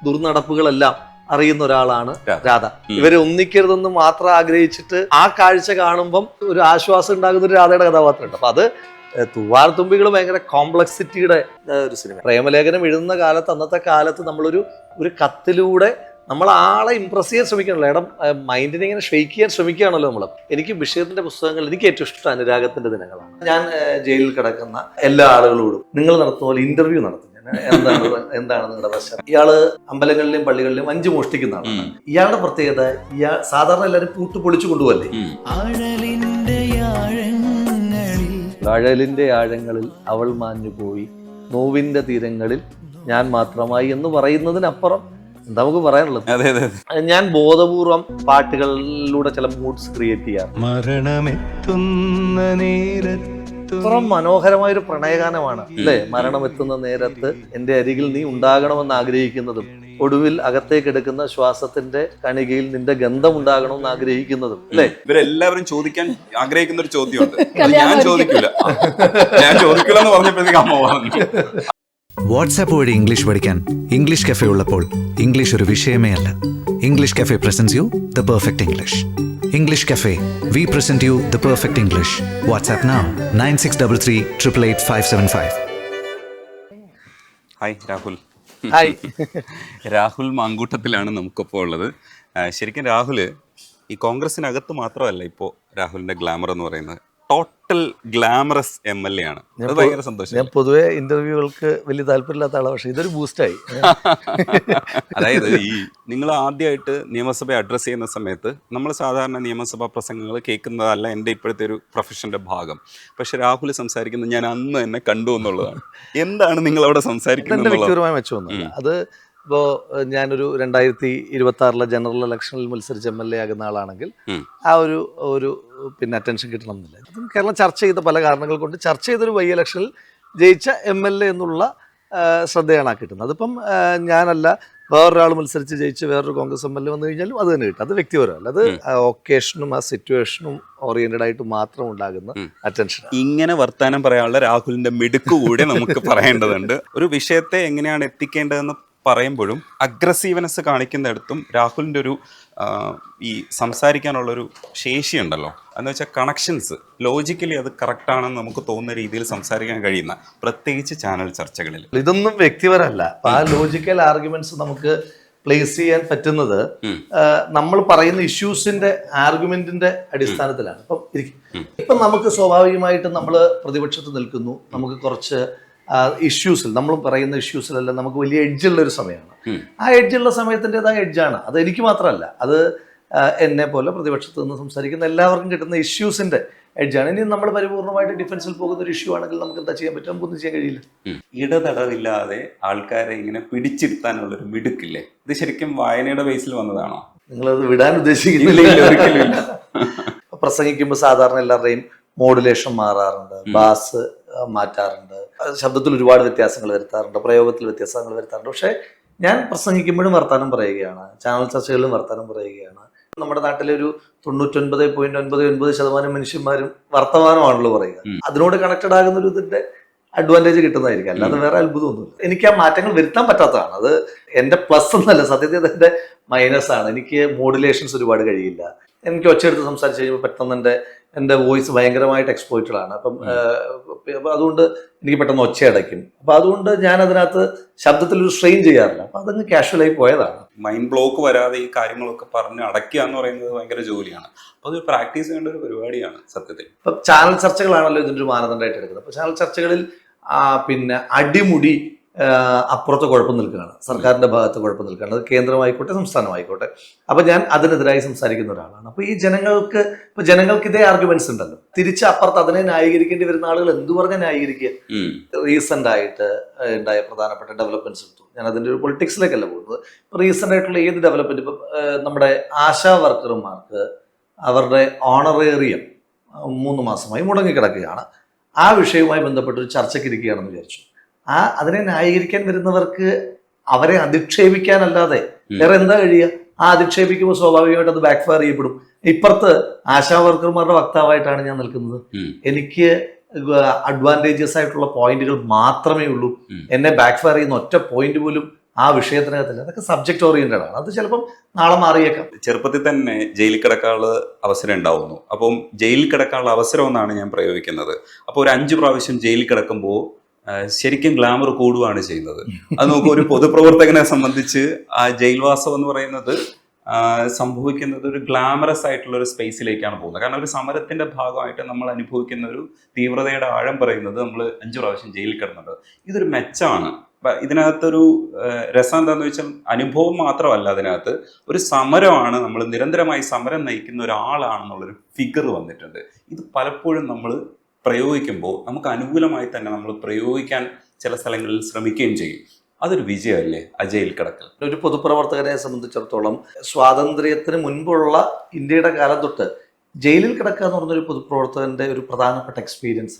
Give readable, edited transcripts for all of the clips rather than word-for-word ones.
ദുർനടപ്പുകളെല്ലാം അറിയുന്ന ഒരാളാണ് രാധ. ഇവരെ ഒന്നിക്കരുതെന്ന് മാത്രം ആഗ്രഹിച്ചിട്ട് ആ കാഴ്ച കാണുമ്പം ഒരു ആശ്വാസം ഉണ്ടാകുന്ന ഒരു രാധയുടെ കഥാപാത്രമുണ്ട്. അപ്പൊ അത് തൂവാർ തുമ്പികൾ ഭയങ്കര കോംപ്ലക്സിറ്റിയുടെ ഒരു സിനിമ. പ്രേമലേഖനം എഴുതുന്ന കാലത്ത്, അന്നത്തെ കാലത്ത് നമ്മളൊരു കത്തിലൂടെ നമ്മൾ ആളെ ഇംപ്രസ് ചെയ്യാൻ ശ്രമിക്കണല്ലോ, ഇടം മൈൻഡിനെ ഇങ്ങനെ ഷെയ്ക്ക് ചെയ്യാൻ ശ്രമിക്കുകയാണല്ലോ നമ്മൾ. എനിക്ക് ബഷീറിന്റെ പുസ്തകങ്ങൾ എനിക്ക് ഏറ്റവും ഇഷ്ടം അനുരാഗത്തിന്റെ ദിനങ്ങളാണ്. ഞാൻ ജയിലിൽ കിടക്കുന്ന എല്ലാ ആളുകളോടും നിങ്ങൾ നടത്തുന്ന പോലെ ഇന്റർവ്യൂ നടത്തും. എന്താണ് നിങ്ങളുടെ പ്രശ്നം? ഇയാള് അമ്പലങ്ങളിലെയും പള്ളികളിലെയും 5 മോഷ്ടിക്കുന്ന ആളാണ്. ഇയാളുടെ പ്രത്യേകത, സാധാരണ എല്ലാവരും പൂട്ട് പൊളിച്ചു കൊണ്ടുപോകല്ലേ. ആഴലിന്റെ ആഴങ്ങളിൽ അവൾ മാഞ്ഞു പോയി, നോവിന്റെ തീരങ്ങളിൽ ഞാൻ മാത്രമായി എന്ന് പറയുന്നതിനപ്പുറം എന്താ നമുക്ക് പറയാനുള്ളത്? ഞാൻ ബോധപൂർവം പാട്ടുകളിലൂടെ ചില മൂഡ്സ് ക്രിയേറ്റ് ചെയ്യാം. മരണമെത്തുന്ന നേരത്ത് അത്രയും മനോഹരമായൊരു പ്രണയഗാനമാണ് അല്ലേ? മരണം എത്തുന്ന നേരത്ത് എന്റെ അരികിൽ നീ ഉണ്ടാകണമെന്ന് ആഗ്രഹിക്കുന്നതും, ഒടുവിൽ അകത്തേക്ക് എടുക്കുന്ന ശ്വാസത്തിന്റെ കണികയിൽ നിന്റെ ഗന്ധം ഉണ്ടാകണമെന്ന് ആഗ്രഹിക്കുന്നതും അല്ലേ? ഇവരെല്ലാവരും ചോദിക്കാൻ ആഗ്രഹിക്കുന്ന ഒരു ചോദ്യമുണ്ട്. ഞാൻ ചോദിക്കില്ല എന്ന് പറഞ്ഞപ്പോഴത്തേക്ക് അമ്മ പറഞ്ഞു. വാട്സാപ്പ് വഴി ഇംഗ്ലീഷ് പഠിക്കാൻ ഇംഗ്ലീഷ് കഫേ ഉള്ളപ്പോൾ ഇംഗ്ലീഷ് ഒരു വിഷയമേ അല്ല. English cafe presents you the perfect English. English cafe, we present you the perfect English. WhatsApp now 9633888575. Hi Rahul. Hi. Rahul മാങ്കൂട്ടത്തിലാണ് നമുക്കൊപ്പം ഉള്ളത്. ശരിക്കും രാഹുൽ ഈ കോൺഗ്രസിനകത്ത് മാത്രമല്ല ഇപ്പോൾ രാഹുലിന്റെ ഗ്ലാമർ എന്ന് പറയുന്നത്, ടോട്ടൽ ഗ്ലാമറസ് MLA ആണ്. അത് ഭയങ്കര സന്തോഷം. ഞാൻ പൊതുവെ ഇന്റർവ്യൂകൾക്ക് വലിയ താല്പര്യമില്ലാത്ത ആളാണ്, പക്ഷെ ഇതൊരു ബൂസ്റ്റായി. അതായത് ഈ നിങ്ങൾ ആദ്യമായിട്ട് നിയമസഭയെ അഡ്രസ്സ് ചെയ്യുന്ന സമയത്ത് നമ്മൾ സാധാരണ നിയമസഭാ പ്രസംഗങ്ങൾ കേൾക്കുന്നതല്ല എൻ്റെ ഇപ്പോഴത്തെ ഒരു പ്രൊഫഷൻ്റെ ഭാഗം. പക്ഷെ രാഹുൽ സംസാരിക്കുന്നത് ഞാൻ അന്ന് തന്നെ കണ്ടു എന്നുള്ളതാണ്. എന്താണ് നിങ്ങൾ അവിടെ സംസാരിക്കുന്നത്? വ്യക്തിപരമായ മെച്ചമൊന്നുമില്ല. അത് ഇപ്പോൾ ഞാനൊരു 2026 ജനറൽ ഇലക്ഷനിൽ മത്സരിച്ച് MLA ആകുന്ന ആളാണെങ്കിൽ ആ ഒരു പിന്നെ അറ്റൻഷൻ കിട്ടണം എന്നില്ല. അതും കേരളം ചർച്ച ചെയ്ത പല കാരണങ്ങൾ കൊണ്ട് ചർച്ച ചെയ്തൊരു ബൈ ഇലക്ഷനിൽ ജയിച്ച MLA എന്നുള്ള ശ്രദ്ധയാണ് ആ കിട്ടുന്നത്. അതിപ്പം ഞാനല്ല, വേറൊരാൾ മത്സരിച്ച് ജയിച്ച് വേറൊരു കോൺഗ്രസ് MLA വന്നു കഴിഞ്ഞാലും അത് തന്നെ കിട്ടും. അത് വ്യക്തിപരമല്ല, അത് ഒക്കേഷനും ആ സിറ്റുവേഷനും ഓറിയന്റഡ് ആയിട്ട് മാത്രം ഉണ്ടാകുന്ന അറ്റൻഷൻ. ഇങ്ങനെ വർത്താനം പറയാനുള്ള രാഹുലിന്റെ മിടുക്ക് കൂടെ നമുക്ക് പറയേണ്ടതുണ്ട്. ഒരു വിഷയത്തെ എങ്ങനെയാണ് എത്തിക്കേണ്ടതെന്ന് പറയുമ്പോഴും അഗ്രസീവ്നെസ് കാണിക്കുന്നിടത്തും രാഹുലിൻ്റെ ഒരു ഈ സംസാരിക്കാനുള്ളൊരു ശേഷിയുണ്ടല്ലോ, എന്ന് വെച്ചാൽ കണക്ഷൻസ് ലോജിക്കലി അത് കറക്റ്റാണെന്ന് നമുക്ക് തോന്നുന്ന രീതിയിൽ സംസാരിക്കാൻ കഴിയുന്ന, പ്രത്യേകിച്ച് ചാനൽ ചർച്ചകളിൽ. ഇതൊന്നും വ്യക്തിപരമല്ല. ആ ലോജിക്കൽ ആർഗ്യുമെന്റ്സ് നമുക്ക് പ്ലേസ് ചെയ്യാൻ പറ്റുന്നത് നമ്മൾ പറയുന്ന ഇഷ്യൂസിന്റെ ആർഗ്യുമെന്റിന്റെ അടിസ്ഥാനത്തിലാണ്. ഇപ്പം നമുക്ക് സ്വാഭാവികമായിട്ടും നമ്മൾ പ്രതിപക്ഷത്ത് നിൽക്കുന്നു, നമുക്ക് കുറച്ച് ഇഷ്യൂസിൽ, നമ്മൾ പറയുന്ന ഇഷ്യൂസിലെല്ലാം നമുക്ക് വലിയ എഡ്ജുള്ള ഒരു സമയമാണ്. ആ എഡ്ജുള്ള സമയത്തിൻ്റെതായ എഡ്ജാണ്. അത് എനിക്ക് മാത്രമല്ല, അത് എന്നെ പോലെ പ്രതിപക്ഷത്ത് നിന്ന് സംസാരിക്കുന്ന എല്ലാവർക്കും കിട്ടുന്ന ഇഷ്യൂസിന്റെ എഡ്ജാണ്. ഇനി നമ്മൾ പരിപൂർണമായിട്ട് ഡിഫൻസിൽ പോകുന്ന ഒരു ഇഷ്യൂ ആണെങ്കിൽ നമുക്ക് എന്താ ചെയ്യാൻ പറ്റും? നമുക്കൊന്നും ചെയ്യാൻ കഴിയില്ല. ഇടതടവില്ലാതെ ആൾക്കാരെ ഇങ്ങനെ പിടിച്ചിരുത്താനുള്ളൊരു മിടുക്കില്ലേ, ഇത് ശരിക്കും വായനയുടെ ബേസിൽ വന്നതാണോ? നിങ്ങളത് വിടാൻ ഉദ്ദേശിക്കുന്നില്ല? ഒരിക്കലും. പ്രസംഗിക്കുമ്പോൾ സാധാരണ എല്ലാവരുടെയും മോഡുലേഷൻ മാറാറുണ്ട്, ബാസ് മാറ്റാറുണ്ട്, ശബ്ദത്തിൽ ഒരുപാട് വ്യത്യാസങ്ങൾ വരുത്താറുണ്ട്, പ്രയോഗത്തിൽ വ്യത്യാസങ്ങൾ വരുത്താറുണ്ട്. പക്ഷെ ഞാൻ പ്രസംഗിക്കുമ്പോഴും വർത്താനം പറയുകയാണ്, ചാനൽ ചർച്ചകളിലും വർത്താനം പറയുകയാണ്. നമ്മുടെ നാട്ടിലെ ഒരു 99.99% മനുഷ്യന്മാരും വർത്തമാനമാണല്ലോ പറയുക. അതിനോട് കണക്റ്റഡ് ആകുന്ന ഒരു ഇതിന്റെ അഡ്വാൻറ്റേജ് കിട്ടുന്നതായിരിക്കും, അല്ലാതെ വേറെ അത്ഭുതമൊന്നുമില്ല. എനിക്ക് ആ മാറ്റങ്ങൾ വരുത്താൻ പറ്റാത്തതാണ്. അത് എൻ്റെ പ്ലസ് എന്നല്ല, സത്യത്തിൽ അതെൻ്റെ മൈനസ് ആണ്. എനിക്ക് മോഡുലേഷൻസ് ഒരുപാട് കഴിയില്ല. എനിക്ക് ഒച്ചയെടുത്ത് സംസാരിച്ച് കഴിയുമ്പോൾ പെട്ടെന്ന് എൻ്റെ വോയിസ് ഭയങ്കരമായിട്ട് എക്സ്പോയിറ്റഡ് ആണ്. അപ്പം അതുകൊണ്ട് എനിക്ക് പെട്ടെന്ന് ഒച്ചയടയ്ക്കും. അപ്പം അതുകൊണ്ട് ഞാൻ അതിനകത്ത് ശബ്ദത്തിലൊരു സ്ട്രെയിൻ ചെയ്യാറില്ല. അപ്പം അതങ്ങ് കാഷ്വലായി പോയതാണ്. മൈൻഡ് ബ്ലോക്ക് വരാതെ ഈ കാര്യങ്ങളൊക്കെ പറഞ്ഞ് അടയ്ക്കുക എന്ന് പറയുന്നത് ഭയങ്കര ജോലിയാണ്. അപ്പോൾ അത് പ്രാക്ടീസ് ചെയ്യേണ്ട ഒരു പരിപാടിയാണ് സത്യത്തിൽ. ഇപ്പം ചാനൽ ചർച്ചകളാണല്ലോ ഇതിൻ്റെ ഒരു മാനദണ്ഡമായിട്ട് എടുക്കുന്നത്. അപ്പോൾ ചാനൽ ചർച്ചകളിൽ പിന്നെ അടിമുടി അപ്പുറത്ത് കുഴപ്പം നിൽക്കുകയാണ്, സർക്കാരിൻ്റെ ഭാഗത്ത് കുഴപ്പം നിൽക്കുകയാണ്. അത് കേന്ദ്രമായിക്കോട്ടെ സംസ്ഥാനമായിക്കോട്ടെ. അപ്പം ഞാൻ അതിനെതിരായി സംസാരിക്കുന്ന ഒരാളാണ്. അപ്പോൾ ഈ ജനങ്ങൾക്ക് ഇതേ ആർഗ്യുമെന്റ്സ് ഉണ്ടല്ലോ. തിരിച്ച് അപ്പുറത്ത് അതിനെ ന്യായീകരിക്കേണ്ടി വരുന്ന ആളുകൾ എന്തു പറഞ്ഞാൽ ന്യായീകരിക്കുക? റീസെന്റ് ആയിട്ട് ഉണ്ടായ പ്രധാനപ്പെട്ട ഡെവലപ്മെന്റ്സ് എടുത്തു. ഞാൻ അതിൻ്റെ ഒരു പൊളിറ്റിക്സിലേക്കല്ല പോകുന്നത്. ഇപ്പം റീസെന്റ് ആയിട്ടുള്ള ഏത് ഡെവലപ്മെന്റ്, ഇപ്പം നമ്മുടെ ആശാ വർക്കർമാർക്ക് അവരുടെ ഓണറേറിയം 3 മാസമായി മുടങ്ങിക്കിടക്കുകയാണ്. ആ വിഷയവുമായി ബന്ധപ്പെട്ടൊരു ചർച്ചയ്ക്കിരിക്കുകയാണെന്ന് വിചാരിച്ചു. അതിനെ ന്യായീകരിക്കാൻ വരുന്നവർക്ക് അവരെ അധിക്ഷേപിക്കാനല്ലാതെ വേറെ എന്താ കഴിയുക? ആ അധിക്ഷേപിക്കുമ്പോൾ സ്വാഭാവികമായിട്ട് അത് ബാക്ക് ഫയർ ചെയ്യപ്പെടും. ഇപ്പുറത്ത് ആശാ വർക്കർമാരുടെ വക്താവായിട്ടാണ് ഞാൻ നിൽക്കുന്നത്. എനിക്ക് അഡ്വാൻറ്റേജസ് ആയിട്ടുള്ള പോയിന്റുകൾ മാത്രമേ ഉള്ളൂ. എന്നെ ബാക്ക് ഫയർ ചെയ്യുന്ന ഒറ്റ പോയിന്റ് പോലും ആ വിഷയത്തിനകത്തില്ല. അതൊക്കെ സബ്ജക്ട് ഓറിയന്റഡ് ആണ്. അത് ചിലപ്പം നാളെ മാറിയേക്കാം. ചെറുപ്പത്തിൽ തന്നെ ജയിലിൽ കിടക്കാനുള്ള അവസരം ഉണ്ടാവുന്നു. അപ്പം ജയിലിൽ കിടക്കാനുള്ള അവസരം എന്നാണ് ഞാൻ പ്രയോഗിക്കുന്നത്. അപ്പോൾ ഒരു 5 പ്രാവശ്യം ജയിലിൽ കിടക്കുമ്പോൾ ശരിക്കും ഗ്ലാമർ കൂടുകയാണ് ചെയ്യുന്നത്. അത് നോക്കുക, ഒരു പൊതുപ്രവർത്തകനെ സംബന്ധിച്ച് ആ ജയിൽവാസം എന്ന് പറയുന്നത് സംഭവിക്കുന്നത് ഒരു ഗ്ലാമറസ് ആയിട്ടുള്ള ഒരു സ്പേസിലേക്കാണ് പോകുന്നത്. കാരണം ഒരു സമരത്തിന്റെ ഭാഗമായിട്ട് നമ്മൾ അനുഭവിക്കുന്ന ഒരു തീവ്രതയുടെ ആഴം പറയുന്നത് നമ്മൾ 5 പ്രാവശ്യം ജയിലിൽ കിടന്നത്. ഇതൊരു മെച്ചമാണ്. ഇതിനകത്തൊരു രസം എന്താണെന്ന് വെച്ചാൽ അനുഭവം മാത്രമല്ല, അതിനകത്ത് ഒരു സമരമാണ്, നമ്മൾ നിരന്തരമായി സമരം നയിക്കുന്ന ഒരാളാണെന്നുള്ളൊരു ഫിഗർ വന്നിട്ടുണ്ട്. ഇത് പലപ്പോഴും നമ്മൾ പ്രയോഗിക്കുമ്പോൾ നമുക്ക് അനുകൂലമായി തന്നെ നമ്മൾ പ്രയോഗിക്കാൻ ചില സ്ഥലങ്ങളിൽ ശ്രമിക്കുകയും ചെയ്യും. അതൊരു വിജയമല്ലേ ആ ജയിൽ കിടക്കൽ? ഒരു പൊതുപ്രവർത്തകനെ സംബന്ധിച്ചിടത്തോളം സ്വാതന്ത്ര്യത്തിന് മുൻപുള്ള ഇന്ത്യയുടെ കാലം തൊട്ട് ജയിലിൽ കിടക്കുക എന്ന് പറഞ്ഞൊരു പൊതുപ്രവർത്തകന്റെ ഒരു പ്രധാനപ്പെട്ട എക്സ്പീരിയൻസ്.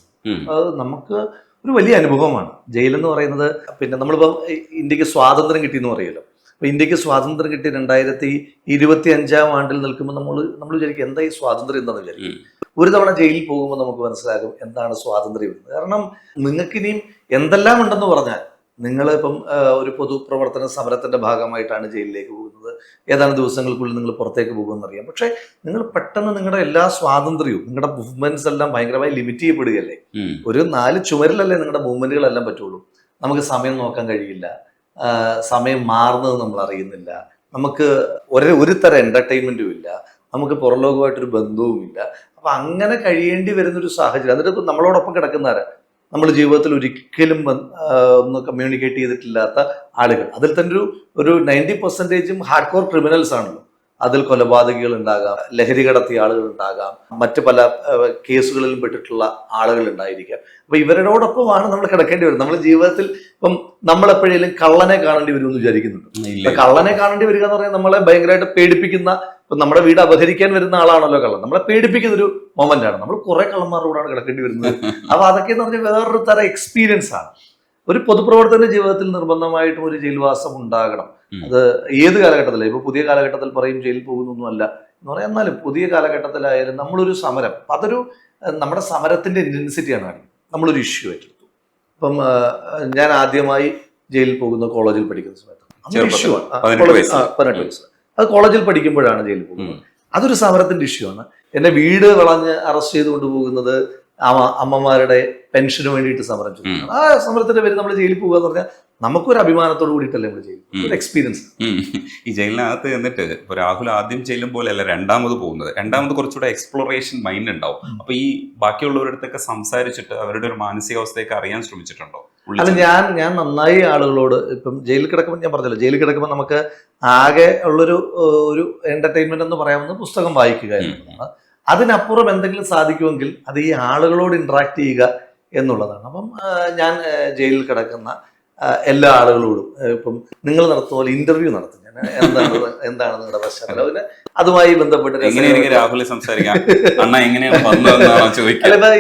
അത് നമുക്ക് ഒരു വലിയ അനുഭവമാണ്. ജയിലെന്ന് പറയുന്നത്, പിന്നെ നമ്മളിപ്പം ഇന്ത്യക്ക് സ്വാതന്ത്ര്യം കിട്ടിയെന്ന് പറയുമല്ലോ. അപ്പോൾ ഇന്ത്യക്ക് സ്വാതന്ത്ര്യം കിട്ടി 2025 ആണ്ടിൽ നിൽക്കുമ്പോൾ നമ്മൾ വിചാരിക്കും എന്താ ഈ സ്വാതന്ത്ര്യം എന്താണെന്ന് വിചാരിക്കും. ഒരു തവണ ജയിലിൽ പോകുമ്പോൾ നമുക്ക് മനസ്സിലാകും എന്താണ് സ്വാതന്ത്ര്യം എന്ന്. കാരണം നിങ്ങൾക്കിനിയും എന്തെല്ലാം ഉണ്ടെന്ന് പറഞ്ഞാൽ, നിങ്ങളിപ്പം ഒരു പൊതുപ്രവർത്തന സമരത്തിന്റെ ഭാഗമായിട്ടാണ് ജയിലിലേക്ക് പോകുന്നത്, ഏതാനും ദിവസങ്ങൾക്കുള്ളിൽ നിങ്ങൾ പുറത്തേക്ക് പോകുമെന്നറിയാം. പക്ഷേ നിങ്ങൾ പെട്ടെന്ന് നിങ്ങളുടെ എല്ലാ സ്വാതന്ത്ര്യവും, നിങ്ങളുടെ മൂവ്മെന്റ്സ് എല്ലാം ഭയങ്കരമായി ലിമിറ്റ് ചെയ്യപ്പെടുകയല്ലേ. ഒരു 4 ചുമരിലല്ലേ നിങ്ങളുടെ മൂവ്മെന്റുകളെല്ലാം പറ്റുള്ളൂ. നമുക്ക് സമയം നോക്കാൻ കഴിയില്ല, സമയം മാറുന്നത് നമ്മൾ അറിയുന്നില്ല, നമുക്ക് ഒരു തരം എന്റർടൈൻമെന്റും ഇല്ല, നമുക്ക് പുറംലോകമായിട്ടൊരു ബന്ധവുമില്ല. അപ്പൊ അങ്ങനെ കഴിയേണ്ടി വരുന്നൊരു സാഹചര്യം. എന്നിട്ട് നമ്മളോടൊപ്പം കിടക്കുന്നവരെ നമ്മൾ ജീവിതത്തിൽ ഒരിക്കലും ഒന്ന് കമ്മ്യൂണിക്കേറ്റ് ചെയ്തിട്ടില്ലാത്ത ആളുകൾ, അതിൽ തന്നെ ഒരു 90% ഹാർഡ് കോർ ക്രിമിനൽസ് ആണല്ലോ. അതിൽ കൊലപാതകികൾ ഉണ്ടാകാം, ലഹരി കടത്തിയ ആളുകൾ ഉണ്ടാകാം, മറ്റു പല കേസുകളിലും പെട്ടിട്ടുള്ള ആളുകൾ ഉണ്ടായിരിക്കാം. അപ്പൊ ഇവരോടൊപ്പമാണ് നമ്മൾ കിടക്കേണ്ടി വരുന്നത്. നമ്മൾ ജീവിതത്തിൽ ഇപ്പം നമ്മൾ എപ്പോഴേലും കള്ളനെ കാണേണ്ടി വരും എന്ന് വിചാരിക്കുന്നുണ്ട്. കള്ളനെ കാണേണ്ടി വരിക എന്ന് പറഞ്ഞാൽ നമ്മളെ ഭയങ്കരമായിട്ട് പേടിപ്പിക്കുന്ന, ഇപ്പൊ നമ്മുടെ വീട് അപഹരിക്കാൻ വരുന്ന ആളാണല്ലോ കള്ളൻ. നമ്മളെ പേടിപ്പിക്കുന്ന ഒരു മൊമെന്റ് ആണ്. നമ്മൾ കുറെ കള്ളന്മാരുടെ കൂടെയാണ് കിടക്കേണ്ടി വരുന്നത്. അപ്പൊ അതൊക്കെ എന്ന് പറഞ്ഞാൽ വേറൊരു തരം എക്സ്പീരിയൻസ് ആണ്. ഒരു പൊതുപ്രവർത്തകന്റെ ജീവിതത്തിൽ നിർബന്ധമായിട്ടും ഒരു ജയിൽവാസം ഉണ്ടാകണം. അത് ഏത് കാലഘട്ടത്തിലും, ഇപ്പൊ പുതിയ കാലഘട്ടത്തിൽ പറയും ജയിലിൽ പോകുന്നൊന്നും അല്ല എന്ന് പറയാം. എന്നാലും പുതിയ കാലഘട്ടത്തിലായാലും നമ്മളൊരു സമരം, അതൊരു നമ്മുടെ സമരത്തിന്റെ ഇന്റൻസിറ്റിയാണ് നമ്മളൊരു ഇഷ്യൂ ഏറ്റെടുത്തു. ഇപ്പം ഞാൻ ആദ്യമായി ജയിലിൽ പോകുന്ന കോളേജിൽ പഠിക്കുന്ന സമയത്ത് ഇഷ്യൂ ആണ്. 18 വയസ്സ്. അത് കോളേജിൽ പഠിക്കുമ്പോഴാണ് ജയിലിൽ പോകുന്നത്. അതൊരു സമരത്തിന്റെ ഇഷ്യൂ ആണ്. എന്നെ വീട് വളഞ്ഞ് അറസ്റ്റ് ചെയ്ത് കൊണ്ടുപോകുന്നത് അമ്മമാരുടെ പെൻഷന് വേണ്ടിയിട്ട് സമരം ചെയ്യുന്നത്. ആ സമരത്തിന്റെ പേര് നമ്മൾ ജയിലിൽ പോകുക എന്ന് പറഞ്ഞാൽ നമുക്കൊരു അഭിമാനത്തോട് കൂടിയിട്ടല്ലേ നമ്മൾ ചെയ്യുന്നത്. ഒരു എക്സ്പീരിയൻസ്. ഈ ജയിലിനകത്ത് എന്നിട്ട് ഇപ്പൊ രാഹുൽ ആദ്യം ചെല്ലും പോലെയല്ല രണ്ടാമത് പോകുന്നത്. രണ്ടാമത് കുറച്ചുകൂടെ എക്സ്പ്ലോറേഷൻ മൈൻഡ് ഉണ്ടാവും. അപ്പൊ ഈ ബാക്കിയുള്ളവരടുത്തൊക്കെ സംസാരിച്ചിട്ട് അവരുടെ ഒരു മാനസികാവസ്ഥയൊക്കെ അറിയാൻ ശ്രമിച്ചിട്ടുണ്ടോ? അല്ല, ഞാൻ നന്നായി ആളുകളോട്, ഇപ്പം ജയിലിൽ കിടക്കുമ്പോൾ ഞാൻ പറഞ്ഞല്ലോ, ജയിലിൽ കിടക്കുമ്പോൾ നമുക്ക് ആകെ ഒരു എന്റർടൈൻമെന്റ് എന്ന് പറയാവുന്ന പുസ്തകം വായിക്കുക എന്നുള്ളതാണ്. അതിനപ്പുറം എന്തെങ്കിലും സാധിക്കുമെങ്കിൽ അത് ഈ ആളുകളോട് ഇന്ററാക്ട് ചെയ്യുക എന്നുള്ളതാണ്. അപ്പം ഞാൻ ജയിലിൽ കിടക്കുന്ന എല്ലാ ആളുകളോടും ഇപ്പം നിങ്ങൾ നടത്തുന്ന പോലെ ഇന്റർവ്യൂ നടത്തും. ഞാൻ എന്താണ് നിങ്ങളുടെ പശ്ചാത്തലം, പിന്നെ അതുമായി ബന്ധപ്പെട്ട്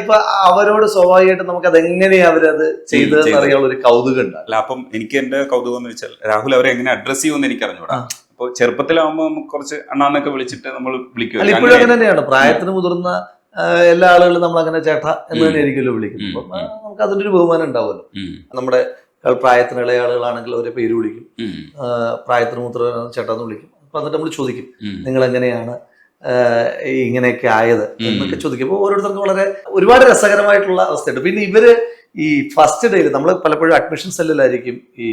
ഇപ്പൊ അവരോട് സ്വാഭാവികമായിട്ട് നമുക്ക് അതെങ്ങനെയാ അവരത് ചെയ്തതെന്ന് അറിയാനുള്ള ഒരു കൗതുകം ഉണ്ട്. അല്ല, അപ്പം എനിക്ക് എന്റെ കൗതുകം എന്ന് വെച്ചാൽ രാഹുൽ അവരെ എങ്ങനെ അഡ്രസ് ചെയ്യുമെന്ന് എനിക്ക് അറിഞ്ഞൂടാ. അപ്പോൾ ചെറുപ്പത്തിലാവുമ്പോൾ നമുക്ക് കുറച്ച് അണ്ണാന്നൊക്കെ വിളിച്ചിട്ട് നമ്മൾ വിളിക്കും. അല്ല, ഇപ്പോഴും അങ്ങനെ തന്നെയാണ്. പ്രായത്തിന് മുതിർന്ന എല്ലാ ആളുകളും നമ്മൾ അങ്ങനെ ചേട്ടാ എന്ന് തന്നെ ആയിരിക്കുമല്ലോ വിളിക്കുന്നത്. അപ്പം നമുക്ക് അതിന്റെ ഒരു ബഹുമാനം ഉണ്ടാവുമല്ലോ. നമ്മുടെ പ്രായത്തിന് ഇളയ ആളുകളാണെങ്കിൽ അവരെ പേര് വിളിക്കും, പ്രായത്തിന് മുതിർന്ന ചേട്ടാന്ന് വിളിക്കും. അപ്പൊ എന്നിട്ട് നമ്മൾ ചോദിക്കും നിങ്ങൾ എങ്ങനെയാണ് ഇങ്ങനെയൊക്കെ ആയത് എന്നൊക്കെ ചോദിക്കുമ്പോൾ ഓരോരുത്തർക്കും ഒരുപാട് രസകരമായിട്ടുള്ള അവസ്ഥയുണ്ട്. പിന്നെ ഇവര് ഈ ഫസ്റ്റ് ഡേയിൽ നമ്മൾ പലപ്പോഴും അഡ്മിഷൻ സെല്ലിലായിരിക്കും ഈ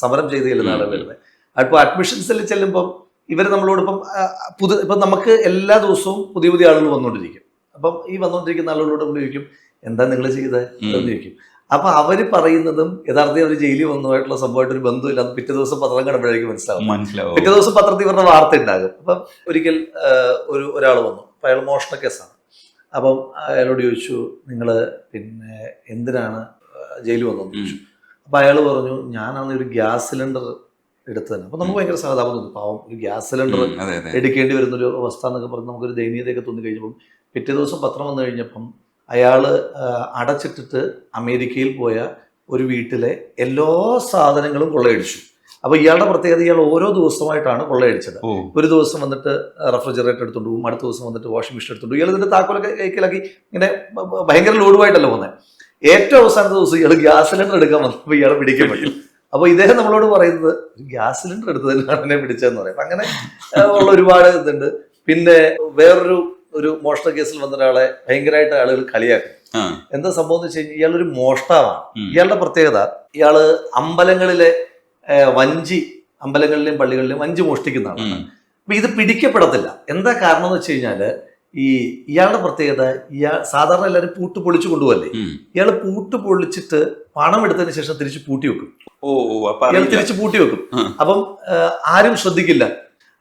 സമരം ചെയ്ത് ചെല്ലുന്ന ആളുകൾ വരുന്നത്. അപ്പോൾ അഡ്മിഷൻ സെല്ലിൽ ചെല്ലുമ്പം ഇവർ നമ്മളോടൊപ്പം ഇപ്പം നമുക്ക് എല്ലാ ദിവസവും പുതിയ പുതിയ ആളുകൾ വന്നുകൊണ്ടിരിക്കും. അപ്പം ഈ വന്നുകൊണ്ടിരിക്കുന്ന ആളുകളോട് നമ്മൾ ചോദിക്കും എന്താ നിങ്ങൾ ചെയ്തത് എന്ന് ചോദിക്കും. അപ്പൊ അവര് പറയുന്നതും യഥാർത്ഥത്തിൽ അവർ ജയിലിൽ വന്നതായിട്ടുള്ള സംഭവമായിട്ട് ഒരു ബന്ധമില്ല. പിറ്റേ ദിവസം പത്രം കാണുമ്പോഴേക്കും മനസ്സിലാവും. പിറ്റേ ദിവസം പത്രത്തിൽ ഇവരുടെ വാർത്ത ഉണ്ടാകും. അപ്പം ഒരിക്കൽ ഒരാൾ വന്നു. അപ്പൊ അയാൾ മോഷണ കേസാണ്. അപ്പം അയാളോട് ചോദിച്ചു നിങ്ങൾ പിന്നെ എന്തിനാണ് ജയിലിൽ വന്നതെന്ന് ചോദിച്ചു. അപ്പൊ അയാൾ പറഞ്ഞു ഞാനാണ് ഒരു ഗ്യാസ് സിലിണ്ടർ എടുത്തതന്നെ. അപ്പൊ നമുക്ക് ഭയങ്കര സഹതാപം തോന്നി. പാവം, ഒരു ഗ്യാസ് സിലിണ്ടർ എടുക്കേണ്ടി വരുന്നൊരു അവസ്ഥ എന്നൊക്കെ പറഞ്ഞ് നമുക്കൊരു ദയനീയതയൊക്കെ തോന്നി കഴിഞ്ഞപ്പം പിറ്റേ ദിവസം പത്രം വന്നു കഴിഞ്ഞപ്പം അയാള് അടച്ചിട്ടിട്ട് അമേരിക്കയിൽ പോയ ഒരു വീട്ടിലെ എല്ലാ സാധനങ്ങളും കൊള്ളയടിച്ചു. അപ്പൊ ഇയാളുടെ പ്രത്യേകത, ഇയാൾ ഓരോ ദിവസമായിട്ടാണ് കൊള്ളയടിച്ചത്. ഒരു ദിവസം വന്നിട്ട് റെഫ്രിജറേറ്റർ എടുത്തോണ്ട് പോകും, അടുത്ത ദിവസം വന്നിട്ട് വാഷിംഗ് മെഷീൻ എടുത്തോണ്ട് പോകും. ഇയാൾ ഇതിന്റെ താക്കോലൊക്കെ കൈക്കലാക്കി ഇങ്ങനെ ഭയങ്കര ലോഡുമായിട്ടല്ല പോകുന്നത്. ഏറ്റവും അവസാനത്തെ ദിവസം ഇയാൾ ഗ്യാസ് സിലിണ്ടർ എടുക്കാൻ വന്നപ്പോൾ ഇയാൾ പിടിക്കപ്പെട്ടു. അപ്പൊ ഇദ്ദേഹം നമ്മളോട് പറയുന്നത് ഗ്യാസ് സിലിണ്ടർ എടുത്തതിനാണ് എന്നെ പിടിച്ചതെന്ന് പറയും. അപ്പൊ അങ്ങനെ ഉള്ള ഒരുപാട് ഇതുണ്ട്. പിന്നെ ഒരു മോഷണ കേസിൽ വന്ന ഒരാളെ ഭയങ്കരമായിട്ട് ആളുകൾ കളിയാക്കും. എന്താ സംഭവം എന്ന് വെച്ച് കഴിഞ്ഞാൽ ഇയാളൊരു മോഷ്ടാവാണ്. ഇയാളുടെ പ്രത്യേകത, ഇയാള് അമ്പലങ്ങളിലെയും പള്ളികളിലെയും വഞ്ചി മോഷ്ടിക്കുന്നതാണ്. അപ്പൊ ഇത് പിടിക്കപ്പെടത്തില്ല. എന്താ കാരണം എന്ന് വെച്ച് കഴിഞ്ഞാല് ഇയാളുടെ പ്രത്യേകത, സാധാരണ എല്ലാവരും പൂട്ട് പൊളിച്ചു കൊണ്ടുപോകല്ലേ, ഇയാള് പൂട്ട് പൊളിച്ചിട്ട് പണം എടുത്തതിന് ശേഷം തിരിച്ച് പൂട്ടി വെക്കും. ഇയാൾ തിരിച്ച് പൂട്ടി വെക്കും. അപ്പം ആരും ശ്രദ്ധിക്കില്ല.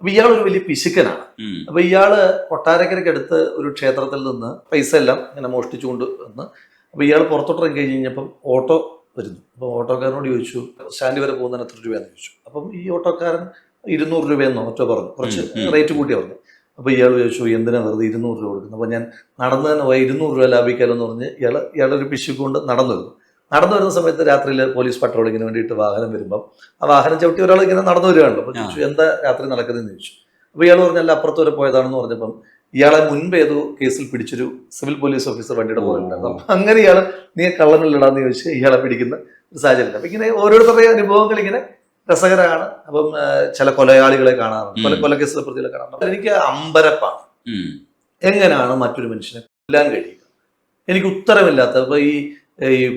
അപ്പൊ ഇയാൾ ഒരു വലിയ പിശുക്കനാണ്. അപ്പൊ ഇയാള് കൊട്ടാരക്കരയ്ക്കടുത്ത് ഒരു ക്ഷേത്രത്തിൽ നിന്ന് പൈസ എല്ലാം ഇങ്ങനെ മോഷ്ടിച്ചുകൊണ്ട് വന്ന്, അപ്പൊ ഇയാൾ പുറത്തോട്ട് ഇറങ്ങി കഴിഞ്ഞ് കഴിഞ്ഞപ്പം ഓട്ടോ വരുന്നു. അപ്പൊ ഓട്ടോക്കാരനോട് ചോദിച്ചു, സ്റ്റാൻഡ് വരെ പോകുന്നതിന് എത്ര രൂപയാന്ന് ചോദിച്ചു. അപ്പം ഈ ഓട്ടോക്കാരൻ 200 രൂപയെന്നോ ഒറ്റ പറഞ്ഞു, കുറച്ച് റേറ്റ് കൂട്ടി പറഞ്ഞു. അപ്പൊ ഇയാൾ ചോദിച്ചു, എന്തിനാ വെറുതെ 200 രൂപ കൊടുക്കുന്നത്? അപ്പൊ ഞാൻ നടന്നു തന്നെ പോയി 200 രൂപ ലാഭിക്കാലോ എന്ന് പറഞ്ഞ് ഇയാളൊരു പിശുക്കൊണ്ട് നടന്നു വരുന്ന സമയത്ത് രാത്രിയിൽ പോലീസ് പട്രോളിങ്ങിന് വേണ്ടിയിട്ട് വാഹനം വരുമ്പം ആ വാഹനം ചവിട്ടി ഒരാൾ ഇങ്ങനെ നടന്നു വരികയാണല്ലോ. അപ്പൊ ചോദിച്ചു, എന്താ രാത്രി നടക്കുന്നതെന്ന് ചോദിച്ചു. അപ്പൊ ഇയാൾ പറഞ്ഞല്ല, അപ്പുറത്ത് വരെ പോയതാണെന്ന് പറഞ്ഞപ്പം ഇയാളെ മുൻപ് ഏതോ കേസിൽ പിടിച്ചൊരു സിവിൽ പോലീസ് ഓഫീസർ വണ്ടിയുടെ പോയിട്ടുണ്ടായിരുന്നു. അപ്പൊ അങ്ങനെ ഇയാള് നീ കള്ളനിലിടാന്ന് ചോദിച്ച് ഇയാളെ പിടിക്കുന്ന ഒരു സാഹചര്യം. അപ്പൊ ഇങ്ങനെ ഓരോരുത്തരുടെ അനുഭവങ്ങൾ ഇങ്ങനെ രസകരമാണ്. അപ്പം ചില കൊലയാളികളെ കാണാറുണ്ട്, കൊലക്കേസിലെ പ്രതികളെ കാണാറുണ്ട്. എനിക്ക് അമ്പരപ്പാണ്, എങ്ങനെയാണ് മറ്റൊരു മനുഷ്യനെ കൊല്ലാൻ കഴിയുക? എനിക്ക് ഉത്തരമില്ലാത്ത, ഇപ്പൊ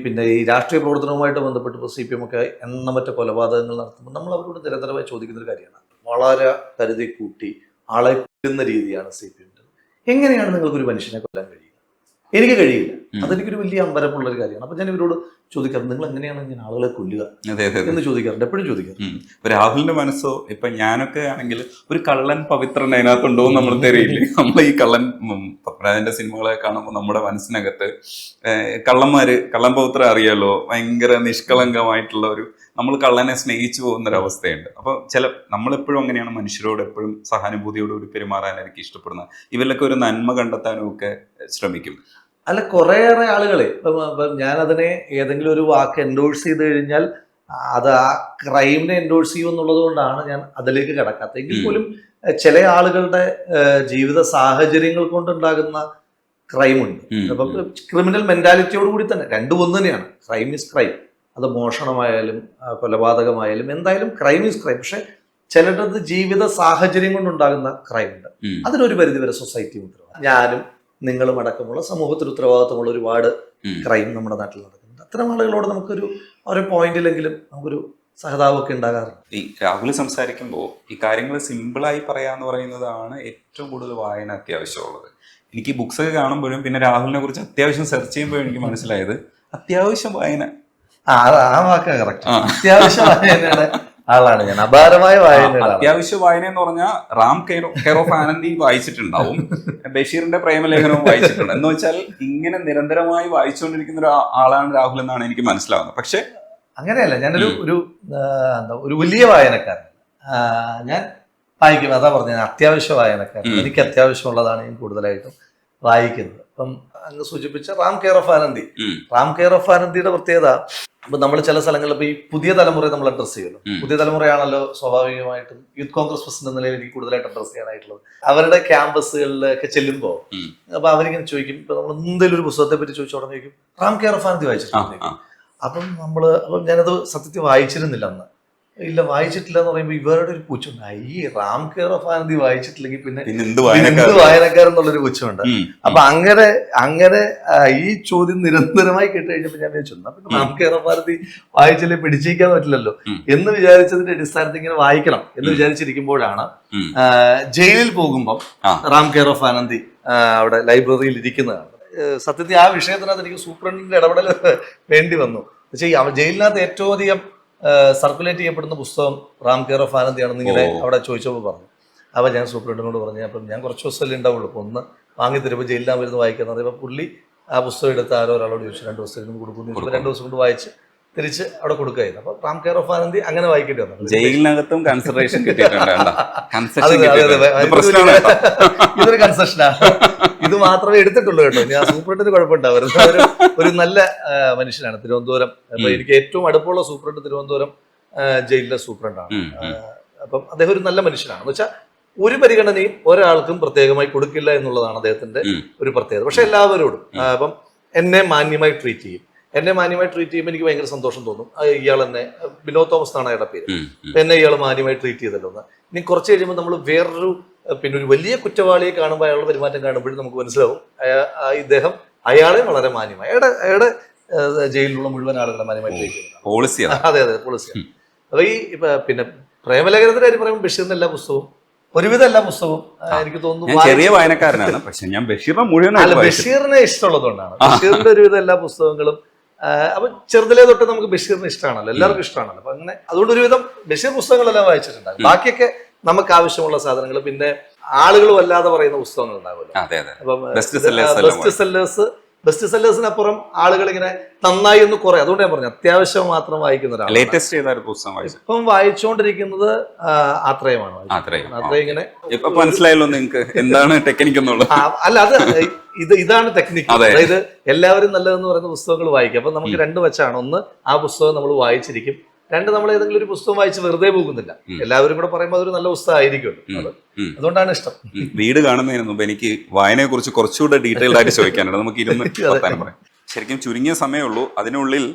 പിന്നെ ഈ രാഷ്ട്രീയ പ്രവർത്തനവുമായിട്ട് ബന്ധപ്പെട്ട് ഇപ്പോൾ CPM ഒക്കെ എണ്ണമറ്റ കൊലപാതകങ്ങൾ നടത്തുമ്പോൾ നമ്മൾ അവരോട് നിരന്തരമായി ചോദിക്കുന്ന ഒരു കാര്യമാണ്. വളരെ കരുതി കൂട്ടി ആളെ കൊല്ലുന്ന രീതിയാണ് CPM. എങ്ങനെയാണ് നിങ്ങൾക്കൊരു മനുഷ്യനെ കൊല്ലാൻ കഴിയുക? എനിക്ക് കഴിയില്ല. അതെനിക്കൊരു വലിയ അമ്പരപ്പുള്ള ഒരു കാര്യമാണ്. അപ്പൊ ഞാൻ ഇവരോട് ചോദിക്കാറുണ്ട്, നിങ്ങൾ എങ്ങനെയാണ് ഇങ്ങനെ ആളുകളെ കൊല്ലുക എന്ന് ചോദിക്കാറുണ്ട്, എപ്പോഴും ചോദിക്കാറുണ്ട്. രാഹുലിന്റെ മനസ്സോ, ഇപ്പൊ ഞാനൊക്കെ ആണെങ്കിൽ ഒരു കള്ളൻ പവിത്രൻ അതിനകത്തുണ്ടോ എന്ന് നമ്മൾ തെരയില്ലേ. നമ്മൾ ഈ പത്മരാജന്റെ സിനിമകളെ കാണുമ്പോൾ നമ്മുടെ മനസ്സിനകത്ത് കള്ളൻ പവിത്രൻ അറിയാലോ, ഭയങ്കര നിഷ്കളങ്കമായിട്ടുള്ള നമ്മൾ കള്ളനെ സ്നേഹിച്ചു പോകുന്ന ഒരു അവസ്ഥയുണ്ട്. അപ്പൊ നമ്മളെപ്പോഴും അങ്ങനെയാണ് മനുഷ്യരോട് എപ്പോഴും സഹാനുഭൂതിയോടുകൂടി പെരുമാറാനായിരിക്കും ഇഷ്ടപ്പെടുന്നത്. ഇവരിലൊക്കെ ഒരു നന്മ കണ്ടെത്താനും ഒക്കെ ശ്രമിക്കും. അല്ല, കുറേയേറെ ആളുകളെ ഞാനതിനെ ഏതെങ്കിലും ഒരു വാക്ക് എൻഡോഴ്സ് ചെയ്ത് കഴിഞ്ഞാൽ അത് ആ ക്രൈമിനെ എൻഡോഴ്സ് ചെയ്യും എന്നുള്ളത് കൊണ്ടാണ് ഞാൻ അതിലേക്ക് കിടക്കാത്തത്. എങ്കിൽ പോലും ചില ആളുകളുടെ ജീവിത സാഹചര്യങ്ങൾ കൊണ്ടുണ്ടാകുന്ന ക്രൈമുണ്ട്. അപ്പം ക്രിമിനൽ മെന്റാലിറ്റിയോട് കൂടി തന്നെ രണ്ടും ഒന്ന് തന്നെയാണ്. Crime is crime. അത് മോഷണമായാലും കൊലപാതകമായാലും എന്തായാലും ക്രൈം ഈസ് ക്രൈം. പക്ഷെ ചിലരുടെ ജീവിത സാഹചര്യം കൊണ്ടുണ്ടാകുന്ന ക്രൈം ഉണ്ട്. അതിനൊരു പരിധിവരെ സൊസൈറ്റി ഉത്തരവാദിത്വം. ഞാനും നിങ്ങളും അടക്കമുള്ള സമൂഹത്തിൽ ഉത്തരവാദിത്വമുള്ള ഒരുപാട് ക്രൈം നമ്മുടെ നാട്ടിൽ നടക്കുന്നുണ്ട്. അത്തരം ആളുകളോട് നമുക്കൊരു ഓരോ പോയിന്റിലെങ്കിലും നമുക്കൊരു സഹതാപമൊക്കെ ഉണ്ടാകാറുണ്ട്. ഈ രാഹുൽ സംസാരിക്കുമ്പോൾ ഈ കാര്യങ്ങൾ സിമ്പിളായി പറയാന്ന് പറയുന്നതാണ് ഏറ്റവും കൂടുതൽ വായന അത്യാവശ്യമുള്ളത്. എനിക്ക് ബുക്സ് ഒക്കെ കാണുമ്പോഴും പിന്നെ രാഹുലിനെ കുറിച്ച് അത്യാവശ്യം സെർച്ച് ചെയ്യുമ്പോഴും എനിക്ക് മനസ്സിലായത് അത്യാവശ്യം വായന. ആ വാക്കാണ് കറക്റ്റ്. അത്യാവശ്യം വായനയുടെ ആളാണ് ഞാൻ. അപാരമായ വായന. അത്യാവശ്യ വായന എന്ന് പറഞ്ഞാൽ റാം കെയർ ഓഫ് ആനന്ദി വായിച്ചിട്ടുണ്ടാവും, ബഷീറിന്റെ പ്രേമലേഖനവും വായിച്ചിട്ടുണ്ട്. എന്ന് വെച്ചാൽ ഇങ്ങനെ നിരന്തരമായി വായിച്ചുകൊണ്ടിരിക്കുന്ന ഒരു ആളാണ് രാഹുൽ എന്നാണ് എനിക്ക് മനസ്സിലാവുന്നത്. പക്ഷെ അങ്ങനെയല്ല, ഞാനൊരു ഒരു വലിയ വായനക്കാരൻ. ഞാൻ വായിക്കും, അതാ പറഞ്ഞത്, അത്യാവശ്യ വായനക്കാരൻ. എനിക്ക് അത്യാവശ്യമുള്ളതാണ് ഞാൻ കൂടുതലായിട്ടും വായിക്കുന്നത്. അപ്പം അങ്ങ് സൂചിപ്പിച്ച റാം കെയർ ഓഫ് ആനന്ദിയുടെ പ്രത്യേകത, ഇപ്പൊ നമ്മൾ ചില സ്ഥലങ്ങളിൽ ഇപ്പൊ ഈ പുതിയ തലമുറയെ നമ്മൾ അഡ്രസ് ചെയ്യുമല്ലോ. പുതിയ തലമുറയാണല്ലോ സ്വാഭാവികമായിട്ടും യൂത്ത് കോൺഗ്രസ് പ്രസിഡന്റ് എന്ന നിലയിൽ എനിക്ക് കൂടുതലായിട്ട് അഡ്രസ് ചെയ്യാനായിട്ടുള്ളത്. അവരുടെ ക്യാമ്പസുകളിലൊക്കെ ചെല്ലുമ്പോൾ അപ്പൊ അവരിങ്ങനെ ചോദിക്കും, ഇപ്പൊ നമ്മൾ എന്തെങ്കിലും ഒരു പുസ്തകത്തെ പറ്റി ചോദിച്ചു ഉടനെ ചോദിക്കും റാം കെയർ ഓഫ് ആനന്ദി വായിച്ചിട്ടുണ്ട്. അപ്പം ഞാനത് സത്യത്തിൽ വായിച്ചിരുന്നില്ല അന്ന്. ഇല്ല, വായിച്ചിട്ടില്ല എന്ന് പറയുമ്പോൾ ഇവരുടെ ഒരു പുച്ഛമുണ്ട്. ഈ റാം കെയർ ഓഫ് ആനന്ദി വായിച്ചിട്ടില്ലെങ്കിൽ പിന്നെ എന്ത് വായനക്കാരൻ എന്നുള്ളൊരു പുച്ഛമുണ്ട്. അപ്പൊ അങ്ങനെ ഈ ചോദ്യം നിരന്തരമായി കേട്ട് കഴിഞ്ഞപ്പോൾ ഞാൻ വിചാരിച്ചു, പിന്നെ റാം കെയർ ഓഫ് ആനന്ദി വായിച്ചില്ലേ പിടിച്ചിരിക്കാൻ പറ്റില്ലല്ലോ എന്ന് വിചാരിച്ചതിന്റെ അടിസ്ഥാനത്തിൽ ഇങ്ങനെ വായിക്കണം എന്ന് വിചാരിച്ചിരിക്കുമ്പോഴാണ് ജയിലിൽ പോകുമ്പോൾ റാം കെയർ ഓഫ് ആനന്ദി അവിടെ ലൈബ്രറിയിൽ ഇരിക്കുന്നതാണ്. സത്യത്തിൽ ആ വിഷയത്തിനകത്ത് എനിക്ക് സൂപ്രണ്ടിന്റെ ഇടപെടൽ വേണ്ടി വന്നു. പക്ഷേ ജയിലിനകത്ത് ഏറ്റവും അധികം സർക്കുലേറ്റ് ചെയ്യപ്പെടുന്ന പുസ്തകം റാം കെയർ ഓഫ് ആനന്ദിയാണെന്ന് ഇങ്ങനെ അവിടെ ചോദിച്ചപ്പോൾ പറഞ്ഞു. അപ്പോൾ ഞാൻ സൂപ്രണ്ടിനോട് പറഞ്ഞു, അപ്പം ഞാൻ കുറച്ച് ദിവസമല്ലേ ഉണ്ടാവുള്ളൂ, അപ്പോൾ ഒന്ന് വാങ്ങി തരുമ്പോൾ ജയിലിലാൻ വരുന്ന വായിക്കാന്ന് പറയുമ്പോൾ പുള്ളി ആ പുസ്തകം എടുത്ത് ആരോ ഒരാളോട് ചോദിച്ചു 2 ദിവസത്തിന് കൊടുക്കുന്നു. 2 ദിവസം കൊണ്ട് വായിച്ച് തിരിച്ച് അവിടെ കൊടുക്കുകയായിരുന്നു. അപ്പൊ റാം കെയർ ഓഫ് ആനന്ദി അങ്ങനെ വായിക്കേണ്ടി വന്നു. ജയിലിനകത്തും കൺസിഡറേഷൻ ഇതൊരു കൺസെഷനാണ്. ഇത് മാത്രമേ എടുത്തിട്ടുള്ളൂ കേട്ടോ. ഞാൻ സൂപ്രണ്ടിന് കുഴപ്പമുണ്ടാവരുത്. ഒരു നല്ല മനുഷ്യനാണ്. തിരുവനന്തപുരം, അപ്പൊ എനിക്ക് ഏറ്റവും അടുപ്പമുള്ള സൂപ്രണ്ട് തിരുവനന്തപുരം ജയിലിലെ സൂപ്രണ്ടാണ്. അപ്പം അദ്ദേഹം ഒരു നല്ല മനുഷ്യനാണ്. എന്ന് വെച്ചാൽ ഒരു പരിഗണനയും ഒരാൾക്കും പ്രത്യേകമായി കൊടുക്കില്ല എന്നുള്ളതാണ് അദ്ദേഹത്തിന്റെ ഒരു പ്രത്യേകത. പക്ഷെ എല്ലാവരോടും അപ്പം എന്നെ മാന്യമായി ട്രീറ്റ് ചെയ്യും. എന്നെ മാന്യമായി ട്രീറ്റ് ചെയ്യുമ്പോൾ എനിക്ക് ഭയങ്കര സന്തോഷം തോന്നും. ഇയാൾ എന്നെ, വിനോദ് തോമസ് എന്നാണ് അയാളുടെ പേര്, എന്നെ ഇയാൾ മാന്യമായി ട്രീറ്റ് ചെയ്തല്ലോ എന്ന്. ഇനി കുറച്ച് കഴിയുമ്പോൾ നമ്മൾ വേറൊരു പിന്നെ ഒരു വലിയ കുറ്റവാളിയെ കാണുമ്പോൾ അയാളുടെ പെരുമാറ്റം കാണുമ്പോഴും നമുക്ക് മനസ്സിലാവും ഇദ്ദേഹം അയാളെ വളരെ മാന്യമായി അയാളുടെ ജയിലിലുള്ള മുഴുവൻ ആളുകളെ മാന്യമായി ട്രീറ്റ് ചെയ്യുന്നത്. അതെ പോളിസിയാണ്. അപ്പൊ ഈ പിന്നെ പ്രേമലേഖനത്തിന്റെ കാര്യം പറയുമ്പോൾ ബഷീറിന്റെ എല്ലാ പുസ്തകവും, ഒരുവിധം എല്ലാ പുസ്തകവും എനിക്ക് തോന്നുന്നു ചെറിയ വായനക്കാരനാണ്, പക്ഷെ ഞാൻ ബഷീറിനെ മുഴുവൻ ബഷീറിനെ ഇഷ്ടമുള്ളതുകൊണ്ടാണ്. ബഷീറിന്റെ ഒരുവിധം എല്ലാ പുസ്തകങ്ങളും അപ്പൊ ചെറുതിലേ തൊട്ട് നമുക്ക് ബഷീറിന് ഇഷ്ടമാണല്ലോ, എല്ലാവർക്കും ഇഷ്ടമാണല്ലോ. അപ്പൊ അങ്ങനെ അതുകൊണ്ട് ഒരുവിധം ബഷീർ പുസ്തകങ്ങളെല്ലാം വായിച്ചിട്ടുണ്ടാകും. ബാക്കിയൊക്കെ നമുക്ക് ആവശ്യമുള്ള സാധനങ്ങൾ, പിന്നെ ആളുകൾ വല്ലാതെ പറയുന്ന പുസ്തകങ്ങൾ ഉണ്ടാകുമല്ലോ. അപ്പം ബെസ്റ്റ് സെല്ലേഴ്സിനപ്പുറം ആളുകൾ ഇങ്ങനെ നന്നായി എന്ന് കുറെ, അതുകൊണ്ട് ഞാൻ പറഞ്ഞു അത്യാവശ്യം മാത്രം വായിക്കുന്ന ഒരാൾ. ഇപ്പം വായിച്ചുകൊണ്ടിരിക്കുന്നത് ആത്രയമാണ്. ആത്രയം ഇങ്ങനെ മനസ്സിലായല്ലോ നിങ്ങൾക്ക് എന്താണ് ടെക്നിക്ക് എന്നുള്ളത്. അല്ല, അത് ഇതാണ് ടെക്നിക്ക്. അതായത് എല്ലാവരും നല്ലതെന്ന് പറയുന്ന പുസ്തകങ്ങൾ വായിക്കും. അപ്പൊ നമുക്ക് രണ്ട് വച്ചാണ്. ഒന്ന്, ആ പുസ്തകം നമ്മൾ വായിച്ചിരിക്കും. രണ്ട്, നമ്മൾ ഏതെങ്കിലും ഒരു പുസ്തകം വായിച്ച് വെറുതെ പോകുന്നില്ല. എല്ലാവരും കൂടെ പറയുമ്പോൾ അതൊരു നല്ല പുസ്തകം ആയിരിക്കുമല്ലോ. അതുകൊണ്ടാണ് ഇഷ്ടം. വീട് കാണുന്നതിന് മുമ്പ് എനിക്ക് വായനയെ കുറിച്ച് കുറച്ചുകൂടെ ഡീറ്റെയിൽഡ് ആയിട്ട് ചോദിക്കാനുണ്ട്. നമുക്ക് ഇരുന്ന് വർത്താനം പറയാം. ശരിക്കും ചുരുങ്ങിയ സമയമുള്ളൂ. അതിനുള്ളിൽ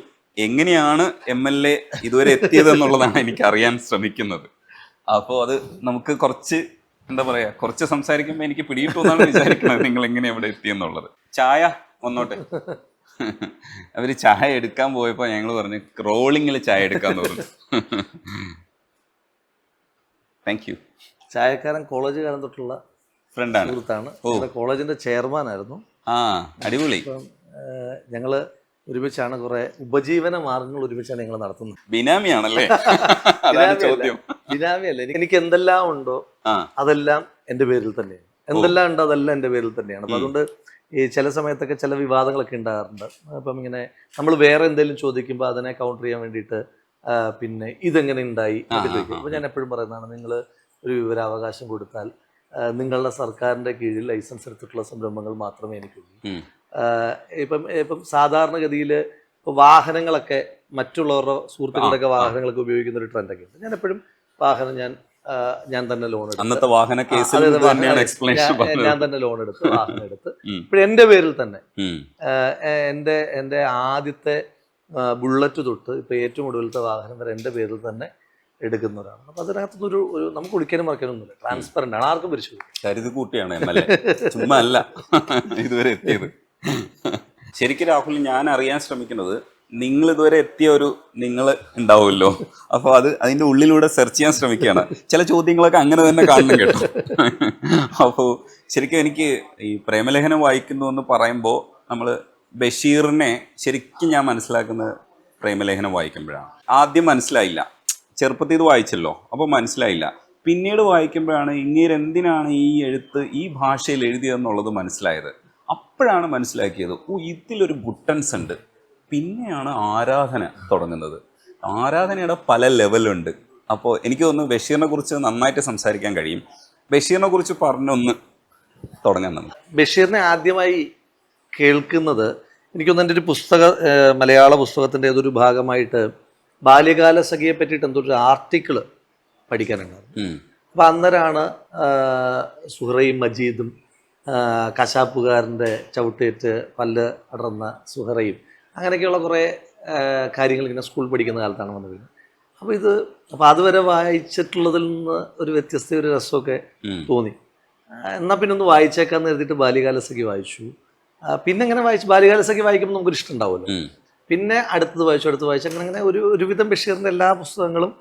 എങ്ങനെയാണ് MLA ഇതുവരെ എത്തിയതെന്നുള്ളതാണ് എനിക്ക് അറിയാൻ ശ്രമിക്കുന്നത്. അപ്പോൾ അത് നമുക്ക് കുറച്ച് എന്താ പറയാ, കുറച്ച് സംസാരിക്കുമ്പോൾ എനിക്ക് പിടിയിട്ടുമെന്നാണ് വിചാരിക്കുന്നത് നിങ്ങൾ എങ്ങനെ ഇവിടെ എത്തിയെന്നുള്ളത്. ചായ വന്നോട്ടെ. അവര് ചായ എടുക്കാൻ പോയപ്പോ ഞങ്ങൾ പറഞ്ഞു റോളിങ്ങിൽ ചായ എടുക്കാന്ന് പറഞ്ഞു. Thank you. ചായക്കാരൻ കോളേജ് കാലം തൊട്ടുള്ള ഫ്രണ്ടാണ്, സുഹൃത്താണ്. കോളേജിന്റെ ചെയർമാൻ ആയിരുന്നു. അടിപൊളി. ഞങ്ങള് ഒരുമിച്ചാണ് കുറെ ഉപജീവന മാർഗങ്ങൾ ഒരുമിച്ചാണ് ഞങ്ങൾ നടത്തുന്നത്. ബിനാമിയാണല്ലേ? ബിനാമി അല്ല, എനിക്ക് എന്തെല്ലാം ഉണ്ടോ അതെല്ലാം എന്റെ പേരിൽ തന്നെയാണ്. എന്തെല്ലാം ഉണ്ടോ അതെല്ലാം എന്റെ പേരിൽ തന്നെയാണ്. അപ്പൊ അതുകൊണ്ട് ഈ ചില സമയത്തൊക്കെ ചില വിവാദങ്ങളൊക്കെ ഉണ്ടാകാറുണ്ട്. അപ്പം ഇങ്ങനെ നമ്മൾ വേറെ എന്തെങ്കിലും ചോദിക്കുമ്പോൾ അതിനെ കൗണ്ടർ ചെയ്യാൻ വേണ്ടിയിട്ട് പിന്നെ ഇതെങ്ങനെ ഉണ്ടായി ചോദിക്കും. അപ്പോൾ ഞാൻ എപ്പോഴും പറയുന്നതാണ്, നിങ്ങൾ ഒരു വിവരാവകാശം കൊടുത്താൽ നിങ്ങളുടെ സർക്കാരിൻ്റെ കീഴിൽ ലൈസൻസ് എടുത്തിട്ടുള്ള സംരംഭങ്ങൾ മാത്രമേ എനിക്കുള്ളൂ. ഇപ്പം സാധാരണഗതിയിൽ ഇപ്പോൾ വാഹനങ്ങളൊക്കെ മറ്റുള്ളവരുടെ സുഹൃത്തുക്കളുടെയൊക്കെ വാഹനങ്ങളൊക്കെ ഉപയോഗിക്കുന്ന ഒരു ട്രെൻഡൊക്കെ ഉണ്ട്. ഞാൻ എപ്പോഴും വാഹനം ഞാൻ തന്നെ ലോൺ എടുത്ത്, ഞാൻ തന്നെ ലോൺ എടുത്ത് വാഹനം എടുത്ത് ഇപ്പോഴും എൻ്റെ പേരിൽ തന്നെ എൻ്റെ ആദ്യത്തെ ബുള്ളറ്റ് തൊട്ട് ഇപ്പൊ ഏറ്റവും ഒടുവിലത്തെ വാഹനം വരെ എൻ്റെ പേരിൽ തന്നെ എടുക്കുന്നവരാണ്. അപ്പൊ അതിനകത്തുനിന്നൊരു നമുക്ക് ഒളിക്കാനും മറക്കാനൊന്നുമില്ല, ട്രാൻസ്പെറന്റ് ആണ്, ആർക്കും പരിശോധിക്കും. ചുമ്മാ അല്ല ഇതുവരെ എത്തിയത്. ശരിക്കും രാഹുൽ, ഞാൻ അറിയാൻ ശ്രമിക്കുന്നത് നിങ്ങൾ ഇതുവരെ എത്തിയ ഒരു നിങ്ങൾ ഉണ്ടാവുമല്ലോ, അപ്പോൾ അതിൻ്റെ ഉള്ളിലൂടെ സെർച്ച് ചെയ്യാൻ ശ്രമിക്കുകയാണ്. ചില ചോദ്യങ്ങളൊക്കെ അങ്ങനെ തന്നെ കാണണം കേട്ടോ. അപ്പോൾ ശരിക്കും എനിക്ക് ഈ പ്രേമലേഖനം വായിക്കുന്നു എന്ന് പറയുമ്പോൾ നമ്മൾ ബഷീറിനെ ശരിക്കും ഞാൻ മനസ്സിലാക്കുന്നത് പ്രേമലേഖനം വായിക്കുമ്പോഴാണ്. ആദ്യം മനസ്സിലായില്ല, ചെറുപ്പത്തിൽ ഇത് വായിച്ചല്ലോ, അപ്പോൾ മനസ്സിലായില്ല. പിന്നീട് വായിക്കുമ്പോഴാണ് ഇങ്ങേരെന്തിനാണ് ഈ എഴുത്ത് ഈ ഭാഷയിൽ എഴുതിയതെന്നുള്ളത് മനസ്സിലായത്. അപ്പോഴാണ് മനസ്സിലാക്കിയത്, ഇതിലൊരു ഗുട്ടൻസ് ഉണ്ട്. പിന്നെയാണ് ആരാധന തുടങ്ങുന്നത്. ആരാധനയുടെ പല ലെവലുണ്ട്. അപ്പോൾ എനിക്ക് തോന്നുന്നു ബഷീറിനെ കുറിച്ച് നന്നായിട്ട് സംസാരിക്കാൻ കഴിയും. ബഷീറിനെ കുറിച്ച് പറഞ്ഞൊന്ന് തുടങ്ങാൻ നമ്മൾ. ബഷീറിനെ ആദ്യമായി കേൾക്കുന്നത് എനിക്കൊന്ന് എൻ്റെ ഒരു മലയാള പുസ്തകത്തിൻ്റെ ഏതൊരു ഭാഗമായിട്ട് ബാല്യകാല സഖിയെ പറ്റിയിട്ട് എന്തൊരു ആർട്ടിക്കിള് പഠിക്കാനുണ്ടായിരുന്നു. അപ്പം അന്നേരമാണ് സുഹറയും മജീദും കശാപ്പുകാരൻ്റെ ചവിട്ടേറ്റ് പല്ല് അടർന്ന സുഹറയും അങ്ങനെയൊക്കെയുള്ള കുറേ കാര്യങ്ങൾ ഇങ്ങനെ സ്കൂൾ പഠിക്കുന്ന കാലത്താണ് വന്നത്. അപ്പോൾ അതുവരെ വായിച്ചിട്ടുള്ളതിൽ നിന്ന് ഒരു വ്യത്യസ്ത ഒരു രസമൊക്കെ തോന്നി. എന്നാൽ പിന്നെ ഒന്ന് വായിച്ചേക്കാന്ന് കരുതിയിട്ട് ബാല്യകാലസഖി വായിച്ചു. പിന്നെ ഇങ്ങനെ ബാല്യകാലസഖി വായിക്കുമ്പോൾ നമുക്കൊരു ഇഷ്ടം ഉണ്ടാവുമല്ലോ. പിന്നെ അടുത്തത് വായിച്ചു അങ്ങനെ ഒരുവിധം ബഷീറിൻ്റെ എല്ലാ പുസ്തകങ്ങളും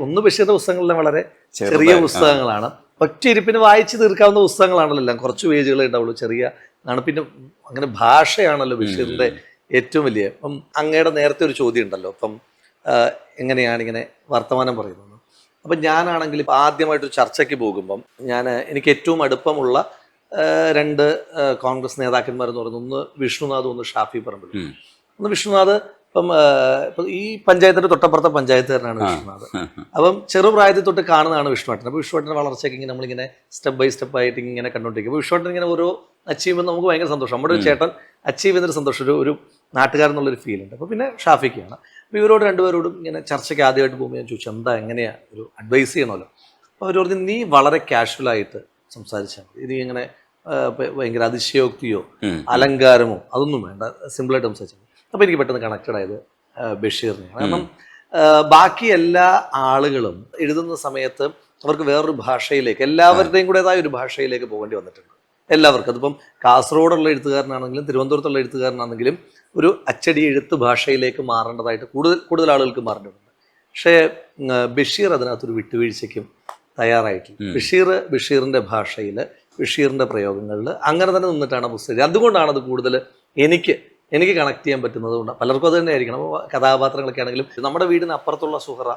ഒന്ന് ബഷീറിൻ്റെ പുസ്തകങ്ങളെല്ലാം വളരെ ചെറിയ പുസ്തകങ്ങളാണ്, ഒറ്റ ഇരിപ്പിന് വായിച്ച് തീർക്കാവുന്ന പുസ്തകങ്ങളാണല്ലോ എല്ലാം. കുറച്ച് പേജുകളേ ഉണ്ടാവുള്ളൂ, ചെറിയ ആണ്. പിന്നെ അങ്ങനെ ഭാഷയാണല്ലോ ബഷീറിൻ്റെ ഏറ്റവും വലിയ. ഇപ്പം അങ്ങയുടെ നേരത്തെ ഒരു ചോദ്യം ഉണ്ടല്ലോ, അപ്പം എങ്ങനെയാണ് ഇങ്ങനെ വർത്തമാനം പറയുന്നത്. അപ്പം ഞാനാണെങ്കിൽ ഇപ്പം ആദ്യമായിട്ടൊരു ചർച്ചയ്ക്ക് പോകുമ്പം എനിക്ക് ഏറ്റവും അടുപ്പമുള്ള രണ്ട് കോൺഗ്രസ് നേതാക്കന്മാരെന്ന് പറയുന്നത് ഒന്ന് വിഷ്ണുനാഥും ഒന്ന് ഷാഫി പറമ്പിലും. ഒന്ന് വിഷ്ണുനാഥ് ഇപ്പം ഈ പഞ്ചായത്തിൻ്റെ തൊട്ടപ്പുറത്തെ പഞ്ചായത്തുകാരനാണ് വിഷ്ണുനാഥ്. അപ്പം ചെറുപ്രായത്തിൽ തൊട്ട് കാണുന്നതാണ് വിഷ്ണുവേട്ടൻ. അപ്പോൾ വിഷ്ണുവേട്ടൻ്റെ വളർച്ചയ്ക്ക് ഇങ്ങനെ നമ്മളിങ്ങനെ സ്റ്റെപ്പ് ബൈ സ്റ്റെപ്പ് ആയിട്ട് ഇങ്ങനെ കണ്ടുകൊണ്ടിരിക്കും. അപ്പോൾ വിഷ്ണുവേട്ടൻ ഇങ്ങനെ ഓരോ അച്ചീവ് ചെയ്യുമ്പോൾ നമുക്ക് ഭയങ്കര സന്തോഷം. നമ്മുടെ ഒരു ചേട്ടൻ അച്ചീവ് ചെയ്യുന്നൊരു സന്തോഷം, ഒരു നാട്ടുകാരെന്നുള്ളൊരു ഫീലുണ്ട്. അപ്പോൾ പിന്നെ ഷാഫിക്കാണ്. അപ്പോൾ ഇവരോട് രണ്ടുപേരോടും ഇങ്ങനെ ചർച്ചയ്ക്ക് ആദ്യമായിട്ട് പോകുമ്പോൾ ഞാൻ ചോദിച്ചു, എന്താ എങ്ങനെയാണ് ഒരു അഡ്വൈസ് ചെയ്യണമല്ലോ. അപ്പോൾ അവർ പറഞ്ഞു, നീ വളരെ കാഷ്വലായിട്ട് സംസാരിച്ചാൽ മതി, ഇത് ഇങ്ങനെ ഭയങ്കര അതിശയോക്തിയോ അലങ്കാരമോ അതൊന്നും വേണ്ട, സിമ്പിളായിട്ട് സംസാരിച്ചാൽ മതി. അപ്പോൾ എനിക്ക് പെട്ടെന്ന് കണക്റ്റഡ് ആയത് ബഷീറിനെ. കാരണം ബാക്കി എല്ലാ ആളുകളും എഴുതുന്ന സമയത്ത് അവർക്ക് വേറൊരു ഭാഷയിലേക്ക്, എല്ലാവരുടെയും കൂടേതായ ഒരു ഭാഷയിലേക്ക് പോകേണ്ടി വന്നിട്ടുണ്ട് എല്ലാവർക്കും. അതിപ്പം കാസർഗോഡുള്ള എഴുത്തുകാരനാണെങ്കിലും തിരുവനന്തപുരത്തുള്ള എഴുത്തുകാരനാണെങ്കിലും ഒരു അച്ചടി എഴുത്ത് ഭാഷയിലേക്ക് മാറേണ്ടതായിട്ട് കൂടുതൽ ആളുകൾക്ക് മാറേണ്ടതുണ്ട്. പക്ഷേ ബഷീർ അതിനകത്തൊരു വിട്ടുവീഴ്ചയ്ക്കും തയ്യാറായിട്ടില്ല. ബഷീറിൻ്റെ ഭാഷയിൽ, ബഷീറിൻ്റെ പ്രയോഗങ്ങളിൽ അങ്ങനെ തന്നെ നിന്നിട്ടാണ് പുസ്തകം. അതുകൊണ്ടാണ് അത് കൂടുതൽ എനിക്ക് കണക്ട് ചെയ്യാൻ പറ്റുന്നത് കൊണ്ട്. പലർക്കും അത് തന്നെ ആയിരിക്കണം. കഥാപാത്രങ്ങളൊക്കെ ആണെങ്കിലും നമ്മുടെ വീടിന് അപ്പുറത്തുള്ള സുഹറ,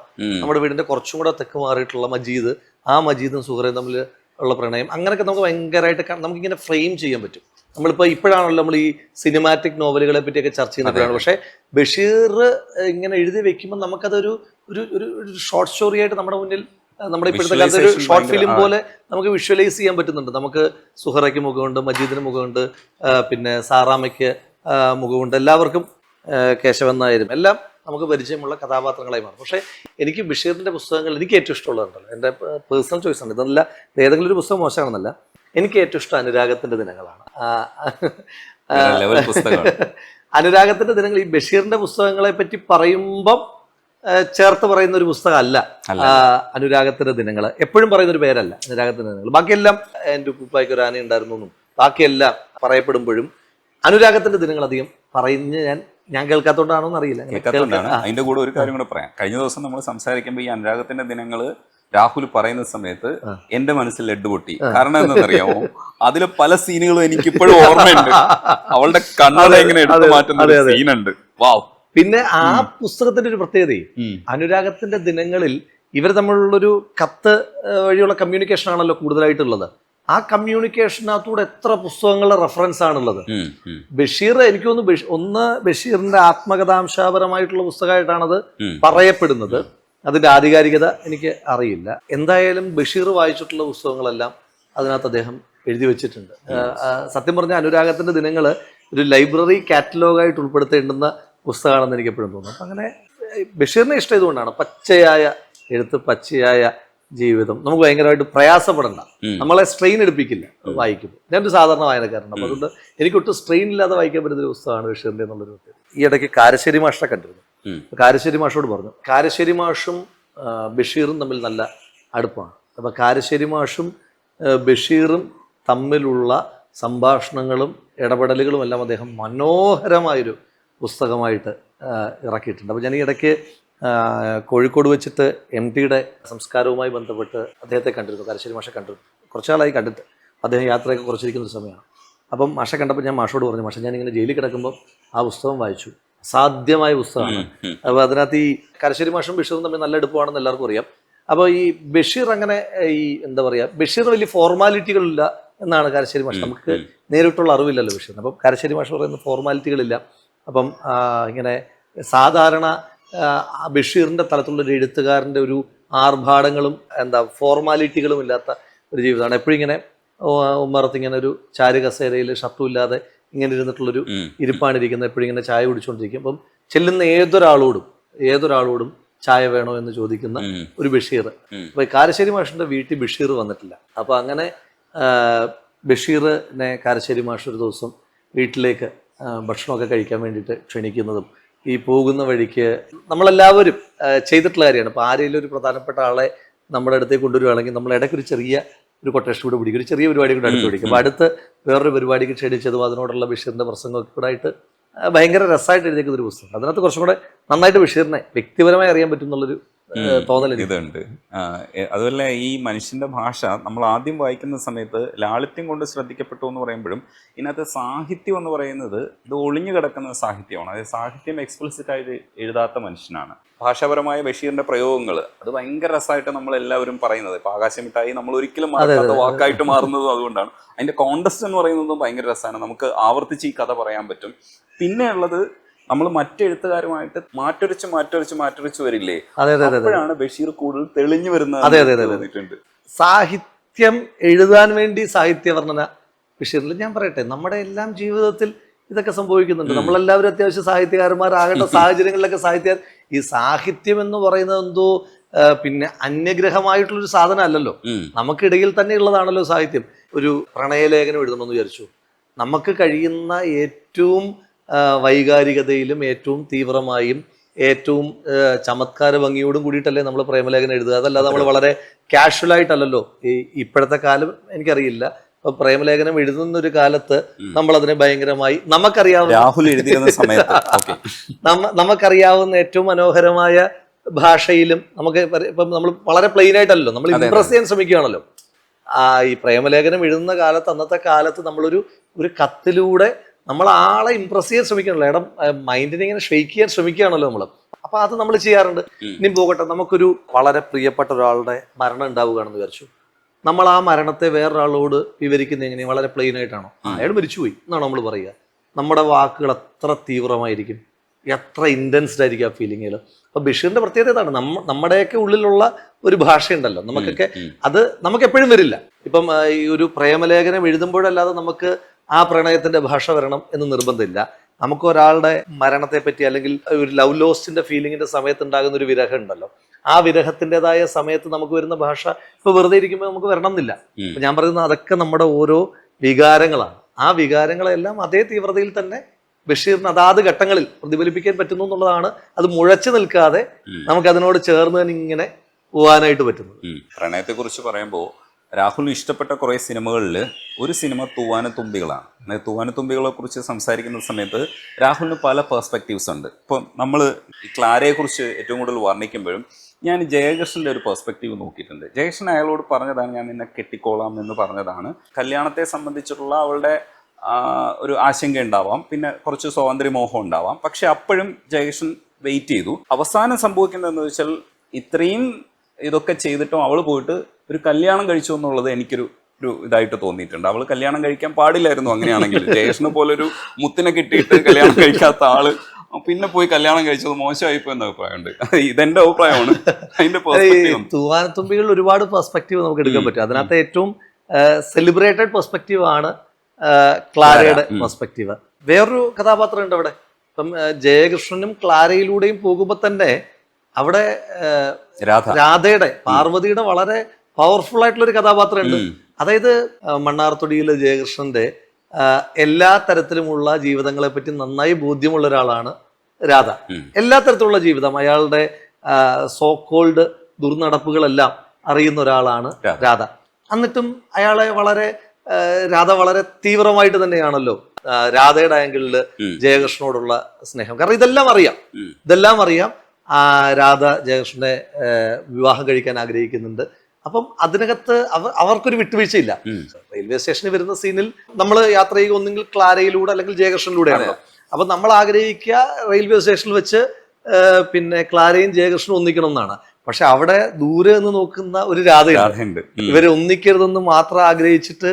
നമ്മുടെ വീടിൻ്റെ കുറച്ചും കൂടെ തെക്ക് മാറിയിട്ടുള്ള മജീദ്, ആ മജീദും സുഹറയും തമ്മിൽ ഉള്ള പ്രണയം, അങ്ങനെയൊക്കെ നമുക്ക് ഭയങ്കരമായിട്ട് നമുക്കിങ്ങനെ ഫ്രെയിം ചെയ്യാൻ പറ്റും. ഇപ്പോഴാണല്ലോ നമ്മൾ ഈ സിനിമാറ്റിക് നോവലുകളെ പറ്റിയൊക്കെ ചർച്ച ചെയ്യുന്നപ്പോഴാണ്. പക്ഷേ ബഷീർ ഇങ്ങനെ എഴുതി വെക്കുമ്പോൾ നമുക്കതൊരു ഒരു ഷോർട്ട് സ്റ്റോറി ആയിട്ട് നമ്മുടെ മുന്നിൽ, നമ്മുടെ ഇപ്പോഴത്തെ കാലത്ത് ഒരു ഷോർട്ട് ഫിലിം പോലെ നമുക്ക് വിഷ്വലൈസ് ചെയ്യാൻ പറ്റുന്നുണ്ട്. നമുക്ക് സുഹറയ്ക്ക് മുഖമുണ്ട്, മജീദിന് മുഖമുണ്ട്, പിന്നെ സാറാമ്മയ്ക്ക് മുഖമുണ്ട്, എല്ലാവർക്കും കേശവൻ നായരും എല്ലാം നമുക്ക് പരിചയമുള്ള കഥാപാത്രങ്ങളായി മാറും. പക്ഷേ എനിക്ക് ബഷീറിൻ്റെ പുസ്തകങ്ങൾ എനിക്ക് ഏറ്റവും ഇഷ്ടമുള്ളതുണ്ടല്ലോ, എൻ്റെ പേഴ്സണൽ ചോയ്സ് ആണ്, ഇതല്ല ഏതെങ്കിലും ഒരു പുസ്തകം മോശമാണെന്നല്ല, എനിക്ക് ഏറ്റവും ഇഷ്ടം അനുരാഗത്തിൻ്റെ ദിനങ്ങളാണ്. അനുരാഗത്തിൻ്റെ ദിനങ്ങൾ ഈ ബഷീറിൻ്റെ പുസ്തകങ്ങളെ പറ്റി പറയുമ്പം ചേർത്ത് പറയുന്ന ഒരു പുസ്തകമല്ല അനുരാഗത്തിൻ്റെ ദിനങ്ങൾ. എപ്പോഴും പറയുന്നൊരു പേരല്ല അനുരാഗത്തിൻ്റെ ദിനങ്ങൾ. ബാക്കിയെല്ലാം എൻ്റെ ഉപ്പായ്ക്ക് ഒരു ആന ഉണ്ടായിരുന്നു എന്നും ബാക്കിയെല്ലാം പറയപ്പെടുമ്പോഴും അനുരാഗത്തിൻ്റെ ദിനങ്ങൾ അധികം പറഞ്ഞ് ഞാൻ കേൾക്കാത്തോണ്ടാണോ എന്നറിയില്ല. അതിന്റെ കൂടെ ഒരു കാര്യം കൂടെ പറയാം. കഴിഞ്ഞ ദിവസം നമ്മൾ സംസാരിക്കുമ്പോൾ ഈ അനുരാഗത്തിന്റെ ദിനങ്ങള് രാഹുൽ പറയുന്ന സമയത്ത് എന്റെ മനസ്സിൽ ലഡ്ഡു പൊട്ടി. കാരണം എന്താണെന്നറിയാമോ, അതിലെ പല സീനുകളും എനിക്ക് ഇപ്പോഴും ഓർമ്മയുണ്ട്. അവളുടെ കണ്ണട എങ്ങനെ എടുത്തു മാറ്റുന്ന സീനുണ്ട്. വാവ്. പിന്നെ ആ പുസ്തകത്തിന്റെ ഒരു പ്രത്യേകതയും അനുരാഗത്തിന്റെ ദിനങ്ങളിൽ ഇവർ തമ്മിലുള്ളൊരു കത്ത് വഴിയുള്ള കമ്മ്യൂണിക്കേഷൻ ആണല്ലോ കൂടുതലായിട്ടുള്ളത്. ആ കമ്മ്യൂണിക്കേഷനകത്തൂടെ എത്ര പുസ്തകങ്ങളുടെ റെഫറൻസ് ആണുള്ളത്. ബഷീർ എനിക്ക് തോന്നുന്നു ബഷീറിന്റെ ആത്മകഥാംശപരമായിട്ടുള്ള പുസ്തകമായിട്ടാണത് പറയപ്പെടുന്നത്. അതിന്റെ ആധികാരികത എനിക്ക് അറിയില്ല. എന്തായാലും ബഷീർ വായിച്ചിട്ടുള്ള പുസ്തകങ്ങളെല്ലാം അതിനകത്ത് അദ്ദേഹം എഴുതി വെച്ചിട്ടുണ്ട്. സത്യം പറഞ്ഞ അനുരാഗത്തിന്റെ ദിനങ്ങൾ ഒരു ലൈബ്രറി കാറ്റലോഗായിട്ട് ഉൾപ്പെടുത്തേണ്ടുന്ന പുസ്തകമാണെന്ന് എനിക്ക് എപ്പോഴും തോന്നുന്നു. അങ്ങനെ ബഷീറിനെ ഇഷ്ടം ഇതുകൊണ്ടാണ്. പച്ചയായ എഴുത്ത്, പച്ചയായ ജീവിതം, നമുക്ക് ഭയങ്കരമായിട്ട് പ്രയാസപ്പെടണ്ട, നമ്മളെ സ്ട്രെയിൻ എടുപ്പിക്കില്ല വായിക്കുമ്പോൾ. ഞാനൊരു സാധാരണ വായനക്കാരനാണ്. അപ്പോൾ അതുകൊണ്ട് എനിക്കൊട്ടും സ്ട്രെയിൻ ഇല്ലാതെ വായിക്കാൻ പറ്റുന്ന ഒരു പുസ്തകമാണ് ബഷീറിന്റെ എന്നുള്ളൊരു പ്രത്യേകത. ഈ ഇടയ്ക്ക് കാരശ്ശേരി മാഷിനെ കണ്ടിരുന്നു. കാരശ്ശേരി മാഷോട് പറഞ്ഞു, കാരശ്ശേരി മാഷും ബഷീറും തമ്മിൽ നല്ല അടുപ്പമാണ്. അപ്പോൾ കാരശ്ശേരി മാഷും ബഷീറും തമ്മിലുള്ള സംഭാഷണങ്ങളും ഇടപെടലുകളും എല്ലാം അദ്ദേഹം മനോഹരമായൊരു പുസ്തകമായിട്ട് ഇറക്കിയിട്ടുണ്ട്. അപ്പോൾ ഞാൻ ഈ ഇടയ്ക്ക് കോഴിക്കോട് വെച്ചിട്ട് MTയുടെ സംസ്കാരവുമായി ബന്ധപ്പെട്ട് അദ്ദേഹത്തെ കണ്ടിരുന്നു, കാരശ്ശേരി മാഷെ കണ്ടിരുന്നു. കുറച്ചാളായി കണ്ടിട്ട്. അദ്ദേഹം യാത്രയൊക്കെ കുറച്ചിരിക്കുന്ന ഒരു സമയമാണ്. അപ്പം മാഷെ കണ്ടപ്പോൾ ഞാൻ മാഷോട് പറഞ്ഞു, മാഷെ ഞാനിങ്ങനെ ജയിലിൽ കിടക്കുമ്പോൾ ആ പുസ്തകം വായിച്ചു. അസാധ്യമായ പുസ്തകമാണ്. അപ്പോൾ അതിനകത്ത് ഈ കാരശ്ശേരി മാഷും ബഷീറും തമ്മിൽ നല്ല അടുപ്പമാണെന്ന് എല്ലാവർക്കും അറിയാം. അപ്പോൾ ഈ ബഷീർ അങ്ങനെ ഈ എന്താ പറയുക, ബഷീറിന് വലിയ ഫോർമാലിറ്റികളില്ല എന്നാണ് കാരശ്ശേരി മാഷ്. നമുക്ക് നേരിട്ടുള്ള അറിവില്ലല്ലോ ബഷീറിന്. അപ്പം കാരശ്ശേരി മാഷ് പറയുന്ന ഫോർമാലിറ്റികളില്ല. അപ്പം ഇങ്ങനെ സാധാരണ ബഷീറിൻ്റെ തലത്തിലുള്ളൊരു എഴുത്തുകാരൻ്റെ ഒരു ആർഭാടങ്ങളും ഫോർമാലിറ്റികളും ഇല്ലാത്ത ഒരു ജീവിതമാണ്. എപ്പോഴും ഇങ്ങനെ ഉമ്മറത്ത് ഇങ്ങനെ ഒരു ചാരു കസേരയിൽ ഷർട്ടും ഇല്ലാതെ ഇങ്ങനെ ഇരുന്നിട്ടുള്ളൊരു ഇരിപ്പാണിരിക്കുന്നത്. എപ്പോഴും ഇങ്ങനെ ചായ കുടിച്ചുകൊണ്ടിരിക്കും. അപ്പം ചെല്ലുന്ന ഏതൊരാളോടും ചായ വേണോ എന്ന് ചോദിക്കുന്ന ഒരു ബഷീർ. അപ്പോൾ കാരശ്ശേരി മാഷിൻ്റെ വീട്ടിൽ ബഷീർ വന്നിട്ടില്ല. അപ്പോൾ അങ്ങനെ ബഷീറിനെ കാരശ്ശേരി മാഷ് ഒരു ദിവസം വീട്ടിലേക്ക് ഭക്ഷണമൊക്കെ കഴിക്കാൻ വേണ്ടിയിട്ട് ക്ഷണിക്കുന്നതും ഈ പോകുന്ന വഴിക്ക് നമ്മളെല്ലാവരും ചെയ്തിട്ടുള്ള കാര്യമാണ്. ഇപ്പോൾ ആരെങ്കിലും ഒരു പ്രധാനപ്പെട്ട ആളെ നമ്മുടെ അടുത്തേക്ക് കൊണ്ടുവരികയാണെങ്കിൽ നമ്മൾ ഇടയ്ക്കൊരു ചെറിയ ഒരു കൊട്ടേഷൻ കൂടെ പിടിക്കും, ഒരു ചെറിയ പരിപാടി കൂടെ അടുത്ത് പിടിക്കും. അപ്പോൾ അടുത്ത് വേറൊരു പരിപാടിക്ക് ക്ഷണിച്ചതും അതിനോടുള്ള ബഷീറിൻ്റെ പ്രസംഗമൊക്കെ കൂടെ ആയിട്ട് ഭയങ്കര രസമായിട്ട് എഴുതിയേക്കുന്ന ഒരു പുസ്തകം. അതിനകത്ത് കുറച്ചും കൂടെ നന്നായിട്ട് ബഷീറിനെ വ്യക്തിപരമായി അറിയാൻ പറ്റും എന്നുള്ളൊരു ഇതുണ്ട്. അതുപോലെ ഈ മനുഷ്യന്റെ ഭാഷ നമ്മൾ ആദ്യം വായിക്കുന്ന സമയത്ത് ലാളിത്യം കൊണ്ട് ശ്രദ്ധിക്കപ്പെട്ടു എന്ന് പറയുമ്പോഴും ഇതിനകത്ത് സാഹിത്യം എന്ന് പറയുന്നത് ഇത് ഒളിഞ്ഞു കിടക്കുന്ന സാഹിത്യമാണ്. അതായത് സാഹിത്യം എക്സ്പ്ലിസിറ്റ് ആയിട്ട് എഴുതാത്ത മനുഷ്യനാണ്. ഭാഷാപരമായ ബഷീറിന്റെ പ്രയോഗങ്ങൾ അത് ഭയങ്കര രസമായിട്ട് നമ്മൾ എല്ലാവരും പറയുന്നത്. ഇപ്പൊ ആകാശമിട്ടായി നമ്മൾ ഒരിക്കലും മറക്കാത്ത വാക്കായിട്ട് മാറുന്നതും അതുകൊണ്ടാണ്. അതിന്റെ കോണ്ടസ്റ്റ് എന്ന് പറയുന്നതും ഭയങ്കര രസമാണ്. നമുക്ക് ആവർത്തിച്ച് ഈ കഥ പറയാൻ പറ്റും. പിന്നെ ഉള്ളത് നമ്മൾ മറ്റെഴുത്തുകാരുമായിട്ട് മാറ്റൊരിച്ച് വരില്ലേ, അപ്പോഴാണ് ബഷീർ കൂടുതൽ തെളിഞ്ഞു വരുന്നത്. സാഹിത്യം എഴുതാൻ വേണ്ടി സാഹിത്യ വർണ്ണന ബഷീറിൽ ഞാൻ പറയട്ടെ, നമ്മുടെ എല്ലാം ജീവിതത്തിൽ ഇതൊക്കെ സംഭവിക്കുന്നുണ്ട്. നമ്മളെല്ലാവരും അത്യാവശ്യം സാഹിത്യകാരന്മാരാകേണ്ട സാഹചര്യങ്ങളിലൊക്കെ ഈ സാഹിത്യം എന്ന് പറയുന്നത് എന്തോ പിന്നെ അന്യഗ്രഹമായിട്ടുള്ളൊരു സാധനം അല്ലല്ലോ, നമുക്കിടയിൽ തന്നെ ഉള്ളതാണല്ലോ സാഹിത്യം. ഒരു പ്രണയലേഖനം എഴുതണമെന്ന് വിചാരിച്ചു, നമുക്ക് കഴിയുന്ന ഏറ്റവും വൈകാരികതയിലും ഏറ്റവും തീവ്രമായും ഏറ്റവും ചമത്കാര ഭംഗിയോടും കൂടിയിട്ടല്ലേ നമ്മൾ പ്രേമലേഖനം എഴുതുക. അതല്ലാതെ നമ്മൾ വളരെ കാഷ്വൽ ആയിട്ടല്ലല്ലോ. ഇപ്പോഴത്തെ കാലം എനിക്കറിയില്ല. ഇപ്പൊ പ്രേമലേഖനം എഴുതുന്ന ഒരു കാലത്ത് നമ്മൾ അതിനെ ഭയങ്കരമായി നമുക്കറിയാവുന്ന രാഹുൽ എഴുതിയിരുന്ന സമയത്ത് നമുക്കറിയാവുന്ന ഏറ്റവും മനോഹരമായ ഭാഷയിലും നമുക്ക് ഇപ്പം നമ്മൾ വളരെ പ്ലെയിൻ ആയിട്ടല്ലോ നമ്മൾ ഇംപ്രസ് ചെയ്യാൻ ശ്രമിക്കുകയാണല്ലോ. ഈ പ്രേമലേഖനം എഴുതുന്ന കാലത്ത്, അന്നത്തെ കാലത്ത് നമ്മളൊരു കത്തിലൂടെ നമ്മൾ ആളെ ഇംപ്രസ് ചെയ്യാൻ ശ്രമിക്കണല്ലോ. മൈൻഡിനെ ഇങ്ങനെ ഷെയ്ക്ക് ചെയ്യാൻ ശ്രമിക്കുകയാണല്ലോ നമ്മൾ. അപ്പൊ അത് നമ്മൾ ചെയ്യാറുണ്ട്. ഇനി പോകട്ടെ, നമുക്കൊരു വളരെ പ്രിയപ്പെട്ട ഒരാളുടെ മരണം ഉണ്ടാവുകയാണെന്ന് വിചാരിച്ചു. നമ്മൾ ആ മരണത്തെ വേറൊരാളോട് വിവരിക്കുന്നത് എങ്ങനെയാണ്? വളരെ പ്ലെയിൻ ആയിട്ടാണോ? അയാൾ മരിച്ചുപോയി എന്നാണ് നമ്മൾ പറയുക. നമ്മുടെ വാക്കുകൾ എത്ര തീവ്രമായിരിക്കും, എത്ര ഇൻറ്റൻസ്ഡ് ആയിരിക്കും ആ ഫീലിങ്ങുകൾ. അപ്പൊ ബഷീറിന്റെ പ്രത്യേകത ഇതാണ്. നമ്മുടെയൊക്കെ ഉള്ളിലുള്ള ഒരു ഭാഷയുണ്ടല്ലോ നമുക്കൊക്കെ, അത് നമുക്ക് എപ്പോഴും വരില്ല. ഇപ്പം ഈ ഒരു പ്രേമലേഖനം എഴുതുമ്പോഴല്ലാതെ നമുക്ക് ആ പ്രണയത്തിന്റെ ഭാഷ വരണം എന്ന് നിർബന്ധമില്ല. നമുക്ക് ഒരാളുടെ മരണത്തെ പറ്റി അല്ലെങ്കിൽ ഒരു ലവ് ലോസ്റ്റിന്റെ ഫീലിങ്ങിന്റെ സമയത്ത് ഉണ്ടാകുന്ന ഒരു വിരഹം ഉണ്ടല്ലോ, ആ വിരഹത്തിൻ്റെതായ സമയത്ത് നമുക്ക് വരുന്ന ഭാഷ ഇപ്പൊ വെറുതെ ഇരിക്കുമ്പോൾ നമുക്ക് വരണം എന്നില്ല. ഞാൻ പറയുന്നത് അതൊക്കെ നമ്മുടെ ഓരോ വികാരങ്ങളാണ്. ആ വികാരങ്ങളെല്ലാം അതേ തീവ്രതയിൽ തന്നെ ബഷീറിന് അതാത് ഘട്ടങ്ങളിൽ പ്രതിഫലിപ്പിക്കാൻ പറ്റുന്നു എന്നുള്ളതാണ്. അത് മുഴച്ചു നിൽക്കാതെ നമുക്ക് അതിനോട് ചേർന്ന് തന്നെ ഇങ്ങനെ പോകാനായിട്ട് പറ്റുന്നത്. പ്രണയത്തെ കുറിച്ച് പറയുമ്പോൾ രാഹുലിന് ഇഷ്ടപ്പെട്ട കുറേ സിനിമകളിൽ ഒരു സിനിമ തൂവാനത്തുമ്പികളാണ്. തൂവാനത്തുമ്പികളെ കുറിച്ച് സംസാരിക്കുന്ന സമയത്ത് രാഹുലിന് പല പെർസ്പെക്റ്റീവ്സ് ഉണ്ട്. ഇപ്പം നമ്മൾ ക്ലാരയെ കുറിച്ച് ഏറ്റവും കൂടുതൽ വർണ്ണിക്കുമ്പോഴും ഞാൻ ജയകൃഷ്ണൻ്റെ ഒരു പെർസ്പെക്റ്റീവ് നോക്കിയിട്ടുണ്ട്. ജയകൃഷ്ണൻ അയാളോട് പറഞ്ഞതാണ്, ഞാൻ നിന്നെ കെട്ടിക്കോളാം എന്ന് പറഞ്ഞതാണ്. കല്യാണത്തെ സംബന്ധിച്ചിട്ടുള്ള അവളുടെ ഒരു ആശങ്ക ഉണ്ടാവാം, പിന്നെ കുറച്ച് സ്വാതന്ത്ര്യമോഹം ഉണ്ടാവാം. പക്ഷെ അപ്പോഴും ജയകൃഷ്ണൻ വെയിറ്റ് ചെയ്തു. അവസാനം സംഭവിക്കുന്നതെന്ന് വെച്ചാൽ ഇത്രയും ഇതൊക്കെ ചെയ്തിട്ടും അവൾ പോയിട്ട് ഒരു കല്യാണം കഴിച്ചു എന്നുള്ളത് എനിക്കൊരു ഇതായിട്ട് തോന്നിയിട്ടുണ്ട്. അവൾ കല്യാണം കഴിക്കാൻ പാടില്ലായിരുന്നു. അങ്ങനെയാണെങ്കിൽ ജയകൃഷ്ണനെ പോലൊരു മുത്തിനെ കിട്ടിയിട്ട് കല്യാണം കഴിക്കാത്ത ആള് പിന്നെ പോയി കല്യാണം കഴിച്ചത് മോശമായിപ്പോ എന്ന അഭിപ്രായമുണ്ട്. ഇതെന്റെ അഭിപ്രായമാണ്. അതിന്റെ തൂവാനത്തുമ്പികളിൽ ഒരുപാട് പെർസ്പെക്റ്റീവ് നമുക്ക് എടുക്കാൻ പറ്റും. അതിനകത്ത് ഏറ്റവും സെലിബ്രേറ്റഡ് പെർസ്പെക്റ്റീവ് ആണ് ക്ലാരയുടെ പെർസ്പെക്റ്റീവ്. വേറൊരു കഥാപാത്രം ഉണ്ട് അവിടെ. ഇപ്പം ജയകൃഷ്ണനും ക്ലാരയിലൂടെയും പോകുമ്പോ തന്നെ അവിടെ രാധയുടെ, പാർവതിയുടെ വളരെ പവർഫുൾ ആയിട്ടുള്ള ഒരു കഥാപാത്രം ഉണ്ട്. അതായത് മണ്ണാർത്തൊടിയിലെ ജയകൃഷ്ണന്റെ എല്ലാ തരത്തിലുമുള്ള ജീവിതങ്ങളെ പറ്റി നന്നായി ബോധ്യമുള്ള ഒരാളാണ് രാധ. എല്ലാ തരത്തിലുള്ള ജീവിതം, അയാളുടെ സോക്കോൾഡ് ദുർനടപ്പുകളെല്ലാം അറിയുന്ന ഒരാളാണ് രാധ. എന്നിട്ടും രാധ വളരെ തീവ്രമായിട്ട് തന്നെയാണല്ലോ രാധയുടെ ആംഗിളില് ജയകൃഷ്ണനോടുള്ള സ്നേഹം. കാരണം ഇതെല്ലാം അറിയാം. രാധ ജയകൃഷ്ണനെ വിവാഹം കഴിക്കാൻ ആഗ്രഹിക്കുന്നുണ്ട്. അപ്പം അതിനകത്ത് അവർക്കൊരു വിട്ടുവീഴ്ചയില്ല. റെയിൽവേ സ്റ്റേഷനിൽ വരുന്ന സീനിൽ നമ്മൾ യാത്ര ചെയ്യുക ഒന്നെങ്കിൽ ക്ലാരയിലൂടെ അല്ലെങ്കിൽ ജയകൃഷ്ണനിലൂടെയാണല്ലോ. അപ്പൊ നമ്മൾ ആഗ്രഹിക്കുക റെയിൽവേ സ്റ്റേഷനിൽ വെച്ച് പിന്നെ ക്ലാരയും ജയകൃഷ്ണനും ഒന്നിക്കണം എന്നാണ്. പക്ഷെ അവിടെ ദൂരെ നിന്ന് നോക്കുന്ന ഒരു രാധയുണ്ട്. ഇവരെ ഒന്നിക്കരുതെന്ന് മാത്രം ആഗ്രഹിച്ചിട്ട്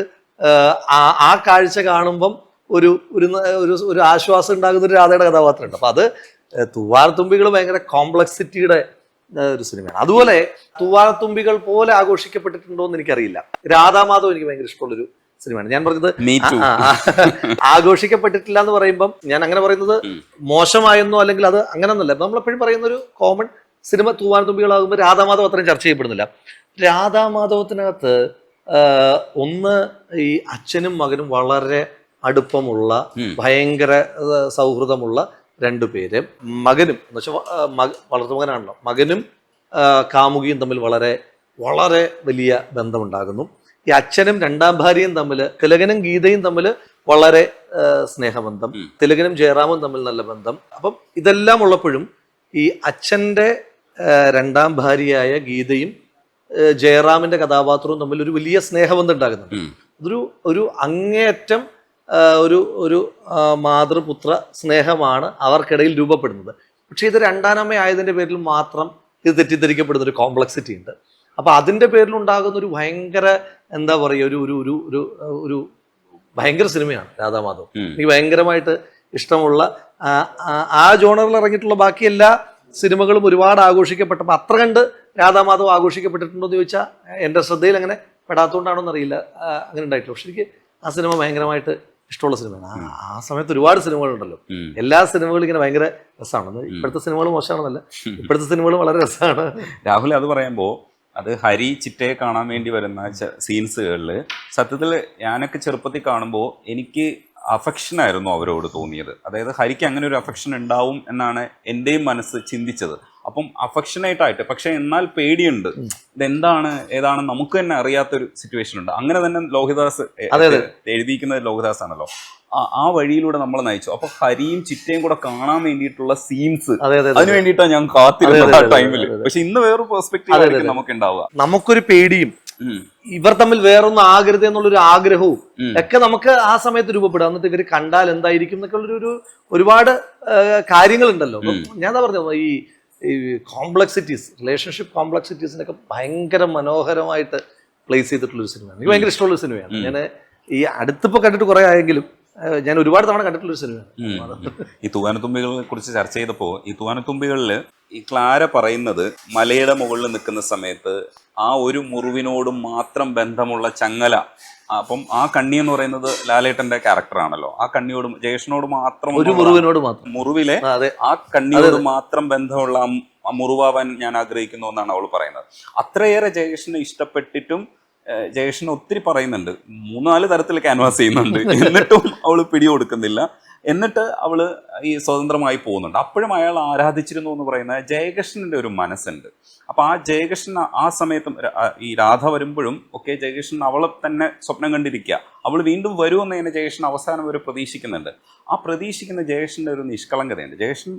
ആ കാഴ്ച കാണുമ്പം ഒരു ആശ്വാസം ഉണ്ടാകുന്ന ഒരു രാധയുടെ കഥാപാത്രമുണ്ട്. അപ്പൊ അത് തൂവാനത്തുമ്പികൾ ഭയങ്കര കോംപ്ലക്സിറ്റിയുടെ ഒരു സിനിമയാണ്. അതുപോലെ തൂവാനത്തുമ്പികൾ പോലെ ആഘോഷിക്കപ്പെട്ടിട്ടുണ്ടോ എന്ന് എനിക്കറിയില്ല. രാധാമാധവ് എനിക്ക് ഭയങ്കര ഇഷ്ടമുള്ളൊരു സിനിമയാണ്. ഞാൻ പറഞ്ഞത് ആഘോഷിക്കപ്പെട്ടിട്ടില്ല എന്ന് പറയുമ്പം ഞാൻ അങ്ങനെ പറയുന്നത് മോശമായെന്നോ അല്ലെങ്കിൽ അത് അങ്ങനെയൊന്നുമല്ല. നമ്മളെപ്പോഴും പറയുന്ന ഒരു കോമൺ സിനിമ തൂവാനത്തുമ്പികളാകുമ്പോൾ രാധാമാധവ് അത്രയും ചർച്ച ചെയ്യപ്പെടുന്നില്ല. രാധാമാധവത്തിനകത്ത് ഒന്ന് ഈ അച്ഛനും മകനും വളരെ അടുപ്പമുള്ള ഭയങ്കര സൗഹൃദമുള്ള രണ്ടുപേര്. മകനും എന്ന് വെച്ചാൽ വളർത്തുമകനാണല്ലോ, മകനും കാമുകിയും തമ്മിൽ വളരെ വളരെ വലിയ ബന്ധമുണ്ടാകുന്നു. ഈ അച്ഛനും രണ്ടാം ഭാര്യയും തമ്മിൽ, തിലകനും ഗീതയും തമ്മിൽ വളരെ സ്നേഹബന്ധം, തിലകനും ജയറാമും തമ്മിൽ നല്ല ബന്ധം. അപ്പം ഇതെല്ലാം ഉള്ളപ്പോഴും ഈ അച്ഛൻ്റെ രണ്ടാം ഭാര്യയായ ഗീതയും ജയറാമിന്റെ കഥാപാത്രവും തമ്മിൽ ഒരു വലിയ സ്നേഹബന്ധം ഉണ്ടാകുന്നുണ്ട്. ഒരു അങ്ങേയറ്റം ഒരു മാതൃപുത്ര സ്നേഹമാണ് അവർക്കിടയിൽ രൂപപ്പെടുന്നത്. പക്ഷെ ഇത് രണ്ടാനമ്മ ആയതിന്റെ പേരിൽ മാത്രം ഇത് തെറ്റിദ്ധരിക്കപ്പെടുന്ന ഒരു കോംപ്ലക്സിറ്റി ഉണ്ട്. അപ്പൊ അതിന്റെ പേരിൽ ഉണ്ടാകുന്ന ഒരു ഭയങ്കര എന്താ പറയുക ഒരു ഭയങ്കര സിനിമയാണ് രാധാമാധവ്. എനിക്ക് ഭയങ്കരമായിട്ട് ഇഷ്ടമുള്ള ആ ജോണറിൽ ഇറങ്ങിയിട്ടുള്ള ബാക്കി എല്ലാ സിനിമകളും ഒരുപാട് ആഘോഷിക്കപ്പെട്ടപ്പോൾ അത്ര കണ്ട് രാധാമാധവ് ആഘോഷിക്കപ്പെട്ടിട്ടുണ്ടോ എന്ന് ചോദിച്ചാൽ എൻ്റെ ശ്രദ്ധയിൽ അങ്ങനെ പെടാത്തതുകൊണ്ടാണോ എന്നറിയില്ല, അങ്ങനെ ഉണ്ടായിട്ടില്ല. പക്ഷെ എനിക്ക് ആ സിനിമ ഭയങ്കരമായിട്ട് ഇഷ്ടമുള്ള സിനിമയാണ്. ആ സമയത്ത് ഒരുപാട് സിനിമകളുണ്ടല്ലോ. എല്ലാ സിനിമകളും ഇങ്ങനെ ഭയങ്കര രസമാണ്. ഇപ്പോഴത്തെ സിനിമകൾ മോശമാണെന്നല്ല, ഇപ്പോഴത്തെ സിനിമകൾ വളരെ രസമാണ്. രാഹുൽ അത് പറയുമ്പോൾ അത് ഹരി ചിറ്റയെ കാണാൻ വേണ്ടി വരുന്ന സീൻസുകളിൽ സത്യത്തിൽ ഞാനൊക്കെ ചെറുപ്പത്തിൽ കാണുമ്പോൾ എനിക്ക് അഫെക്ഷൻ ആയിരുന്നു അവരോട് തോന്നിയത്. അതായത് ഹരിക്ക് അങ്ങനെ ഒരു അഫെക്ഷൻ ഉണ്ടാവും എന്നാണ് എൻ്റെയും മനസ്സ് ചിന്തിച്ചത്. അപ്പം അഫെക്ഷനേറ്റായിട്ട്, പക്ഷെ എന്നാൽ പേടിയുണ്ട്, ഇതെന്താണ് ഏതാണ് നമുക്ക് തന്നെ അറിയാത്തൊരു സിറ്റുവേഷൻ ഉണ്ട്. അങ്ങനെ തന്നെ ലോഹിതാസ് എഴുതിയിരിക്കുന്നത് ലോഹിതാസ് ആണല്ലോ. ആ വഴിയിലൂടെ നമ്മൾ നയിച്ചു. അപ്പൊ ഹരിയും ചിറ്റയും കൂടെ കാണാൻ വേണ്ടിയിട്ടുള്ള സീൻസ്, അതിന് വേണ്ടിയിട്ടാണ് ഞാൻ കാത്തിരുന്നത് ആ ടൈമിൽ. പക്ഷെ ഇന്ന് വേറൊരു പെർസ്പെക്റ്റീവ് ആയിരിക്കും നമുക്ക് ഉണ്ടാവുക. നമുക്കൊരു പേടിയും ഇവർ തമ്മിൽ വേറൊന്നും ആകരുത് എന്നുള്ളൊരു ആഗ്രഹവും ഒക്കെ നമുക്ക് ആ സമയത്ത് രൂപപ്പെടും. എന്നിട്ട് ഇവർ കണ്ടാൽ എന്തായിരിക്കും എന്നൊക്കെ ഉള്ളൊരു ഒരുപാട് കാര്യങ്ങളുണ്ടല്ലോ. ഞാൻ എന്താ പറഞ്ഞത്, ഈ കോംപ്ലക്സിറ്റീസ്, റിലേഷൻഷിപ്പ് കോംപ്ലക്സിറ്റീസിനൊക്കെ ഭയങ്കര മനോഹരമായിട്ട് പ്ലേസ് ചെയ്തിട്ടുള്ളൊരു സിനിമയാണ്. എനിക്ക് ഭയങ്കര ഇഷ്ടമുള്ളൊരു സിനിമയാണ്. ഞാൻ ഈ അടുത്തിപ്പോൾ കണ്ടിട്ട് കുറേ ആയെങ്കിലും ഞാൻ ഒരുപാട് തവണ കണ്ടിട്ടുള്ളൊരു സിനിമയാണ്. ഈ തൂവാനത്തുമ്പികളെ കുറിച്ച് ചർച്ച ചെയ്തപ്പോൾ, ഈ തൂവാനത്തുമ്പികളിൽ ഈ ക്ലാര പറയുന്നത് മലയുടെ മുകളിൽ നിൽക്കുന്ന സമയത്ത് ആ ഒരു മുറിവിനോട് മാത്രം ബന്ധമുള്ള ചങ്ങല, അപ്പം ആ കണ്ണി എന്ന് പറയുന്നത് ലാലേട്ടന്റെ ക്യാരക്ടറാണല്ലോ, ആ കണ്ണിയോട് ജയേഷനോട് മാത്രം, ഒരു മുറിവിനോട് മാത്രം, മുറിവിലെ ആ കണ്ണിയോട് മാത്രം ബന്ധമുള്ള മുറിവാവാൻ ഞാൻ ആഗ്രഹിക്കുന്നു എന്നാണ് അവൾ പറയുന്നത്. അത്രയേറെ ജയേഷനെ ഇഷ്ടപ്പെട്ടിട്ടും ജയേഷൻ ഒത്തിരി പറയുന്നുണ്ട്, 3-4 തരത്തിൽ ക്യാൻവാസ് ചെയ്യുന്നുണ്ട്, എന്നിട്ടും അവള് പിടികൊടുക്കുന്നില്ല. എന്നിട്ട് അവള് ഈ സ്വതന്ത്രമായി പോകുന്നുണ്ട്. അപ്പോഴും അയാൾ ആരാധിച്ചിരുന്നു എന്ന് പറയുന്ന ജയകൃഷ്ണന്റെ ഒരു മനസ്സുണ്ട്. അപ്പൊ ആ ജയകൃഷ്ണൻ ആ സമയത്തും ഈ രാധ വരുമ്പോഴും ഒക്കെ ജയകൃഷ്ണൻ അവളെ തന്നെ സ്വപ്നം കണ്ടിരിക്കുക, അവൾ വീണ്ടും വരുമെന്ന് തന്നെ ജയകൃഷ്ണൻ അവസാനം വരെ പ്രതീക്ഷിക്കുന്നുണ്ട്. ആ പ്രതീക്ഷിക്കുന്ന ജയകൃഷ്ണന്റെ ഒരു നിഷ്കളങ്കതയുണ്ട്. ജയകൃഷ്ണൻ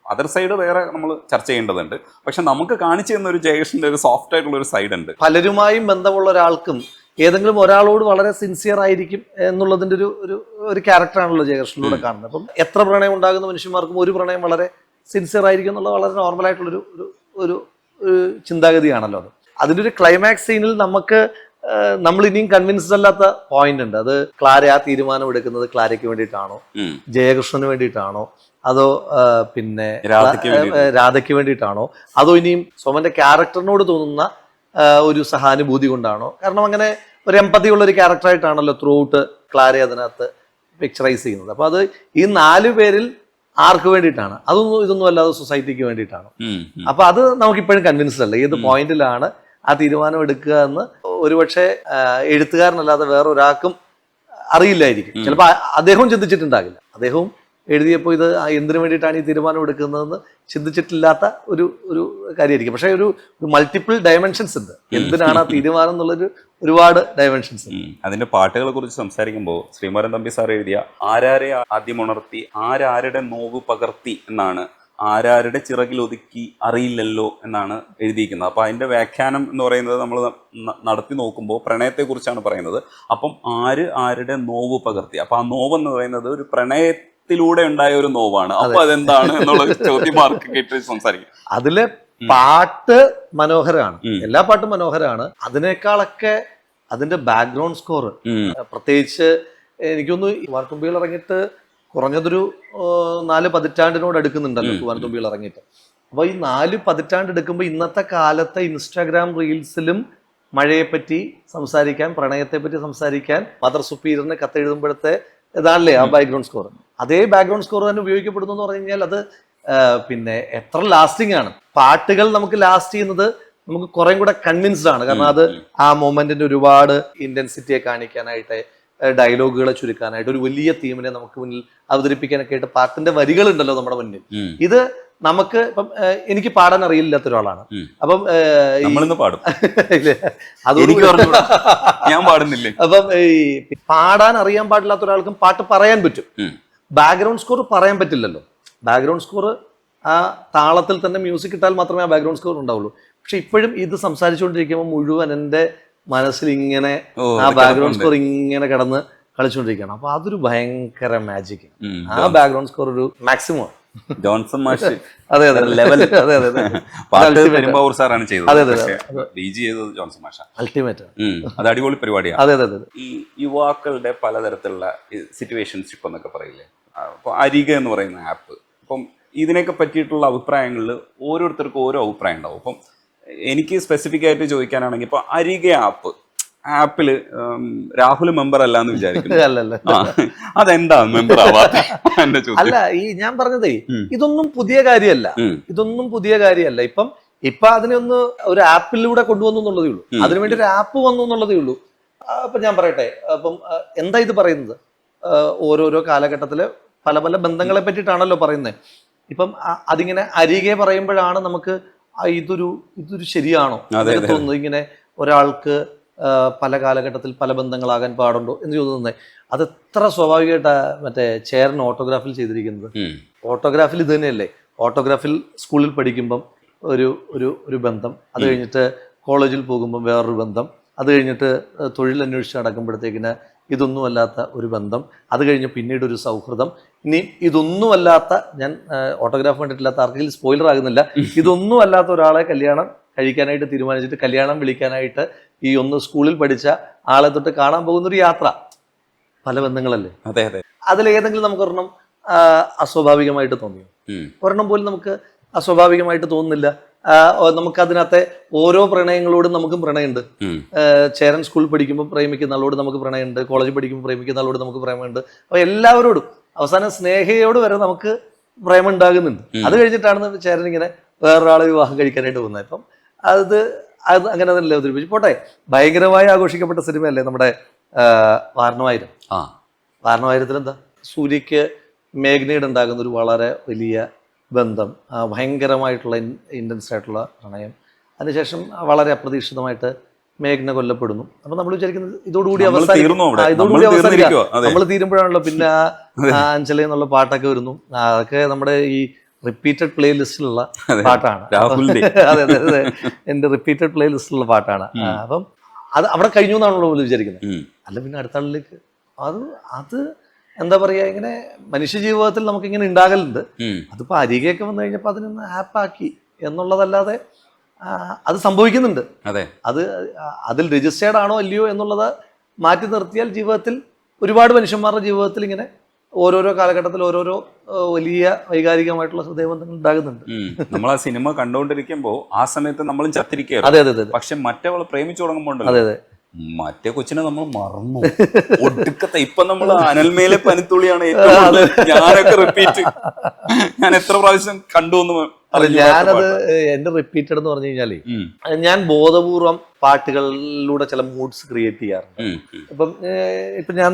അതർ സൈഡ് വേറെ നമ്മൾ ചർച്ച ചെയ്യേണ്ടതുണ്ട്. പക്ഷെ നമുക്ക് കാണിച്ചു തന്ന ഒരു ജയകൃഷ്ണന്റെ ഒരു സോഫ്റ്റ് ആയിട്ടുള്ള ഒരു സൈഡ് ഉണ്ട്. പലരുമായും ബന്ധമുള്ള ഒരാൾക്കും ഏതെങ്കിലും ഒരാളോട് വളരെ സിൻസിയർ ആയിരിക്കും എന്നുള്ളതിന്റെ ഒരു ക്യാരക്ടറാണല്ലോ ജയകൃഷ്ണനിലൂടെ കാണുന്നത്. അപ്പം എത്ര പ്രണയം ഉണ്ടാകുന്ന മനുഷ്യന്മാർക്കും ഒരു പ്രണയം വളരെ സിൻസിയർ ആയിരിക്കും എന്നുള്ളത് വളരെ നോർമൽ ആയിട്ടുള്ളൊരു ഒരു ചിന്താഗതിയാണല്ലോ അത്. അതിൻ്റെ ഒരു ക്ലൈമാക്സ് സീനിൽ നമ്മൾ ഇനിയും കൺവിൻസ്ഡ് അല്ലാത്ത പോയിന്റ് ഉണ്ട്. അത് ക്ലാര ആ തീരുമാനം എടുക്കുന്നത് ക്ലാരയ്ക്ക് വേണ്ടിയിട്ടാണോ, ജയകൃഷ്ണന് വേണ്ടിയിട്ടാണോ, അതോ പിന്നെ രാധയ്ക്ക് വേണ്ടിയിട്ടാണോ, അതോ ഇനിയും സോമന്റെ ക്യാരക്ടറിനോട് തോന്നുന്ന ഒരു സഹാനുഭൂതി കൊണ്ടാണോ? കാരണം അങ്ങനെ ഒരു എമ്പതി ഉള്ള ഒരു ക്യാരക്ടറായിട്ടാണല്ലോ ത്രൂ ഔട്ട് ക്ലാര അതിനകത്ത് പിക്ചറൈസ് ചെയ്യുന്നത്. അപ്പൊ അത് ഈ 4 പേരിൽ ആർക്ക് വേണ്ടിയിട്ടാണ്? ഇതൊന്നും അല്ലാതെ സൊസൈറ്റിക്ക് വേണ്ടിയിട്ടാണ്. അപ്പൊ അത് നമുക്കിപ്പോഴും കൺവിൻസ്ഡ് അല്ല ഏത് പോയിന്റിലാണ് ആ തീരുമാനം എടുക്കുക എന്ന്. ഒരുപക്ഷെ എഴുത്തുകാരനല്ലാതെ വേറെ ഒരാൾക്കും അറിയില്ലായിരിക്കും. ചിലപ്പോൾ അദ്ദേഹവും ചിന്തിച്ചിട്ടുണ്ടാകില്ല. അദ്ദേഹവും എഴുതിയപ്പോൾ ഇത് എന്തിനു വേണ്ടിയിട്ടാണ് ഈ തീരുമാനം എടുക്കുന്നതെന്ന് ചിന്തിച്ചിട്ടില്ലാത്ത ഒരു കാര്യമായിരിക്കും. പക്ഷെ ഒരു മൾട്ടിപ്പിൾ ഡയമെൻഷൻസ് ഉണ്ട് എന്തിനാണ് ആ തീരുമാനം എന്നുള്ളൊരു ഒരുപാട് ഡയമെൻഷൻസ് ഉണ്ട്. അതിന്റെ പാട്ടുകളെ കുറിച്ച് സംസാരിക്കുമ്പോൾ ശ്രീമാരൻ തമ്പി സാർ എഴുതിയ ആരാരെ ആദ്യം ഉണർത്തി ആരാരുടെ നോവ് പകർത്തി എന്നാണ്, ആരാരുടെ ചിറകിൽ ഒതുക്കി അറിയില്ലല്ലോ എന്നാണ് എഴുതിയിരിക്കുന്നത്. അപ്പൊ അതിന്റെ വ്യാഖ്യാനം എന്ന് പറയുന്നത് നമ്മൾ നടത്തി നോക്കുമ്പോൾ പ്രണയത്തെക്കുറിച്ചാണ് പറയുന്നത്. അപ്പം ആരുടെ നോവ് പകർത്തി, അപ്പൊ ആ നോവ് എന്ന് പറയുന്നത് ഒരു ത്തിലൂടെ ഉണ്ടായ ഒരു നോവാണ്. അപ്പൊ അതെന്താണ് എന്നുള്ള ചോദ്യം മാർക്ക് കേട്ട് സംസാരിക്കും. അതിലെ പാട്ട് മനോഹരമാണ്, എല്ലാ പാട്ടും മനോഹരമാണ്. അതിനേക്കാളൊക്കെ അതിന്റെ ബാക്ക്ഗ്രൗണ്ട് സ്കോർ, പ്രത്യേകിച്ച് എനിക്കൊന്ന് തൂവാനത്തുമ്പികൾ ഇറങ്ങിയിട്ട് കുറഞ്ഞതൊരു 4 പതിറ്റാണ്ടിനോട് എടുക്കുന്നുണ്ടല്ലോ തൂവാനത്തുമ്പികൾ ഇറങ്ങിയിട്ട്. അപ്പൊ ഈ 4 പതിറ്റാണ്ട് എടുക്കുമ്പോൾ ഇന്നത്തെ കാലത്തെ ഇൻസ്റ്റാഗ്രാം റീൽസിലും മഴയെപ്പറ്റി സംസാരിക്കാൻ, പ്രണയത്തെപ്പറ്റി സംസാരിക്കാൻ മദർ സുപ്പീരിയറിന് കത്തെഴുതുമ്പോഴത്തെ ഇതാണല്ലേ ആ ബാക്ക്ഗ്രൗണ്ട് സ്കോർ. അതേ ബാക്ക്ഗ്രൗണ്ട് സ്കോർ തന്നെ ഉപയോഗിക്കപ്പെടുന്നു എന്ന് പറഞ്ഞു കഴിഞ്ഞാൽ അത് പിന്നെ എത്ര ലാസ്റ്റിംഗ് ആണ്. പാട്ടുകൾ നമുക്ക് ലാസ്റ്റ് ചെയ്യുന്നത് നമുക്ക് കുറെ കൂടെ കൺവിൻസ്ഡ് ആണ്. കാരണം അത് ആ മൊമെന്റിന്റെ ഒരുപാട് ഇന്റൻസിറ്റിയെ കാണിക്കാനായിട്ട്, ഡയലോഗുകളെ ചുരുക്കാനായിട്ട്, ഒരു വലിയ തീമിനെ നമുക്ക് മുന്നിൽ അവതരിപ്പിക്കാനൊക്കെ ആയിട്ട് പാട്ടിന്റെ വരികളുണ്ടല്ലോ നമ്മുടെ മുന്നിൽ. ഇത് നമുക്ക് ഇപ്പം എനിക്ക് പാടാൻ അറിയില്ലാത്ത ഒരാളാണ്. അപ്പം ഞാൻ പാടുന്നില്ലേ. അപ്പം ഈ പാടാൻ അറിയാൻ പാടില്ലാത്ത ഒരാൾക്കും പാട്ട് പറയാൻ പറ്റും. ബാക്ക്ഗ്രൗണ്ട് സ്കോർ പറയാൻ പറ്റില്ലല്ലോ. ബാക്ക്ഗ്രൗണ്ട് സ്കോർ ആ താളത്തിൽ തന്നെ മ്യൂസിക് ഇട്ടാൽ മാത്രമേ ആ ബാക്ക്ഗ്രൗണ്ട് സ്കോർ ഉണ്ടാവുള്ളൂ. പക്ഷെ ഇപ്പോഴും ഇത് സംസാരിച്ചുകൊണ്ടിരിക്കുമ്പോൾ മുഴുവൻ എൻ്റെ മനസ്സിൽ ഇങ്ങനെ ആ ബാക്ക്ഗ്രൗണ്ട് സ്കോർ ഇങ്ങനെ കിടന്ന് കളിച്ചുകൊണ്ടിരിക്കുകയാണ്. അപ്പൊ അതൊരു ഭയങ്കര മാജിക്. ആ ബാക്ക്ഗ്രൗണ്ട് സ്കോർ ഒരു മാക്സിമം ജോൺസൺ മാഷ് ലെവൽ പെരുമ്പാവൂർ സാറാണ് ചെയ്തത്. ജോൺസൺ മാഷ അൾട്ടിമേറ്റ്. അത് അടിപൊളി പരിപാടിയാണ്. അതെ അതെ. ഈ യുവാക്കളുടെ പലതരത്തിലുള്ള സിറ്റുവേഷൻഷിപ്പ് എന്നൊക്കെ പറയില്ലേ, അപ്പൊ അരിക എന്ന് പറയുന്ന ആപ്പ്, അപ്പം ഇതിനൊക്കെ പറ്റിയിട്ടുള്ള അഭിപ്രായങ്ങളിൽ ഓരോരുത്തർക്കും ഓരോ അഭിപ്രായം ഉണ്ടാവും. അപ്പം എനിക്ക് സ്പെസിഫിക് ആയിട്ട് ചോദിക്കാനാണെങ്കിൽ ഇപ്പൊ അരിക ആപ്പില് രാഹുൽ മെമ്പർ അല്ല എന്ന് വിചാരിക്കുന്നു. അതെന്താ മെമ്പർ ആവാത്ത? അല്ല, ഈ ഞാൻ പറഞ്ഞതേ ഇതൊന്നും പുതിയ കാര്യമല്ല. ഇതൊന്നും പുതിയ കാര്യമല്ല. ഇപ്പൊ അതിനെ ഒന്ന് ഒരു ആപ്പിലൂടെ കൊണ്ടുവന്നു എന്നുള്ളതേ ഉള്ളൂ. അതിനുവേണ്ടി ഒരു ആപ്പ് വന്നു എന്നുള്ളതേ ഉള്ളൂ. അപ്പൊ ഞാൻ പറയട്ടെ, അപ്പം എന്താ ഇത് പറയുന്നത്? ഓരോരോ കാലഘട്ടത്തിലെ പല പല ബന്ധങ്ങളെ പറ്റിയിട്ടാണല്ലോ പറയുന്നത്. ഇപ്പം അതിങ്ങനെ അരികെ പറയുമ്പോഴാണ് നമുക്ക് ഇതൊരു ശരിയാണോ എന്ന് തോന്നുന്നത്. ഇങ്ങനെ ഒരാൾക്ക് പല കാലഘട്ടത്തിൽ പല ബന്ധങ്ങളാകാൻ പാടുണ്ടോ എന്ന് ചോദിക്കുന്നത് അത് എത്ര സ്വാഭാവികമായിട്ടാ മറ്റേ ചേരൻ ഓട്ടോഗ്രാഫിൽ ചെയ്തിരിക്കുന്നത്. ഓട്ടോഗ്രാഫിൽ ഇത് തന്നെയല്ലേ. ഓട്ടോഗ്രാഫിൽ സ്കൂളിൽ പഠിക്കുമ്പം ഒരു ബന്ധം, അത് കഴിഞ്ഞിട്ട് കോളേജിൽ പോകുമ്പം വേറൊരു ബന്ധം, അത് കഴിഞ്ഞിട്ട് തൊഴിൽ അന്വേഷിച്ച് നടക്കുമ്പോഴത്തേക്കിന് ഇതൊന്നുമല്ലാത്ത ഒരു ബന്ധം, അത് കഴിഞ്ഞ് പിന്നീട് ഒരു സൗഹൃദം, ഇനി ഇതൊന്നുമല്ലാത്ത, ഞാൻ ഓട്ടോഗ്രാഫ് കണ്ടിട്ടില്ലാത്ത ആർക്കെങ്കിലും സ്പോയിലർ ആകുന്നില്ല, ഇതൊന്നുമല്ലാത്ത ഒരാളെ കല്യാണം കഴിക്കാനായിട്ട് തീരുമാനിച്ചിട്ട് കല്യാണം വിളിക്കാനായിട്ട് ഈ സ്കൂളിൽ പഠിച്ച ആളെ തൊട്ട് കാണാൻ പോകുന്നൊരു യാത്ര. പല ബന്ധങ്ങളല്ലേ. അതെ അതെ. അതിലേതെങ്കിലും നമുക്കൊരെണ്ണം അസ്വാഭാവികമായിട്ട് തോന്നിയോ? ഒരെണ്ണം പോലും നമുക്ക് അസ്വാഭാവികമായിട്ട് തോന്നുന്നില്ല. നമുക്കതിനകത്തെ ഓരോ പ്രണയങ്ങളോടും നമുക്കും പ്രണയമുണ്ട്. ചേരൻ സ്കൂളിൽ പഠിക്കുമ്പോൾ പ്രേമിക്കുന്ന ആളോട് നമുക്ക് പ്രണയമുണ്ട്, കോളേജിൽ പഠിക്കുമ്പോൾ പ്രേമിക്കുന്ന ആളോട് നമുക്ക് പ്രേമമുണ്ട്. അപ്പോൾ എല്ലാവരോടും അവസാനം സ്നേഹയോട് വരെ നമുക്ക് പ്രേമം ഉണ്ടാകുന്നുണ്ട്. അത് കഴിഞ്ഞിട്ടാണ് ചേരൻ ഇങ്ങനെ വേറൊരാളെ വിവാഹം കഴിക്കാനായിട്ട് പോകുന്നത്. അപ്പം അത് അങ്ങനെ തന്നെ അവതരിപ്പിച്ചു. പോട്ടെ, ഭയങ്കരമായി ആഘോഷിക്കപ്പെട്ട സിനിമയല്ലേ നമ്മുടെ വാരണമായിരം. വാരണമായിരത്തിൽ എന്താ, സൂര്യക്ക് മേഘ്നയോട് ഉണ്ടാകുന്ന ഒരു വളരെ വലിയ ബന്ധം, ഭയങ്കരമായിട്ടുള്ള ഇൻറ്റൻസ് ആയിട്ടുള്ള പ്രണയം, അതിനുശേഷം വളരെ അപ്രതീക്ഷിതമായിട്ട് മേഘ്ന കൊല്ലപ്പെടുന്നു. അപ്പൊ നമ്മൾ വിചാരിക്കുന്നത് ഇതോടുകൂടി നമ്മൾ തീരുമ്പോഴാണല്ലോ പിന്നെ അഞ്ചല എന്നുള്ള പാട്ടൊക്കെ വരുന്നു. അതൊക്കെ നമ്മുടെ ഈ റിപ്പീറ്റഡ് പ്ലേ ലിസ്റ്റിലുള്ള പാട്ടാണ്. അതെ അതെ അതെ, എന്റെ റിപ്പീറ്റഡ് പ്ലേ ലിസ്റ്റിലുള്ള പാട്ടാണ്. അപ്പം അത് അവിടെ കഴിഞ്ഞു എന്നാണല്ലോ വിചാരിക്കുന്നത്. അല്ല, പിന്നെ അടുത്ത ആളിലേക്ക് അത് എന്താ പറയാ, ഇങ്ങനെ മനുഷ്യ ജീവിതത്തിൽ നമുക്കിങ്ങനെ ഉണ്ടാകലുണ്ട്. അതിപ്പോ അരികെയൊക്കെ വന്നു കഴിഞ്ഞപ്പോൾ അതിനൊന്ന് ആപ്പാക്കി എന്നുള്ളതല്ലാതെ അത് സംഭവിക്കുന്നുണ്ട്. അത് അതിൽ രജിസ്റ്റേർഡ് ആണോ അല്ലയോ എന്നുള്ളത് മാറ്റി നിർത്തിയാൽ ജീവിതത്തിൽ ഒരുപാട് മനുഷ്യന്മാരുടെ ജീവിതത്തിൽ ഇങ്ങനെ ഓരോരോ കാലഘട്ടത്തിൽ ഓരോരോ വലിയ വൈകാരികമായിട്ടുള്ള ഹൃദയബന്ധങ്ങൾ ഉണ്ടാകുന്നുണ്ട്. നമ്മൾ ആ സിനിമ കണ്ടുകൊണ്ടിരിക്കുമ്പോ ആ സമയത്ത് നമ്മളും ചത്തിരിക്കുകയാണ്. അതെ അതെ അതെ. പക്ഷെ മറ്റവളെ പ്രേമിച്ചു തുടങ്ങുമ്പോൾ അതെ അതെ, മറ്റേ കൊച്ചിനെ നമ്മൾ മറന്നു. ഒടുക്കത്തെ ഇപ്പൊ നമ്മൾ അനൽമേലെ പനിത്തുള്ളിയാണ് ഏറ്റവും. ഞാനൊക്കെ റിപ്പീറ്റ്, ഞാൻ എത്ര പ്രാവശ്യം കണ്ടു എന്ന്. ഞാനത് എന്റെ റിപ്പീറ്റഡ് എന്ന് പറഞ്ഞു കഴിഞ്ഞാല് ഞാൻ ബോധപൂർവം പാട്ടുകളിലൂടെ ചില മൂഡ്സ് ക്രിയേറ്റ് ചെയ്യാറുണ്ട്. ഇപ്പൊ ഞാൻ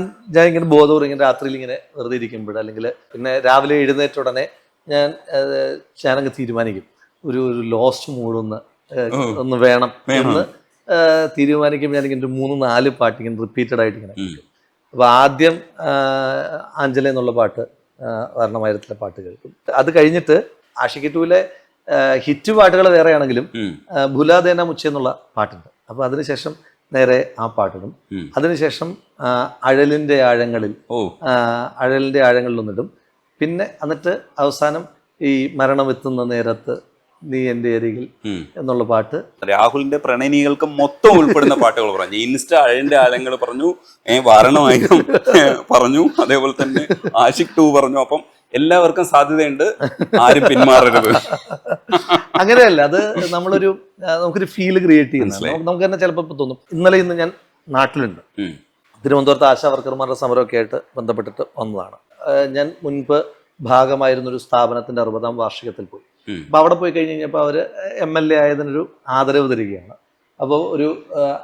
ഇങ്ങനെ ബോധപൂർവ്വം ഇങ്ങനെ രാത്രിയിൽ ഇങ്ങനെ വെറുതെ ഇരിക്കുമ്പോൾ, അല്ലെങ്കിൽ പിന്നെ രാവിലെ എഴുന്നേറ്റ ഉടനെ ഞാനങ്ങ് തീരുമാനിക്കും ഒരു ലോസ്റ്റ് മൂഡ് ഒന്ന് വേണം എന്ന് തീരുമാനിക്കുമ്പോൾ ഞാനിങ്ങനെ 3-4 പാട്ട് ഇങ്ങനെ റിപ്പീറ്റഡ് ആയിട്ട് ഇങ്ങനെ. അപ്പൊ ആദ്യം അഞ്ജല എന്നുള്ള പാട്ട്, വർണ്ണമായിരത്തിലെ പാട്ട് കേൾക്കും. അത് കഴിഞ്ഞിട്ട് ആഷിഖ് 2-ലെ ഹിറ്റ് പാട്ടുകൾ വേറെ ആണെങ്കിലും ഭുലാദേന മുച്ച എന്നുള്ള പാട്ടുണ്ട്. അപ്പൊ അതിനുശേഷം നേരെ ആ പാട്ടിടും. അതിനുശേഷം അഴലിന്റെ ആഴങ്ങളിലൊന്നിടും. പിന്നെ എന്നിട്ട് അവസാനം ഈ മരണം എത്തുന്ന നേരത്ത് നീ എന്റെ അരികിൽ എന്നുള്ള പാട്ട്. രാഹുലിന്റെ പ്രണയിനികൾക്ക് മൊത്തം ഉൾപ്പെടുന്ന പാട്ടുകൾ പറഞ്ഞു. ഇൻസ്റ്റ അഴലിന്റെ ആഴങ്ങൾ പറഞ്ഞു, വാരണമായിരം പറഞ്ഞു, അതേപോലെ തന്നെ ആഷിഖ് 2 പറഞ്ഞു. അപ്പം എല്ലാവർക്കും സാധ്യതയുണ്ട്, ആരും പിന്മാറരുത്. അങ്ങനെയല്ല, അത് നമുക്കൊരു ഫീല് ക്രിയേറ്റ് ചെയ്യുന്നത്. നമുക്ക് തന്നെ ചിലപ്പോൾ തോന്നും. ഇന്ന് ഞാൻ നാട്ടിലുണ്ട്, തിരുവനന്തപുരത്ത് ആശാ വർക്കർമാരുടെ സമരമൊക്കെ ആയിട്ട് ബന്ധപ്പെട്ടിട്ട് വന്നതാണ്. ഞാൻ മുൻപ് ഭാഗമായിരുന്നൊരു സ്ഥാപനത്തിന്റെ 60ാം വാർഷികത്തിൽ പോയി. അപ്പൊ അവിടെ പോയി കഴിഞ്ഞ് കഴിഞ്ഞപ്പോൾ അവര് MLA ആയതിനൊരു ആദരവ് തരികയാണ്. അപ്പോൾ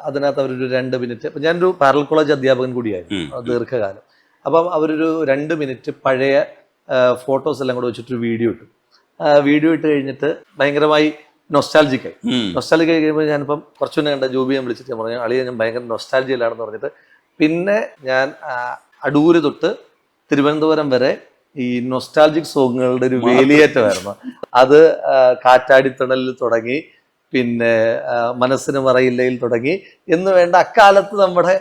അതിനകത്ത് അവരൊരു 2 മിനിറ്റ്, അപ്പൊ ഞാനൊരു പാരലൽ കോളേജ് അധ്യാപകൻ കൂടിയായിരുന്നു ദീർഘകാലം. അപ്പം അവരൊരു 2 മിനിറ്റ് പഴയ ഫോട്ടോസ് എല്ലാം കൂടെ വെച്ചിട്ടൊരു വീഡിയോ ഇട്ടു. വീഡിയോ ഇട്ട് കഴിഞ്ഞിട്ട് ഭയങ്കരമായി നൊസ്റ്റാൾജിക്കായി കഴിയുമ്പോൾ ഞാനിപ്പം കുറച്ചു മുന്നേ കണ്ട ജോബിയെ വിളിച്ചിട്ട് ഞാൻ പറഞ്ഞു, അളിയെ ഞാൻ ഭയങ്കര നൊസ്റ്റാൾജിയിലാണെന്ന് പറഞ്ഞിട്ട് പിന്നെ ഞാൻ അടൂര് തൊട്ട് തിരുവനന്തപുരം വരെ ഈ നൊസ്റ്റാൾജിക് സോങ്ങുകളുടെ ഒരു വേലിയേറ്റമായിരുന്നു. അത് കാറ്റാടിത്തണലിൽ തുടങ്ങി, പിന്നെ മനസ്സിന് മറയില്ലയിൽ തുടങ്ങി എന്ന് വേണ്ട അക്കാലത്ത് നമ്മുടെ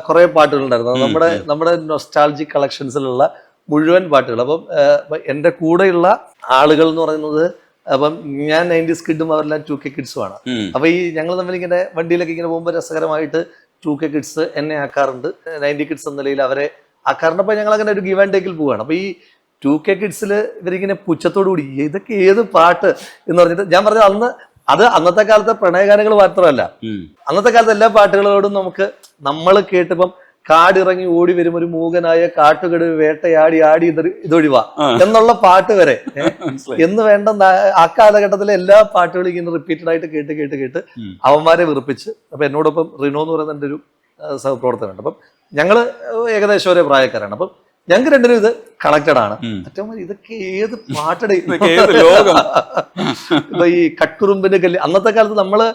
കുറെ പാട്ടുകളുണ്ടായിരുന്നു. നമ്മുടെ നൊസ്റ്റാൾജിക് കളക്ഷൻസിലുള്ള മുഴുവൻ പാട്ടുകൾ. അപ്പം എൻ്റെ കൂടെയുള്ള ആളുകൾ എന്ന് പറയുന്നത്, അപ്പം ഞാൻ 90s കിഡും അവരെല്ലാം 2K കിഡ്സുമാണ്. അപ്പൊ ഈ ഞങ്ങൾ തമ്മിൽ ഇങ്ങനെ വണ്ടിയിലൊക്കെ ഇങ്ങനെ പോകുമ്പോൾ രസകരമായിട്ട് 2K കിഡ്സ് എന്നെ ആക്കാറുണ്ട്, 90 കിഡ്സ് എന്ന നിലയിൽ അവരെ ആക്കാറുണ്ട്. അപ്പൊ ഞങ്ങൾ അങ്ങനെ ഒരു ഗിവ് ആൻഡ് ടേക്കിൽ പോവുകയാണ്. അപ്പൊ ഈ 2K കിഡ്സിൽ ഇവരിങ്ങനെ പുച്ഛത്തോടു കൂടി ഇതൊക്കെ ഏത് പാട്ട് എന്ന് പറഞ്ഞിട്ട് ഞാൻ പറഞ്ഞത് അന്നത്തെ കാലത്തെ പ്രണയഗാനങ്ങൾ മാത്രമല്ല, അന്നത്തെ കാലത്തെ എല്ലാ പാട്ടുകളോടും നമ്മൾ കേട്ടിപ്പം കാടിറങ്ങി ഓടി വരും ഒരു മൂകനായ കാട്ടുകട് വേട്ടയാടി ആടി ഇതൊഴിവാ എന്നുള്ള പാട്ട് വരെ എന്ന് വേണ്ട ആ കാലഘട്ടത്തിലെ എല്ലാ പാട്ടുകളും ഇങ്ങനെ റിപ്പീറ്റഡ് ആയിട്ട് കേട്ട് അവന്മാരെ വെറുപ്പിച്ച്. അപ്പൊ എന്നോടൊപ്പം റിനോ എന്ന് പറയുന്ന എൻ്റെ ഒരു സഹപ്രവർത്തനുണ്ട്. അപ്പം ഞങ്ങൾ ഏകദേശം ഒരേ പ്രായക്കാരാണ്. അപ്പം ഞങ്ങൾക്ക് രണ്ടിനും ഇത് കണക്റ്റഡ് ആണ്. മറ്റേ ഇതൊക്കെ ഏത് പാട്ടടേ ലോകം. ഇപ്പൊ ഈ കട്ടുറുമ്പിന്റെ കല്യാണം, അന്നത്തെ കാലത്ത് നമ്മള്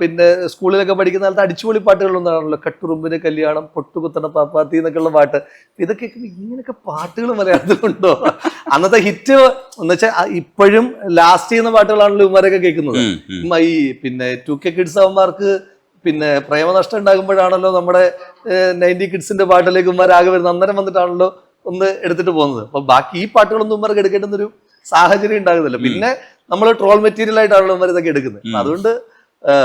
പിന്നെ സ്കൂളിലൊക്കെ പഠിക്കുന്ന കാലത്ത് അടിച്ചുപൊളി പാട്ടുകളൊന്നാണല്ലോ. കട്ടുറുമ്പിന്റെ കല്യാണം, പൊട്ടുകുത്തണ പാപ്പാത്തി എന്നൊക്കെയുള്ള പാട്ട്. ഇതൊക്കെ ഇങ്ങനെയൊക്കെ പാട്ടുകൾ മലയാളത്തിലുണ്ടോ? അന്നത്തെ ഹിറ്റ് എന്ന് വെച്ചാൽ ഇപ്പോഴും ലാസ്റ്റ് ചെയ്യുന്ന പാട്ടുകളാണല്ലോ ഇവന്മാരൊക്കെ കേൾക്കുന്നത്. ഈ പിന്നെ 2K കിഡ്സ് അവന്മാർക്ക് പിന്നെ പ്രേമനഷ്ടം ഉണ്ടാകുമ്പോഴാണല്ലോ നമ്മുടെ 90 കിഡ്സിന്റെ പാട്ടിലേക്ക് ഇവന്മാരാകെ വരുന്നത്. അന്നേരം വന്നിട്ടാണല്ലോ ഒന്ന് എടുത്തിട്ട് പോകുന്നത്. അപ്പൊ ബാക്കി ഈ പാട്ടുകളൊന്നും ഇവർക്ക് എടുക്കേണ്ടുന്നൊരു സാഹചര്യം ഉണ്ടാകുന്നില്ല. പിന്നെ നമ്മൾ ട്രോൾ മെറ്റീരിയൽ ആയിട്ടാണല്ലോ ഇവർ ഇതൊക്കെ എടുക്കുന്നത്. അതുകൊണ്ട്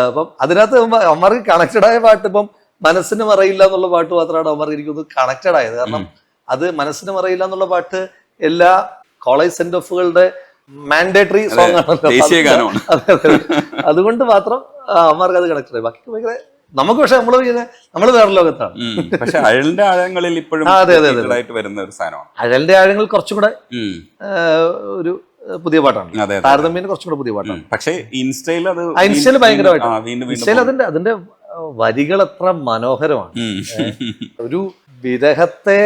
അപ്പം അതിനകത്ത് അവന്മാർക്ക് കണക്റ്റഡ് ആയ പാട്ട്, ഇപ്പം മനസ്സിന് മറയില്ല എന്നുള്ള പാട്ട് മാത്രമാണ് അവന്മാർക്ക് എനിക്കൊന്ന് കണക്റ്റഡ് ആയത്. കാരണം അത് മനസ്സിന് മറയില്ല എന്നുള്ള പാട്ട് എല്ലാ കോളേജ് സെന്റ് ഓഫുകളുടെ മാൻഡേറ്ററി സോങ് ആണല്ലോ. അതുകൊണ്ട് മാത്രം അവന്മാർക്ക് അത് കണക്റ്റഡ് ആയി. ബാക്കി ഭയങ്കര നമുക്ക് പക്ഷെ നമ്മള് വേറെ ലോകത്താണ്. പക്ഷെ അഴലിന്റെ ആഴങ്ങളിൽ ഇപ്പോഴും വരുന്ന ഒരു സാധനമാണ്. അഴലിന്റെ ആഴങ്ങൾ കുറച്ചും കൂടെ ഒരു പുതിയ പാട്ടാണ്. താരതമ്യേന കുറച്ചും കൂടെ പുതിയ പാട്ടാണ്. പക്ഷെ ഇൻസ്റ്റയിൽ ഭയങ്കരമായിട്ട് ഇൻസ്റ്റയിൽ അതിന്റെ വരികൾ എത്ര മനോഹരമാണ്. ഒരു വിരഹത്തെ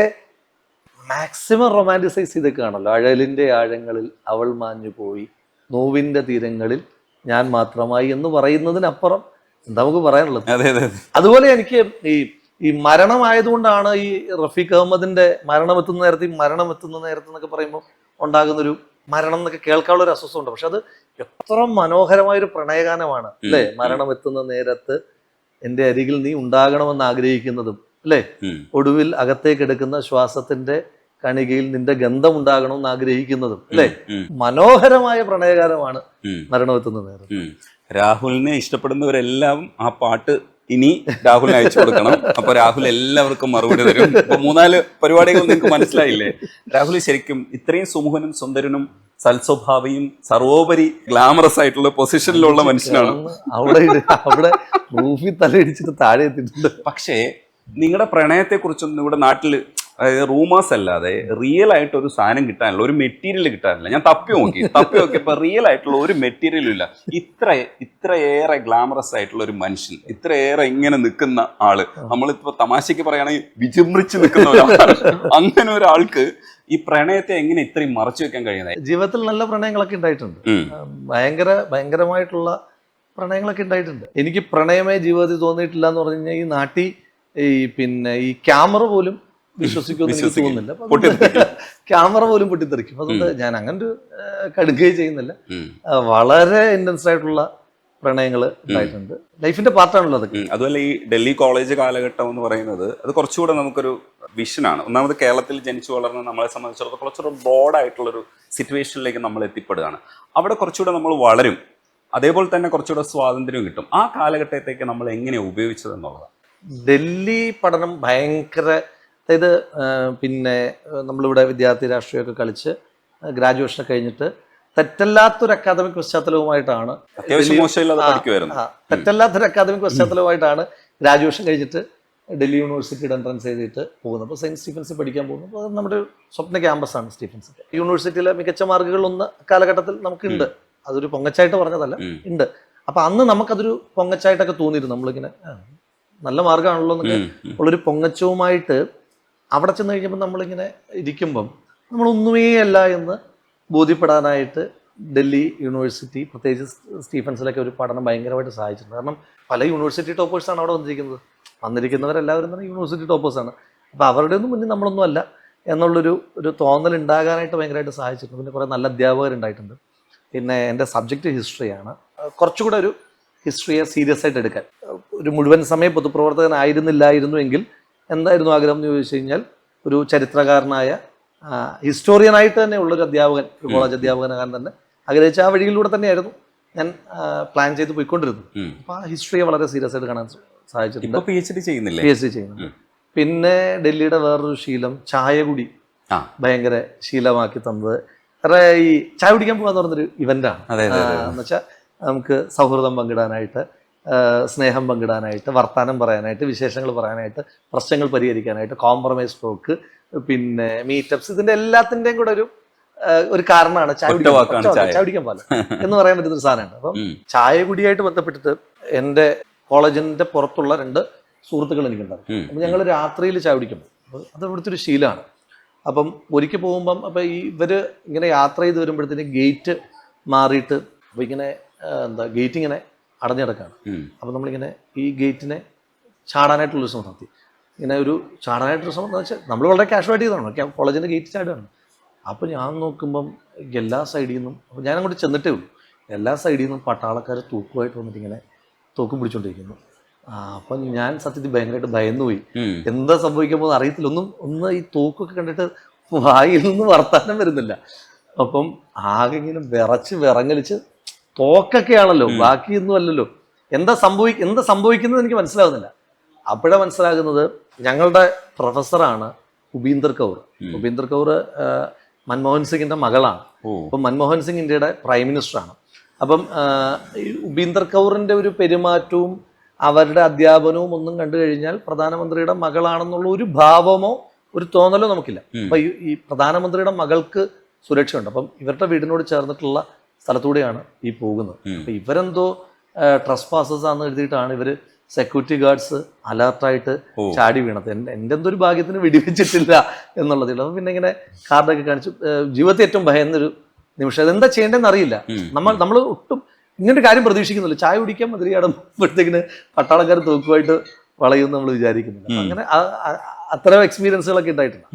മാക്സിമം റൊമാൻറ്റിസൈസ് ചെയ്തൊക്കെയാണല്ലോ. അഴലിന്റെ ആഴങ്ങളിൽ അവൾ മാഞ്ഞു പോയി, നോവിന്റെ തീരങ്ങളിൽ ഞാൻ മാത്രമായി എന്ന് പറയുന്നതിനപ്പുറം എന്താ നമുക്ക് പറയാനുള്ളത്? അതുപോലെ എനിക്ക് ഈ മരണമായതുകൊണ്ടാണ് ഈ റഫീഖ് അഹമ്മദിന്റെ മരണം എത്തുന്ന നേരത്ത് എന്നൊക്കെ പറയുമ്പോൾ ഉണ്ടാകുന്നൊരു മരണം എന്നൊക്കെ കേൾക്കാനുള്ള ഒരു അസ്വസ്ഥമുണ്ട്. പക്ഷെ അത് എത്ര മനോഹരമായൊരു പ്രണയഗാനമാണ് അല്ലേ? മരണം എത്തുന്ന നേരത്ത് എൻ്റെ അരികിൽ നീ ഉണ്ടാകണമെന്ന് ആഗ്രഹിക്കുന്നതും അല്ലേ, ഒടുവിൽ അകത്തേക്ക് എടുക്കുന്ന ശ്വാസത്തിന്റെ കണികയിൽ നിന്റെ ഗന്ധം ഉണ്ടാകണമെന്ന് ആഗ്രഹിക്കുന്നതും അല്ലേ, മനോഹരമായ പ്രണയഗാനമാണ് മരണം എത്തുന്ന നേരത്ത്. രാഹുലിനെ ഇഷ്ടപ്പെടുന്നവരെല്ലാം ആ പാട്ട് ഇനി രാഹുലിനെ അയച്ചു കൊടുക്കണം. അപ്പൊ രാഹുൽ എല്ലാവർക്കും മറുപടി തരും. ഇപ്പൊ 3-4 പരിപാടികൾ നിങ്ങൾക്ക് മനസ്സിലായില്ലേ? രാഹുൽ ശരിക്കും ഇത്രയും സുമുഖനും സുന്ദരനും സൽസ്വഭാവിയും സർവോപരി ഗ്ലാമറസ് ആയിട്ടുള്ള പൊസിഷനിലുള്ള മനുഷ്യനാണ്. അവിടെ റൂഫി തലയിടിച്ചിട്ട് താഴെ എത്തിയിട്ടുണ്ട്. പക്ഷേ നിങ്ങളുടെ പ്രണയത്തെ കുറിച്ചൊന്നും ഇവിടെ നാട്ടില്, അതായത് റൂമേഴ്സ് അല്ലാതെ റിയൽ ആയിട്ട് ഒരു സാധനം കിട്ടാനില്ല, ഒരു മെറ്റീരിയൽ കിട്ടാനില്ല. ഞാൻ തപ്പി നോക്കിയപ്പോ റിയൽ ആയിട്ടുള്ള ഒരു മെറ്റീരിയലും ഇല്ല. ഇത്രയേറെ ഗ്ലാമറസ് ആയിട്ടുള്ള ഒരു മനുഷ്യൻ, ഇത്രയേറെ ഇങ്ങനെ നിൽക്കുന്ന ആള്, നമ്മളിപ്പോ തമാശക്ക് പറയുകയാണെങ്കിൽ വിജൃംഭിച്ച് നിൽക്കുന്ന ഒരാളാണ്. അങ്ങനെ ഒരാൾക്ക് ഈ പ്രണയത്തെ എങ്ങനെ ഇത്രയും മറച്ചു വെക്കാൻ കഴിയുന്നത്? ജീവിതത്തിൽ നല്ല പ്രണയങ്ങളൊക്കെ ഉണ്ടായിട്ടുണ്ട്. ഭയങ്കരമായിട്ടുള്ള പ്രണയങ്ങളൊക്കെ ഉണ്ടായിട്ടുണ്ട്. എനിക്ക് പ്രണയമേ ജീവിതത്തിൽ തോന്നിയിട്ടില്ല എന്ന് പറഞ്ഞു കഴിഞ്ഞാൽ ഈ നാട്ടിൽ ഈ ക്യാമറ പോലും വിശ്വസിക്കുമെന്ന് എനിക്ക് തോന്നുന്നില്ല. ക്യാമറ പോലും പൊട്ടിത്തെറിക്കും. അതുകൊണ്ട് ഞാൻ അങ്ങനെ ഒരു കടുക്കുകയും ചെയ്യുന്നില്ല. വളരെ ഇന്റൻസ് ആയിട്ടുള്ള പ്രണയങ്ങൾ ഉണ്ടായിട്ടുണ്ട്. ലൈഫിന്റെ പാർട്ടാണല്ലോ അതൊക്കെ. അതുപോലെ ഈ ഡൽഹി കോളേജ് കാലഘട്ടം എന്ന് പറയുന്നത് അത് കുറച്ചുകൂടെ നമുക്കൊരു വിഷനാണ്. ഒന്നാമത് കേരളത്തിൽ ജനിച്ചു വളർന്ന നമ്മളെ സംബന്ധിച്ചിടത്തോളം കുറച്ചുകൂടെ ബ്രോഡായിട്ടുള്ളൊരു സിറ്റുവേഷനിലേക്ക് നമ്മൾ എത്തിപ്പെടുകയാണ്. അവിടെ കുറച്ചുകൂടെ നമ്മൾ വളരും, അതേപോലെ തന്നെ കുറച്ചുകൂടെ സ്വാതന്ത്ര്യം കിട്ടും. ആ കാലഘട്ടത്തേക്ക് നമ്മൾ എങ്ങനെയാണ് ഉപയോഗിച്ചത് എന്നുള്ളതാണ്. ഡൽഹി പഠനം ഭയങ്കര, അതായത് നമ്മളിവിടെ വിദ്യാർത്ഥി രാഷ്ട്രീയമൊക്കെ കളിച്ച് ഗ്രാജുവേഷൻ കഴിഞ്ഞിട്ട് തെറ്റല്ലാത്തൊരു അക്കാദമിക് പശ്ചാത്തലവുമായിട്ടാണ് ഗ്രാജുവേഷൻ കഴിഞ്ഞിട്ട് ഡൽഹി യൂണിവേഴ്സിറ്റിയുടെ എൻട്രൻസ് ചെയ്തിട്ട് പോകുന്നത്. അപ്പോൾ സെയിൻറ്റ് സ്റ്റീഫൻസിൽ പഠിക്കാൻ പോകുന്നു. അപ്പോൾ അത് നമ്മുടെ സ്വപ്ന ക്യാമ്പസാണ് സ്റ്റീഫൻസ്. യൂണിവേഴ്സിറ്റിയിലെ മികച്ച മാർക്കുകളൊന്ന് കാലഘട്ടത്തിൽ നമുക്കുണ്ട്. അതൊരു പൊങ്ങച്ചായിട്ട് പറഞ്ഞതല്ല, ഉണ്ട്. അപ്പം അന്ന് നമുക്കതൊരു പൊങ്ങച്ചായിട്ടൊക്കെ തോന്നിയിരുന്നു. നമ്മളിങ്ങനെ നല്ല മാർഗ്ഗമാണല്ലോ എന്നൊക്കെ ഉള്ളൊരു പൊങ്ങച്ചവുമായിട്ട് അവിടെ ചെന്ന് കഴിഞ്ഞപ്പോൾ നമ്മളിങ്ങനെ ഇരിക്കുമ്പം നമ്മളൊന്നുമേ അല്ല എന്ന് ബോധ്യപ്പെടാനായിട്ട് ഡൽഹി യൂണിവേഴ്സിറ്റി, പ്രത്യേകിച്ച് സ്റ്റീഫൻസിലൊക്കെ ഒരു പഠനം ഭയങ്കരമായിട്ട് സഹായിച്ചിട്ടുണ്ട്. കാരണം പല യൂണിവേഴ്സിറ്റി ടോപ്പേഴ്സാണ് അവിടെ വന്നിരിക്കുന്നവരെല്ലാവരും തന്നെ യൂണിവേഴ്സിറ്റി ടോപ്പേഴ്സാണ്. അപ്പോൾ അവരുടെ ഒന്നും മുന്നിൽ നമ്മളൊന്നും അല്ല എന്നുള്ളൊരു തോന്നൽ ഉണ്ടാകാനായിട്ട് ഭയങ്കരമായിട്ട് സഹായിച്ചിട്ടുണ്ട്. പിന്നെ കുറേ നല്ല അധ്യാപകരുണ്ടായിട്ടുണ്ട്. പിന്നെ എൻ്റെ സബ്ജക്റ്റ് ഹിസ്റ്ററിയാണ്. കുറച്ചുകൂടെ ഒരു ഹിസ്റ്ററിയെ സീരിയസ് ആയിട്ട് എടുക്കാൻ, ഒരു മുഴുവൻ സമയ പൊതുപ്രവർത്തകനായിരുന്നില്ലായിരുന്നുവെങ്കിൽ എന്തായിരുന്നു ആഗ്രഹം എന്ന് ചോദിച്ചു കഴിഞ്ഞാൽ ഒരു ചരിത്രകാരനായ ഹിസ്റ്റോറിയനായിട്ട് തന്നെ ഉള്ളൊരു അധ്യാപകൻ, ഒരു കോളേജ് അധ്യാപകനാകാൻ തന്നെ ആഗ്രഹിച്ച ആ വഴിയിലൂടെ തന്നെയായിരുന്നു ഞാൻ പ്ലാൻ ചെയ്ത് പോയിക്കൊണ്ടിരുന്നത്. അപ്പോൾ ആ ഹിസ്റ്ററിയെ വളരെ സീരിയസ് ആയിട്ട് കാണാൻ സാധിച്ചിട്ടുണ്ട്. PhD ചെയ്യുന്നുണ്ട്. പിന്നെ ഡൽഹിയുടെ വേറൊരു ശീലം ചായ കുടി ഭയങ്കര ശീലമാക്കി തന്നത്. കാരണം ഈ ചായ കുടിക്കാൻ പോകാന്ന് പറഞ്ഞൊരു ഇവന്റാണ്. എന്നുവെച്ചാൽ നമുക്ക് സൗഹൃദം പങ്കിടാനായിട്ട്, സ്നേഹം പങ്കിടാനായിട്ട്, വർത്താനം പറയാനായിട്ട്, വിശേഷങ്ങൾ പറയാനായിട്ട്, പ്രശ്നങ്ങൾ പരിഹരിക്കാനായിട്ട്, കോംപ്രമൈസ് ടോക്ക്, പിന്നെ മീറ്റപ്സ്, ഇതിന്റെ എല്ലാത്തിൻ്റെയും കൂടെ ഒരു കാരണമാണ് ചായ കുടിക്കാൻ പോലെ എന്ന് പറയാൻ പറ്റുന്നൊരു സാധനമാണ്. അപ്പം ചായ കുടിയായിട്ട് ബന്ധപ്പെട്ടിട്ട് എൻ്റെ കോളേജിന്റെ പുറത്തുള്ള 2 സുഹൃത്തുക്കൾ എനിക്കുണ്ടാവും. അപ്പം ഞങ്ങൾ രാത്രിയിൽ ചായ കുടിക്കും. അപ്പോൾ അത് ഇവിടുത്തെ ഒരു ശീലമാണ്. അപ്പം ഒരിക്കൽ പോകുമ്പം അപ്പം ഇവർ ഇങ്ങനെ യാത്ര ചെയ്ത് വരുമ്പോഴത്തേന് ഗേറ്റ് മാറിയിട്ട് അപ്പോൾ ഇങ്ങനെ ഗേറ്റ് ഇങ്ങനെ അടഞ്ഞു കിടക്കുകയാണ്. അപ്പം നമ്മളിങ്ങനെ ഈ ഗേറ്റിനെ ചാടാനായിട്ടുള്ളൊരു ശ്രമം നടത്തി. ഇങ്ങനെ ഒരു ചാടാനായിട്ടൊരു ശ്രമം എന്ന് വെച്ചാൽ നമ്മൾ വളരെ കാഷ്വലായിട്ട് ചെയ്തതാണ്, കോളേജിൻ്റെ ഗേറ്റ് ചാടുകയാണ്. അപ്പോൾ ഞാൻ നോക്കുമ്പം എല്ലാ സൈഡിൽ നിന്നും, അപ്പോൾ ഞാൻ അങ്ങോട്ട് ചെന്നിട്ടേ ഉള്ളൂ, എല്ലാ സൈഡിൽ നിന്നും പട്ടാളക്കാർ തൂക്കുമായിട്ട് വന്നിട്ട് ഇങ്ങനെ തൂക്കും പിടിച്ചോണ്ടിരിക്കുന്നു. അപ്പം ഞാൻ സത്യത്തിൽ ഭയങ്കരമായിട്ട് ഭയന്നുപോയി. എന്താ സംഭവിക്കാൻ പോകുന്നത് അറിയത്തില്ല. ഒന്ന് ഈ തൂക്കൊക്കെ കണ്ടിട്ട് വായിൽ നിന്ന് വർത്താനം വരുന്നില്ല. അപ്പം ആകെ ഇങ്ങനെ വിറങ്ങലിച്ച് തോക്കൊക്കെയാണല്ലോ, ബാക്കിയൊന്നും അല്ലല്ലോ, എന്താ സംഭവിക്കുന്നത് എനിക്ക് മനസ്സിലാകുന്നില്ല. അപ്പോഴാണ് മനസ്സിലാകുന്നത് ഞങ്ങളുടെ പ്രൊഫസറാണ് ഉപീന്ദർ കൗർ. ഉപീന്ദർ കൗർ മൻമോഹൻ സിംഗിന്റെ മകളാണ്. അപ്പം മൻമോഹൻ സിംഗ് ഇന്ത്യയുടെ പ്രൈം മിനിസ്റ്ററാണ്. അപ്പം ഉപീന്ദർ കൗറിന്റെ ഒരു പെരുമാറ്റവും അവരുടെ അധ്യാപനവും ഒന്നും കണ്ടു കഴിഞ്ഞാൽ പ്രധാനമന്ത്രിയുടെ മകളാണെന്നുള്ള ഒരു ഭാവമോ ഒരു തോന്നലോ നമുക്കില്ല. അപ്പൊ ഈ പ്രധാനമന്ത്രിയുടെ മകൾക്ക് സുരക്ഷയുണ്ട്. അപ്പം ഇവരുടെ വീടിനോട് ചേർന്നിട്ടുള്ള സ്ഥലത്തൂടെയാണ് ഈ പോകുന്നത്. അപ്പൊ ഇവരെന്തോ ട്രസ്പാസേഴ്സ് ആണെന്ന് എഴുതിയിട്ടാണ് ഇവര് സെക്യൂരിറ്റി ഗാർഡ്സ് അലർട്ടായിട്ട് ചാടി വീണത്. എൻ്റെ എന്തൊരു ഭാഗ്യത്തിന് വെടിവെച്ചിട്ടില്ല എന്നുള്ളതില്ല. അപ്പം പിന്നെ ഇങ്ങനെ കാർഡൊക്കെ കാണിച്ചു. ജീവിതത്തിൽ ഏറ്റവും ഭയന്നൊരു നിമിഷം. അതെന്താ ചെയ്യേണ്ടതെന്ന് അറിയില്ല. നമ്മൾ ഒട്ടും ഇങ്ങനൊരു കാര്യം പ്രതീക്ഷിക്കുന്നില്ല. ചായ കുടിക്കാൻ മതിരി അടമ്പഴത്തേക്കിന് പട്ടാളക്കാർ തോക്കുമായിട്ട് വളയുമെന്ന് നമ്മൾ വിചാരിക്കുന്നില്ല. അങ്ങനെ അത്തരം എക്സ്പീരിയൻസുകളൊക്കെ ഉണ്ടായിട്ടുണ്ട്.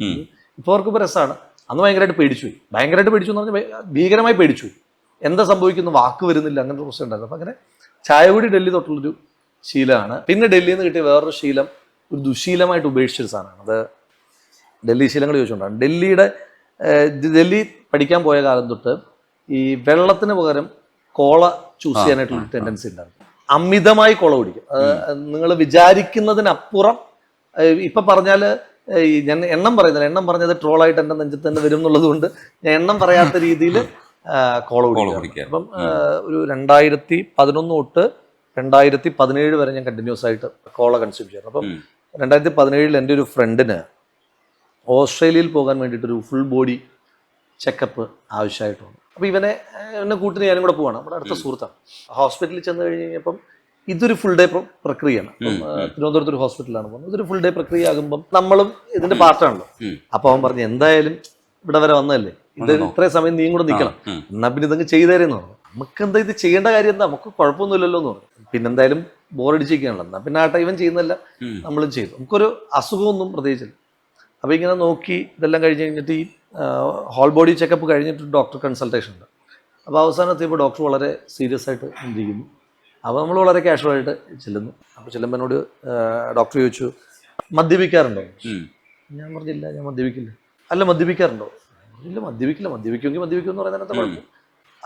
ഇപ്പോൾ ഓർക്കുമ്പോൾ രസമാണ്. അന്ന് ഭയങ്കരമായിട്ട് പേടിച്ചു എന്ന് പറഞ്ഞാൽ ഭീകരമായി പേടിച്ചു. എന്താ സംഭവിക്കുന്നു, വാക്ക് വരുന്നില്ല, അങ്ങനത്തെ പ്രശ്നം ഉണ്ടായിരുന്നു. അപ്പം അങ്ങനെ ചായ കൂടി ഡൽഹി തൊട്ടുള്ളൊരു ശീലമാണ്. പിന്നെ ഡൽഹിയിൽ നിന്ന് കിട്ടിയ വേറൊരു ശീലം ഒരു ദുശീലമായിട്ട് ഉപേക്ഷിച്ചൊരു സാധനമാണ്. അത് ഡൽഹി ശീലങ്ങൾ ചോദിച്ചുകൊണ്ടാണ്. ഡൽഹി പഠിക്കാൻ പോയ കാലം തൊട്ട് ഈ വെള്ളത്തിന് പകരം കോള ചൂസ് ചെയ്യാനായിട്ടുള്ളൊരു ടെൻഡൻസി ഉണ്ടായിരുന്നു. അമിതമായി കോള കുടിക്കും. നിങ്ങൾ വിചാരിക്കുന്നതിനപ്പുറം. ഇപ്പം പറഞ്ഞാൽ ഞാൻ എണ്ണം പറയുന്നില്ല, എണ്ണം പറഞ്ഞത് ട്രോളായിട്ട് എൻ്റെ നെഞ്ചത്ത് തന്നെ വരും എന്നുള്ളത് കൊണ്ട് ഞാൻ എണ്ണം പറയാത്ത രീതിയിൽ കോള കുടിക്കും. അപ്പം ഒരു 2011 തൊട്ട് 2017 വരെ ഞാൻ കണ്ടിന്യൂസ് ആയിട്ട് കോള കൺസ്യൂം ചെയ്യുന്നു. അപ്പം 2017 എൻ്റെ ഒരു ഫ്രണ്ടിന് ഓസ്ട്രേലിയയിൽ പോകാൻ വേണ്ടിയിട്ടൊരു ഫുൾ ബോഡി ചെക്കപ്പ് ആവശ്യമായിട്ട് വന്നു. അപ്പോൾ എന്നെ കൂട്ടിന് ഞാനും കൂടെ പോവാണ്. നമ്മുടെ അടുത്ത സുഹൃത്താണ്. ഹോസ്പിറ്റലിൽ ചെന്ന് കഴിഞ്ഞ് കഴിഞ്ഞപ്പം ഇതൊരു ഫുൾ ഡേ പ്രക്രിയയാണ്. തിരുവനന്തപുരത്ത് ഒരു ഹോസ്പിറ്റലാണ് പോകുന്നത്. ഇതൊരു ഫുൾ ഡേ പ്രക്രിയ ആകുമ്പം നമ്മളും ഇതിന്റെ പാർട്ടാണല്ലോ. അപ്പോൾ അവൻ പറഞ്ഞു, എന്തായാലും ഇവിടെ വരെ വന്നതല്ലേ, ഇത് ഇത്രയും സമയം നീയും കൂടെ നിൽക്കണം, എന്നാ പിന്നെ ഇതങ്ങ് ചെയ്തേരെന്ന് പറഞ്ഞു. നമുക്ക് എന്താ ഇത് ചെയ്യേണ്ട കാര്യം, എന്താ നമുക്ക് കുഴപ്പമൊന്നുമില്ലല്ലോ എന്ന് പറഞ്ഞു. പിന്നെ എന്തായാലും ബോറടിച്ചിരിക്കുകയാണല്ലോ, എന്നാൽ പിന്നെ ഇവൻ ചെയ്യുന്നല്ല നമ്മളും ചെയ്തു. നമുക്കൊരു അസുഖമൊന്നും പ്രത്യേകിച്ചില്ല. അപ്പോൾ ഇങ്ങനെ നോക്കി ഇതെല്ലാം കഴിഞ്ഞ് കഴിഞ്ഞിട്ട് ഈ ഹോൾ ബോഡി ചെക്കപ്പ് കഴിഞ്ഞിട്ട് ഡോക്ടർ കൺസൾട്ടേഷൻ ഉണ്ട്. അപ്പോൾ അവസാനത്തെപ്പോൾ ഡോക്ടർ വളരെ സീരിയസ് ആയിട്ട് ഇരിക്കുന്നു. അപ്പോൾ നമ്മൾ വളരെ കാഷ്വലായിട്ട് ചെല്ലുന്നു. അപ്പോൾ ചെല്ലുമ്പോൾ എന്നോട് ഡോക്ടർ ചോദിച്ചു, മദ്യപിക്കാറുണ്ടോ? ഞാൻ പറഞ്ഞില്ല, ഞാൻ മദ്യപിക്കില്ല. അല്ല, മദ്യപിക്കാറുണ്ടോ? ഇല്ല, മദ്യപിക്കുമെന്ന് പറയുന്നതിനകത്ത് കുഴപ്പം.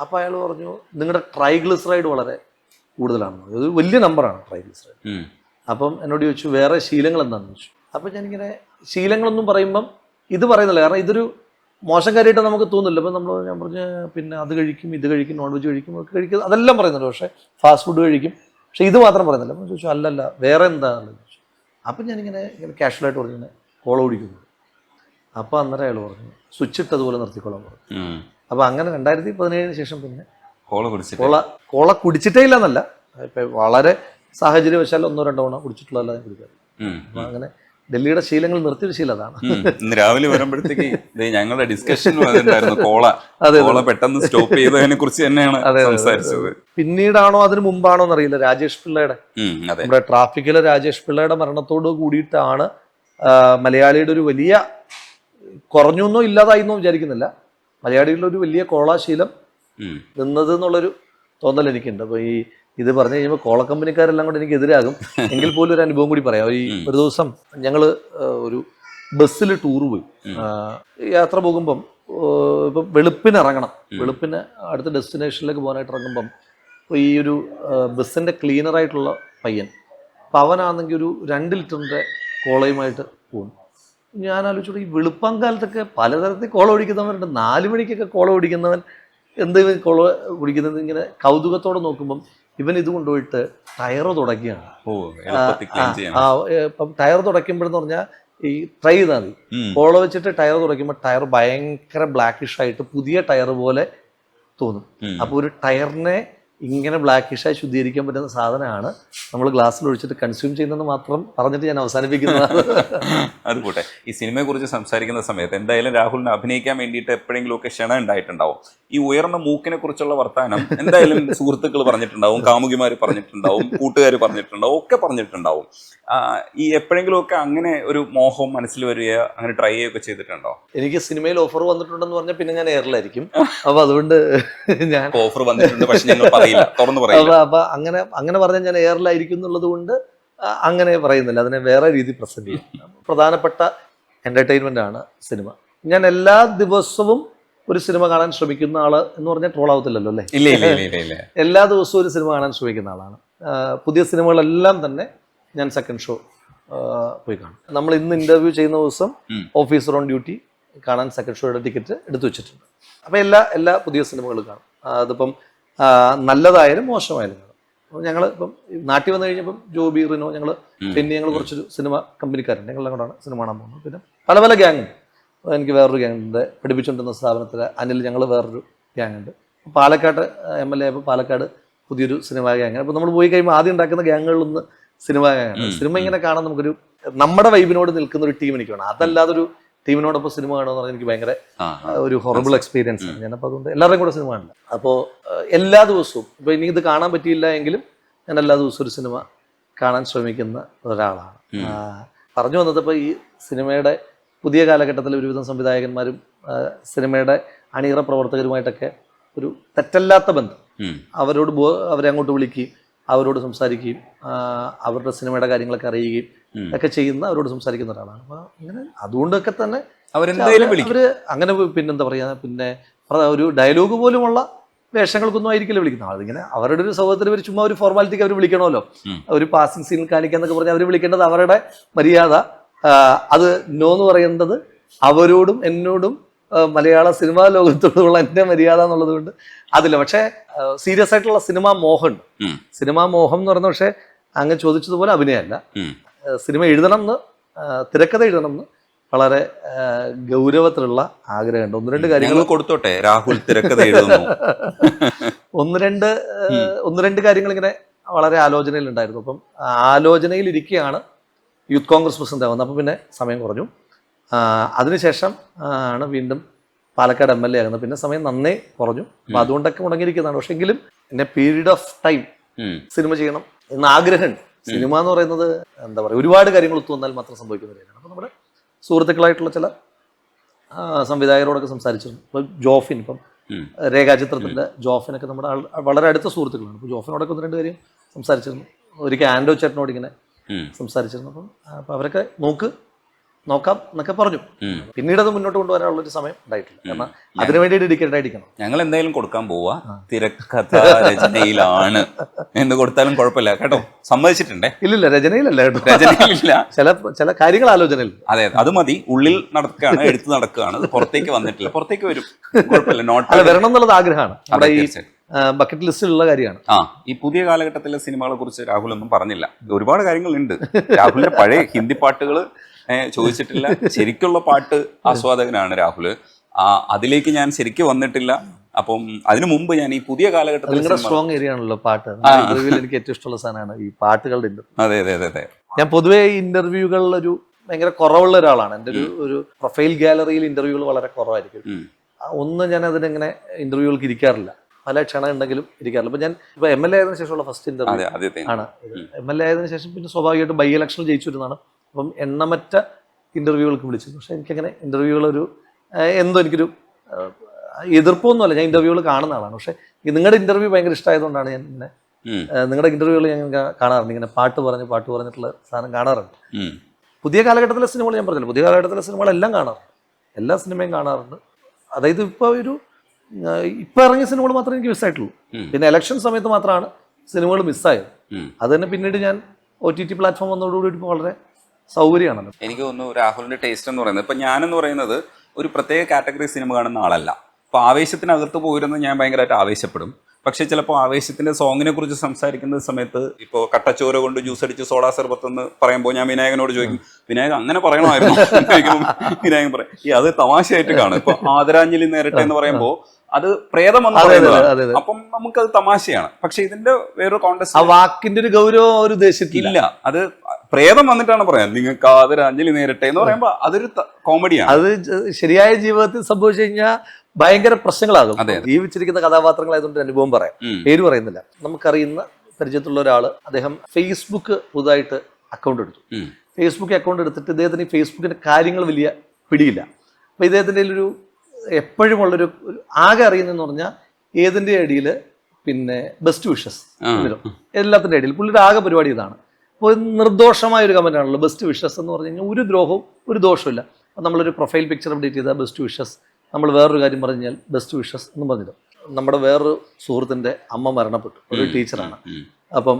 അപ്പോൾ അയാൾ പറഞ്ഞു, നിങ്ങളുടെ ട്രൈഗ്ലിസറൈഡ് വളരെ കൂടുതലാണെന്ന്. ഇത് വലിയ നമ്പറാണ് ട്രൈഗ്ലിസറൈഡ്. അപ്പം എന്നോട് ചോദിച്ചു, വേറെ ശീലങ്ങൾ എന്താണെന്ന് ചോദിച്ചു. അപ്പം ഞാനിങ്ങനെ ശീലങ്ങളൊന്നും പറയുമ്പം ഇത് പറയുന്നില്ല, കാരണം ഇതൊരു മോശം കാര്യമായിട്ട് നമുക്ക് തോന്നില്ല. അപ്പം ഞാൻ പറഞ്ഞ്, പിന്നെ അത് കഴിക്കും, ഇത് കഴിക്കും, നോൺ വെജ് കഴിക്കും, ഒക്കെ കഴിക്കും, അതെല്ലാം പറയുന്നുണ്ട്. പക്ഷേ ഫാസ്റ്റ് ഫുഡ് കഴിക്കും, പക്ഷേ ഇത് മാത്രം പറയുന്നില്ല. അപ്പം ചോദിച്ചു, അല്ലല്ല വേറെ എന്താണെന്ന് ചോദിച്ചു. അപ്പം ഞാനിങ്ങനെ കാഷ്വലായിട്ട് പറഞ്ഞു, കോള കുടിക്കുന്നു. അപ്പോൾ അന്നേരം അയാൾ പറഞ്ഞു, സ്വിച്ച് ഇട്ടതുപോലെ നിർത്തിക്കോളാൻ പറഞ്ഞു. അപ്പോൾ അങ്ങനെ 2017 ശേഷം പിന്നെ കോള കുടിച്ചിട്ടേ ഇല്ല എന്നല്ല, ഇപ്പം വളരെ സാഹചര്യവശാൽ 1-2 തവണ കുടിച്ചിട്ടുള്ളതല്ല ഞാൻ കുടിക്കാറ്. അപ്പം അങ്ങനെ ഡൽഹിയുടെ ശീലങ്ങൾ നിർത്തിയൊരു ശീലം അതാണ്. ഇന്ന് രാവിലെ വരുമ്പോഴത്തേക്ക് ഞങ്ങളുടെ ഡിസ്കഷനും അതുണ്ടായിരുന്നു, കോള പെട്ടെന്ന് സ്റ്റോപ്പ് ചെയ്തതിനെ കുറിച്ച് തന്നെയാണ് സംസാരിച്ചത്. പിന്നീടാണോ അതിന് മുമ്പാണോ എന്നറിയില്ല, രാജേഷ് പിള്ളയുടെ, നമ്മുടെ ട്രാഫിക്കിലെ രാജേഷ് പിള്ളയുടെ മരണത്തോട് കൂടിയിട്ടാണ് മലയാളിയുടെ ഒരു വലിയ, കുറഞ്ഞൊന്നോ ഇല്ലാതായിന്നോ വിചാരിക്കുന്നില്ല, മലയാളികളുടെ ഒരു വലിയ കോളാശീലം നിന്നത് എന്നുള്ളൊരു തോന്നൽ എനിക്കുണ്ട്. അപ്പോൾ ഇത് പറഞ്ഞു കഴിയുമ്പോൾ കോള കമ്പനിക്കാരെല്ലാം കൂടെ എനിക്ക് എതിരാകും. എങ്കിൽ പോലും ഒരു അനുഭവം കൂടി പറയാം. ഒരു ദിവസം ഞങ്ങൾ ഒരു ബസ്സിൽ ടൂർ പോയി. യാത്ര പോകുമ്പം ഇപ്പം വെളുപ്പിന് ഇറങ്ങണം. വെളുപ്പിന് അടുത്ത ഡെസ്റ്റിനേഷനിലേക്ക് പോകാനായിട്ട് ഇറങ്ങുമ്പം ഈ ഒരു ബസ്സിൻ്റെ ക്ലീനറായിട്ടുള്ള പയ്യൻ, അപ്പം അവനാണെങ്കിൽ ഒരു 2 ലിറ്ററിൻ്റെ കോളയുമായിട്ട് പോകുന്നു. ഞാൻ ആലോചിച്ചോളൂ, ഈ വെളുപ്പാങ്കാലത്തൊക്കെ പലതരത്തിൽ കോള കുടിക്കുന്നവരുണ്ട്. 4 മണിക്കൊക്കെ കോള കുടിക്കുന്നവൻ എന്തെങ്കിലും കോള കുടിക്കുന്നത് ഇങ്ങനെ കൗതുകത്തോടെ നോക്കുമ്പം ഇവൻ ഇത് കൊണ്ടുപോയിട്ട് ടയറ് തുടക്കുകയാണ്. ഇപ്പം ടയർ തുടയ്ക്കുമ്പോഴെന്ന് പറഞ്ഞാൽ ഈ ട്രൈ ചെയ്താൽ മതി, കോള വെച്ചിട്ട് ടയർ തുടയ്ക്കുമ്പോൾ ടയർ ഭയങ്കര ബ്ലാക്കിഷ് ആയിട്ട് പുതിയ ടയർ പോലെ തോന്നും. അപ്പോൾ ഒരു ടയറിനെ ഇങ്ങനെ ബ്ലാക്കിഷായി ശുദ്ധീകരിക്കാൻ പറ്റുന്ന സാധനമാണ് നമ്മൾ ഗ്ലാസ്സിൽ ഒഴിച്ചിട്ട് കൺസ്യൂം ചെയ്യുന്നത് മാത്രം പറഞ്ഞിട്ട് ഞാൻ അവസാനിപ്പിക്കുന്നതാണ്. അത് പോട്ടെ, ഈ സിനിമയെ കുറിച്ച് സംസാരിക്കുന്ന സമയത്ത് എന്തായാലും രാഹുലിന് അഭിനയിക്കാൻ വേണ്ടിയിട്ട് എപ്പോഴെങ്കിലുമൊക്കെ ക്ഷണം ഉണ്ടായിട്ടുണ്ടാവും. ഈ ഉയർന്ന മൂക്കിനെ കുറിച്ചുള്ള വർത്താനം എന്തായാലും സുഹൃത്തുക്കൾ പറഞ്ഞിട്ടുണ്ടാവും, കാമുകിമാർ പറഞ്ഞിട്ടുണ്ടാവും, കൂട്ടുകാർ പറഞ്ഞിട്ടുണ്ടാവും, ഒക്കെ പറഞ്ഞിട്ടുണ്ടാവും. ഈ എപ്പോഴെങ്കിലുമൊക്കെ അങ്ങനെ ഒരു മോഹം മനസ്സിൽ വരികയോ അങ്ങനെ ട്രൈ ചെയ്യുകയൊക്കെ ചെയ്തിട്ടുണ്ടോ? എനിക്ക് സിനിമയിൽ ഓഫർ വന്നിട്ടുണ്ടെന്ന് പറഞ്ഞാൽ പിന്നെ ഞാൻ എയറിലായിരിക്കും. അപ്പൊ അതുകൊണ്ട് ഞാൻ ഓഫർ വന്നിട്ടുണ്ട്, പക്ഷെ ഞങ്ങൾ പറയില്ല, തുറന്നു പറയില്ല. അപ്പൊ അങ്ങനെ പറഞ്ഞാൽ ഞാൻ എയറിലായിരിക്കും എന്നുള്ളത് കൊണ്ട് അങ്ങനെ പറയുന്നില്ല, അതിനെ വേറെ രീതി പ്രസന്റ് ചെയ്യും. പ്രധാനപ്പെട്ട എന്റർടൈൻമെന്റ് ആണ് സിനിമ. ഞാൻ എല്ലാ ദിവസവും ഒരു സിനിമ കാണാൻ ശ്രമിക്കുന്ന ആള് എന്ന് പറഞ്ഞാൽ ട്രോൾ ആവത്തില്ലല്ലോ അല്ലേ? ഇല്ല. എല്ലാ ദിവസവും ഒരു സിനിമ കാണാൻ ശ്രമിക്കുന്ന ആളാണ്. പുതിയ സിനിമകളെല്ലാം തന്നെ ഞാൻ സെക്കൻഡ് ഷോ പോയി കാണും. നമ്മൾ ഇന്ന് ഇന്റർവ്യൂ ചെയ്യുന്ന ദിവസം ഓഫീസർ ഓൺ ഡ്യൂട്ടി കാണാൻ സെക്കൻഡ് ഷോയുടെ ടിക്കറ്റ് എടുത്തു വെച്ചിട്ടുണ്ട്. അപ്പൊ എല്ലാ പുതിയ സിനിമകളും കാണും. അതിപ്പം നല്ലതായാലും മോശമായാലും കാണും. അപ്പോൾ ഞങ്ങൾ ഇപ്പം നാട്ടിൽ വന്നു കഴിഞ്ഞപ്പം ജോബി റിനോ പിന്നെ ഞങ്ങൾ കുറച്ചൊരു സിനിമ കമ്പനിക്കാരുണ്ട്, ഞങ്ങളെല്ലാം കൂടാണ് സിനിമ കാണാൻ പോകുന്നത്. പിന്നെ പല ഗ്യാങ് ഉണ്ട്. എനിക്ക് വേറൊരു ഗ്യാങ് ഉണ്ട്, പഠിപ്പിച്ചുകൊണ്ടിരുന്ന സ്ഥാപനത്തിലെ അനിൽ, ഞങ്ങൾ വേറൊരു ഗ്യാങ് ഉണ്ട്. പാലക്കാട് MLA ആയപ്പോൾ പാലക്കാട് പുതിയൊരു സിനിമാ ഗ്യാങ്. അപ്പോൾ നമ്മൾ പോയി കഴിയുമ്പോൾ ആദ്യം ഉണ്ടാക്കുന്ന ഗ്യാങ്ങുകളിലൊന്ന് സിനിമാ ഗ്യാങ്ങാണ്. സിനിമ ഇങ്ങനെ കാണാൻ നമുക്കൊരു നമ്മുടെ വൈബിനോട് നിൽക്കുന്ന ഒരു ടീം എനിക്ക് വേണം. അതല്ലാതെ ഒരു ടീമിനോടൊപ്പം സിനിമ കാണുമെന്ന് പറഞ്ഞാൽ എനിക്ക് ഭയങ്കര ഒരു ഹൊറബിൾ എക്സ്പീരിയൻസ് ആണ്. ഞാനപ്പോൾ അതുകൊണ്ട് എല്ലാവരുടെയും കൂടെ സിനിമ കാണില്ല. അപ്പോൾ എല്ലാ ദിവസവും ഇപ്പോൾ ഇനി ഇത് കാണാൻ പറ്റിയില്ല എങ്കിലും ഞാൻ എല്ലാ ദിവസവും ഒരു സിനിമ കാണാൻ ശ്രമിക്കുന്ന ഒരാളാണ്. പറഞ്ഞു വന്നത് ഇപ്പോൾ ഈ സിനിമയുടെ പുതിയ കാലഘട്ടത്തിൽ ഒരുവിധം സംവിധായകന്മാരും സിനിമയുടെ അണിയറ പ്രവർത്തകരുമായിട്ടൊക്കെ ഒരു തെറ്റല്ലാത്ത ബന്ധം, അവരെ അങ്ങോട്ട് വിളിക്കുകയും അവരോട് സംസാരിക്കുകയും അവരുടെ സിനിമയുടെ കാര്യങ്ങളൊക്കെ അറിയുകയും ഒക്കെ ചെയ്യുന്ന, അവരോട് സംസാരിക്കുന്ന ഒരാളാണ്. അപ്പോൾ അങ്ങനെ അതുകൊണ്ടൊക്കെ തന്നെ അവര് അങ്ങനെ പിന്നെന്താ പറയുക, പിന്നെ ഒരു ഡയലോഗ് പോലുമുള്ള വേഷങ്ങൾക്കൊന്നും ആയിരിക്കില്ല വിളിക്കുന്നത്. അതിങ്ങനെ അവരുടെ ഒരു സൗഹൃദത്തിൽ ഒരു ചുമ്മാ ഒരു ഫോർമാലിറ്റിക്ക് അവർ വിളിക്കണമല്ലോ, ഒരു പാസിംഗ് സീനിൽ കാണിക്കാന്നൊക്കെ പറഞ്ഞാൽ അവർ വിളിക്കേണ്ടത് അവരുടെ മര്യാദ. അത് നോ എന്ന് പറയുന്നത് അവരോടും എന്നോടും മലയാള സിനിമാ ലോകത്തോടുള്ള എൻ്റെ മര്യാദ എന്നുള്ളത് കൊണ്ട് അതില്ല. പക്ഷേ സീരിയസ് ആയിട്ടുള്ള സിനിമാ മോഹം എന്ന് പറയുന്നത് പക്ഷേ അങ്ങ് ചോദിച്ചതുപോലെ അഭിനയമല്ല. സിനിമ എഴുതണം എന്ന്, തിരക്കഥ എഴുതണം എന്ന് വളരെ ഗൗരവത്തിലുള്ള ആഗ്രഹമുണ്ട്. ഒന്ന് രണ്ട് കാര്യങ്ങൾ കൊടുത്തോട്ടെ, രാഹുൽ തിരക്കഥ എഴുതുന്നു. ഒന്ന് രണ്ട് കാര്യങ്ങൾ ഇങ്ങനെ വളരെ ആലോചനയിലുണ്ടായിരുന്നു. അപ്പം ആലോചനയിൽ ഇരിക്കുകയാണ് യൂത്ത് കോൺഗ്രസ് പ്രസിഡന്റ് ആവുന്നത്. അപ്പം പിന്നെ സമയം കുറഞ്ഞു. അതിനുശേഷം ആണ് വീണ്ടും പാലക്കാട് MLA ആകുന്നത്. പിന്നെ സമയം നന്നേ കുറഞ്ഞു. അപ്പം അതുകൊണ്ടൊക്കെ മുടങ്ങിയിരിക്കുന്നതാണ്. പക്ഷെ എങ്കിലും എന്നെ പീരീഡ് ഓഫ് ടൈം സിനിമ ചെയ്യണം എന്ന ആഗ്രഹമുണ്ട്. സിനിമ എന്ന് പറയുന്നത് എന്താ പറയുക, ഒരുപാട് കാര്യങ്ങൾ ഒത്തു വന്നാൽ മാത്രം സംഭവിക്കുന്ന കാര്യമാണ്. അപ്പം നമ്മുടെ സുഹൃത്തുക്കളായിട്ടുള്ള ചില സംവിധായകരോടൊക്കെ സംസാരിച്ചിരുന്നു. ഇപ്പം ജോഫിൻ, ഇപ്പം രേഖാചിത്രത്തിൻ്റെ ജോഫിനൊക്കെ നമ്മുടെ വളരെ അടുത്ത സുഹൃത്തുക്കളാണ്. അപ്പോൾ ജോഫിനോടൊക്കെ ഒന്ന് രണ്ട് കാര്യം സംസാരിച്ചിരുന്നു. ഒരിക്കൽ ആൻഡോ ചേട്ടനോട് ഇങ്ങനെ സംസാരിച്ചിരുന്നു. അപ്പം അവരൊക്കെ നോക്കാം എന്നൊക്കെ പറഞ്ഞു. പിന്നീട് അത് മുന്നോട്ട് കൊണ്ടുവരാനുള്ള ഒരു സമയം ഉണ്ടായിട്ടില്ല. കാരണം അതിനുവേണ്ടി ഡെഡിക്കേറ്റഡ് ആയിരിക്കണം. ഞങ്ങൾ എന്തായാലും കൊടുക്കാൻ പോവാ തിരക്കഥ രചനയിലാണ് എന്ന് കൊടുത്താലും കുഴപ്പമില്ല കേട്ടോ, സമ്മതിച്ചിട്ടുണ്ടേ. ഇല്ലില്ല, രചനയിലല്ല കേട്ടോ, രചനയിലില്ല. ചില കാര്യങ്ങൾ ആലോചനയിൽ. അതെ, അത് മതി. ഉള്ളിൽ നടക്കുകയാണ്, എടുത്ത് നടക്കുകയാണ്, അത് പുറത്തേക്ക് വന്നിട്ടില്ല. പുറത്തേക്ക് വരും, കുഴപ്പമില്ല. നോട്ട് വരണം എന്നുള്ളത് ആഗ്രഹമാണ്, നമ്മുടെ ഈ ബക്കറ്റ് ലിസ്റ്റിലുള്ള കാര്യമാണ്. ഈ പുതിയ കാലഘട്ടത്തിലെ സിനിമകളെ കുറിച്ച് രാഹുൽ ഒന്നും പറഞ്ഞില്ല. ഒരുപാട് കാര്യങ്ങളുണ്ട്. രാഹുലിന്റെ പഴയ ഹിന്ദി പാട്ടുകൾ ചോദിച്ചിട്ടില്ല. ശരിക്കുള്ള പാട്ട് ആസ്വാദകനാണ് രാഹുല്. അതിലേക്ക് ഞാൻ ശരിക്കും വന്നിട്ടില്ല. അപ്പം അതിനു മുമ്പ് ഞാൻ ഈ പുതിയ കാലഘട്ടത്തിൽ സ്ട്രോങ് ഏരിയ ആണല്ലോ പാട്ട്. എനിക്ക് ഏറ്റവും ഇഷ്ടമുള്ള സാധനമാണ് ഈ പാട്ടുകളുടെ ഇന്റർവ്യൂ. അതെ. ഞാൻ പൊതുവേ ഇന്റർവ്യൂകളിൽ ഒരു ഭയങ്കര കുറവുള്ള ഒരാളാണ്. എൻ്റെ ഒരു പ്രൊഫൈൽ ഗാലറിയിൽ ഇന്റർവ്യൂകൾ വളരെ കുറവായിരിക്കും. ഞാൻ അതിനെങ്ങനെ ഇന്റർവ്യൂകൾക്ക് ഇരിക്കാറില്ല. പല ക്ഷണം ഉണ്ടെങ്കിലും ഇരിക്കാറില്ല. ഇപ്പൊ ഞാൻ MLA ആയതിനു ശേഷമുള്ള ഫസ്റ്റ് ഇന്റർവ്യൂ ആണ്. MLA ആയതിനു ശേഷം പിന്നെ സ്വാഭാവികമായിട്ടും ബൈ ഇലക്ഷനിൽ ജയിച്ചു വരുന്നതാണ്. അപ്പം എണ്ണമറ്റ ഇന്റർവ്യൂകൾക്ക് വിളിച്ചു. പക്ഷെ എനിക്കങ്ങനെ ഇന്റർവ്യൂകളൊരു എനിക്കൊരു എതിർപ്പൊന്നുമല്ല. ഞാൻ ഇന്റർവ്യൂകൾ കാണുന്ന ആളാണ്. പക്ഷെ നിങ്ങളുടെ ഇന്റർവ്യൂ ഭയങ്കര ഇഷ്ടമായതുകൊണ്ടാണ് ഞാൻ ഇങ്ങനെ നിങ്ങളുടെ ഇന്റർവ്യൂകൾ ഞാൻ കാണാറുണ്ട്. ഇങ്ങനെ പാട്ട് പറഞ്ഞിട്ടുള്ള സാധനം കാണാറുണ്ട്. പുതിയ കാലഘട്ടത്തിലെ സിനിമകൾ ഞാൻ പറഞ്ഞില്ല, പുതിയ കാലഘട്ടത്തിലെ സിനിമകളെല്ലാം കാണാറുണ്ട്. എല്ലാ സിനിമയും കാണാറുണ്ട്. അതായത് ഇപ്പൊ ഇറങ്ങിയ സിനിമകൾ മാത്രമേ എനിക്ക് മിസ്സായിട്ടുള്ളൂ. പിന്നെ ഇലക്ഷൻ സമയത്ത് മാത്രമാണ് സിനിമകൾ മിസ്സായത്. അത് തന്നെ പിന്നീട് ഞാൻ OTT പ്ലാറ്റ്ഫോം വന്നതോടുകൂടി ഇപ്പോൾ വളരെ സൗകര്യമാണല്ലോ. എനിക്ക് തോന്നുന്നു രാഹുലിന്റെ ടേസ്റ്റ് എന്ന് പറയുന്നത്, ഇപ്പൊ ഞാനെന്ന് പറയുന്നത് ഒരു പ്രത്യേക കാറ്റഗറി സിനിമ കാണുന്ന ആളല്ല. അപ്പോൾ ആവേശത്തിനകത്ത് പോയിരുന്ന് ഞാൻ ഭയങ്കരമായിട്ട് ആവേശപ്പെടും. പക്ഷെ ചിലപ്പോൾ ആവേശത്തിന്റെ സോങ്ങിനെ കുറിച്ച് സംസാരിക്കുന്ന സമയത്ത് ഇപ്പോൾ കട്ടച്ചോര കൊണ്ട് ജ്യൂസ് അടിച്ച് സോഡാ സർബത്ത് എന്ന് പറയുമ്പോൾ ഞാൻ വിനായകനോട് ചോദിക്കും, വിനായകൻ അങ്ങനെ പറയണമായിരുന്നു. വിനായകൻ പറയും അത് തമാശയായിട്ട് കാണും. ഇപ്പൊ ആദരാഞ്ജലി നേരട്ടെ എന്ന് പറയുമ്പോൾ അത് പ്രേതം എന്ന് അതെ, അതെ, പറയുന്നതാണ്. അതെ, അതെ. അപ്പം നമുക്കത് തമാശയാണ്. പക്ഷെ ഇതിന്റെ വേറൊരു ആ കോണ്ടെക്സ്റ്റ് വാക്കിന്റെ ഒരു ഗൗരവം അവർ ഉദ്ദേശിച്ചിട്ടില്ല. ഇല്ല. അത് പ്രേതം വന്നിട്ടാണ് പറയാൻ നിങ്ങൾക്ക് ആദരാഞ്ജലി നേരിട്ടെ എന്ന് പറയുമ്പോ അതൊരു കോമഡിയാണ്. അത് ശരിയായ ജീവിതത്തിൽ സംഭവിച്ചു കഴിഞ്ഞാൽ ഭയങ്കര പ്രശ്നങ്ങളാകും. അതെ. ജീവിച്ചിരിക്കുന്ന കഥാപാത്രങ്ങളായതുകൊണ്ട് അനുഭവം പറയാം, പേര് പറയുന്നില്ല. നമുക്കറിയുന്ന പരിചയത്തിലുള്ള ഒരാള്, അദ്ദേഹം ഫേസ്ബുക്ക് പുതുതായിട്ട് അക്കൗണ്ട് എടുത്തു. ഫേസ്ബുക്ക് അക്കൗണ്ട് എടുത്തിട്ട് ഇദ്ദേഹത്തിന് ഈ ഫേസ്ബുക്കിന്റെ കാര്യങ്ങൾ വലിയ പിടിയില്ല. അപ്പൊ ഇദ്ദേഹത്തിന്റെ ഒരു എപ്പോഴും ഉള്ളൊരു ആകെ അറിയുന്നതെന്ന് പറഞ്ഞാൽ ഏതിന്റെ അടിയിൽ പിന്നെ ബെസ്റ്റ് വിഷസ് എല്ലാത്തിന്റെ ഇടയിൽ പുള്ളിയുടെ ആകെ പരിപാടി ഇതാണ്. അപ്പോൾ നിർദോഷമായ ഒരു കമന്റ് ആണല്ലോ ബെസ്റ്റ് വിഷസ് എന്ന് പറഞ്ഞു കഴിഞ്ഞാൽ. ഒരു ദ്രോഹവും ഒരു ദോഷമില്ല. അപ്പം നമ്മളൊരു പ്രൊഫൈൽ പിക്ചർ അപ്ഡേറ്റ് ചെയ്താൽ ബെസ്റ്റ് വിഷസ്, നമ്മൾ വേറൊരു കാര്യം പറഞ്ഞു കഴിഞ്ഞാൽ ബെസ്റ്റ് വിഷസ് എന്ന് പറഞ്ഞിട്ട്. നമ്മുടെ വേറൊരു സുഹൃത്തിൻ്റെ അമ്മ മരണപ്പെട്ടു, ഒരു ടീച്ചറാണ്. അപ്പം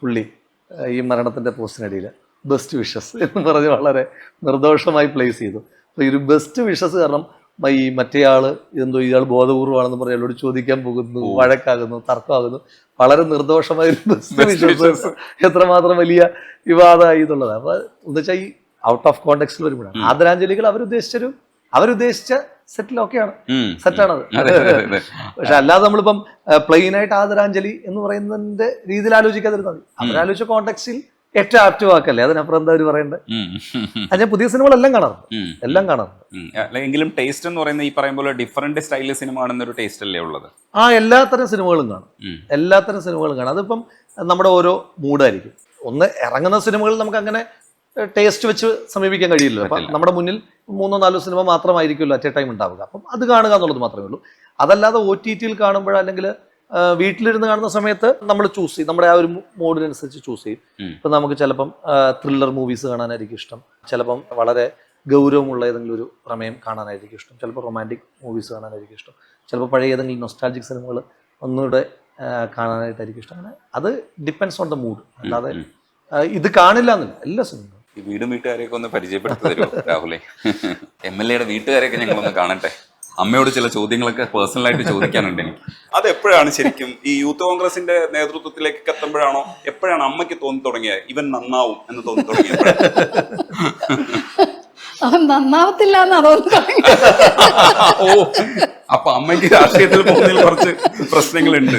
പുള്ളി ഈ മരണത്തിൻ്റെ പോസ്റ്റിനടിയിൽ ബെസ്റ്റ് വിഷസ് എന്ന് പറഞ്ഞ് വളരെ നിർദോഷമായി പ്ലേസ് ചെയ്തു. അപ്പോൾ ഈ ഒരു ബെസ്റ്റ് വിഷസ് കാരണം ഈ മറ്റേയാൾ എന്തോ ഇയാൾ ബോധപൂർവമാണെന്ന് പറഞ്ഞ് അയാളോട് ചോദിക്കാൻ പോകുന്നു, വഴക്കാകുന്നു, തർക്കമാകുന്നു. വളരെ നിർദോഷമായ ഒരു ബെസ്റ്റ് വിഷസ് എത്രമാത്രം വലിയ വിവാദമായി എന്നുള്ളതാണ്. അപ്പോൾ എന്ന് വെച്ചാൽ ഈ ഔട്ട് ഓഫ് കോണ്ടെക്സ്റ്റിൽ വരുമ്പോഴാണ് ആദരാഞ്ജലികൾ അവരുദ്ദേശിച്ച സെറ്റിലൊക്കെയാണ്, സെറ്റാണത്. പക്ഷെ അല്ലാതെ നമ്മളിപ്പം പ്ലെയിൻ ആയിട്ട് ആദരാഞ്ജലി എന്ന് പറയുന്നതിന്റെ രീതിയിൽ ആലോചിക്കാതിരുന്നാൽ മതി. അവരാലോചിച്ച കോണ്ടെക്സ്റ്റിൽ ഏറ്റവും ആപ്റ്റ് വാക്കല്ലേ, അതിനപ്പുറം എന്താ അവർ പറയണ്ടത്? അത് ഞാൻ പുതിയ സിനിമകളെല്ലാം കാണാറുണ്ട്. എങ്കിലും ടേസ്റ്റ് എന്ന് പറയുന്നത് ഈ പറയുമ്പോൾ ഡിഫറെന്റ് സ്റ്റൈലിൽ സിനിമ കാണുന്ന ഒരു ടേസ്റ്റ് അല്ലേ ഉള്ളത്? എല്ലാത്തരം സിനിമകളും കാണും. അതിപ്പം നമ്മുടെ ഓരോ മൂഡായിരിക്കും. ഒന്ന് ഇറങ്ങുന്ന സിനിമകൾ നമുക്ക് അങ്ങനെ ടേസ്റ്റ് വെച്ച് സമീപിക്കാൻ കഴിയില്ലല്ലോ. അപ്പം നമ്മുടെ മുന്നിൽ 3-4 സിനിമ മാത്രമായിരിക്കുമല്ലോ അറ്റ് എ ടൈം ഉണ്ടാവുക. അപ്പം അത് കാണുക എന്നുള്ളത് മാത്രമേ ഉള്ളൂ. അതല്ലാതെ OTT-യിൽ കാണുമ്പോൾ അല്ലെങ്കിൽ വീട്ടിലിരുന്ന് കാണുന്ന സമയത്ത് നമ്മൾ ചൂസ് ചെയ്യും, നമ്മുടെ ആ ഒരു മൂഡിനനുസരിച്ച് ചൂസ് ചെയ്യും. ഇപ്പം നമുക്ക് ചിലപ്പം ത്രില്ലർ മൂവീസ് കാണാനായിരിക്കും ഇഷ്ടം, ചിലപ്പം വളരെ ഗൗരവമുള്ള ഏതെങ്കിലും ഒരു പ്രമേയം കാണാനായിരിക്കും ഇഷ്ടം, ചിലപ്പോൾ റൊമാൻറ്റിക് മൂവീസ് കാണാനായിരിക്കും ഇഷ്ടം, ചിലപ്പോൾ പഴയ ഏതെങ്കിലും നൊസ്റ്റാൾജിക് സിനിമകൾ ഒന്നുകൂടെ കാണാനായിട്ടായിരിക്കും ഇഷ്ടം. അങ്ങനെ അത് ഡിപ്പെൻഡ്സ് ഓൺ ദ മൂഡ്. അല്ലാതെ ഇത് കാണില്ല എന്നില്ല എല്ലാ സിനിമകളും. ഈ വീടും വീട്ടുകാരെയൊക്കെ ഒന്ന് പരിചയപ്പെടുത്തി തരുമോ രാഹുലെ? MLA-യുടെ വീട്ടുകാരെയൊക്കെ ഞങ്ങളൊന്ന് കാണട്ടെ. അമ്മയോട് ചില ചോദ്യങ്ങളൊക്കെ പേഴ്സണലായിട്ട് ചോദിക്കാനുണ്ട് എനിക്ക്. അത് എപ്പോഴാണ് ശരിക്കും ഈ യൂത്ത് കോൺഗ്രസിന്റെ നേതൃത്വത്തിലേക്ക് എത്തുമ്പോഴാണോ, എപ്പോഴാണ് അമ്മയ്ക്ക് തോന്നി തുടങ്ങിയത് ഇവൻ നന്നാവും എന്ന് തോന്നി തുടങ്ങിയത്? അവൻ നന്നാവത്തില്ല എന്ന് അതൊന്നും ഓ, അപ്പൊ അമ്മയ്ക്ക് രാഷ്ട്രീയത്തിൽ പോകുന്നതിൽ കുറച്ച് പ്രശ്നങ്ങളുണ്ട്.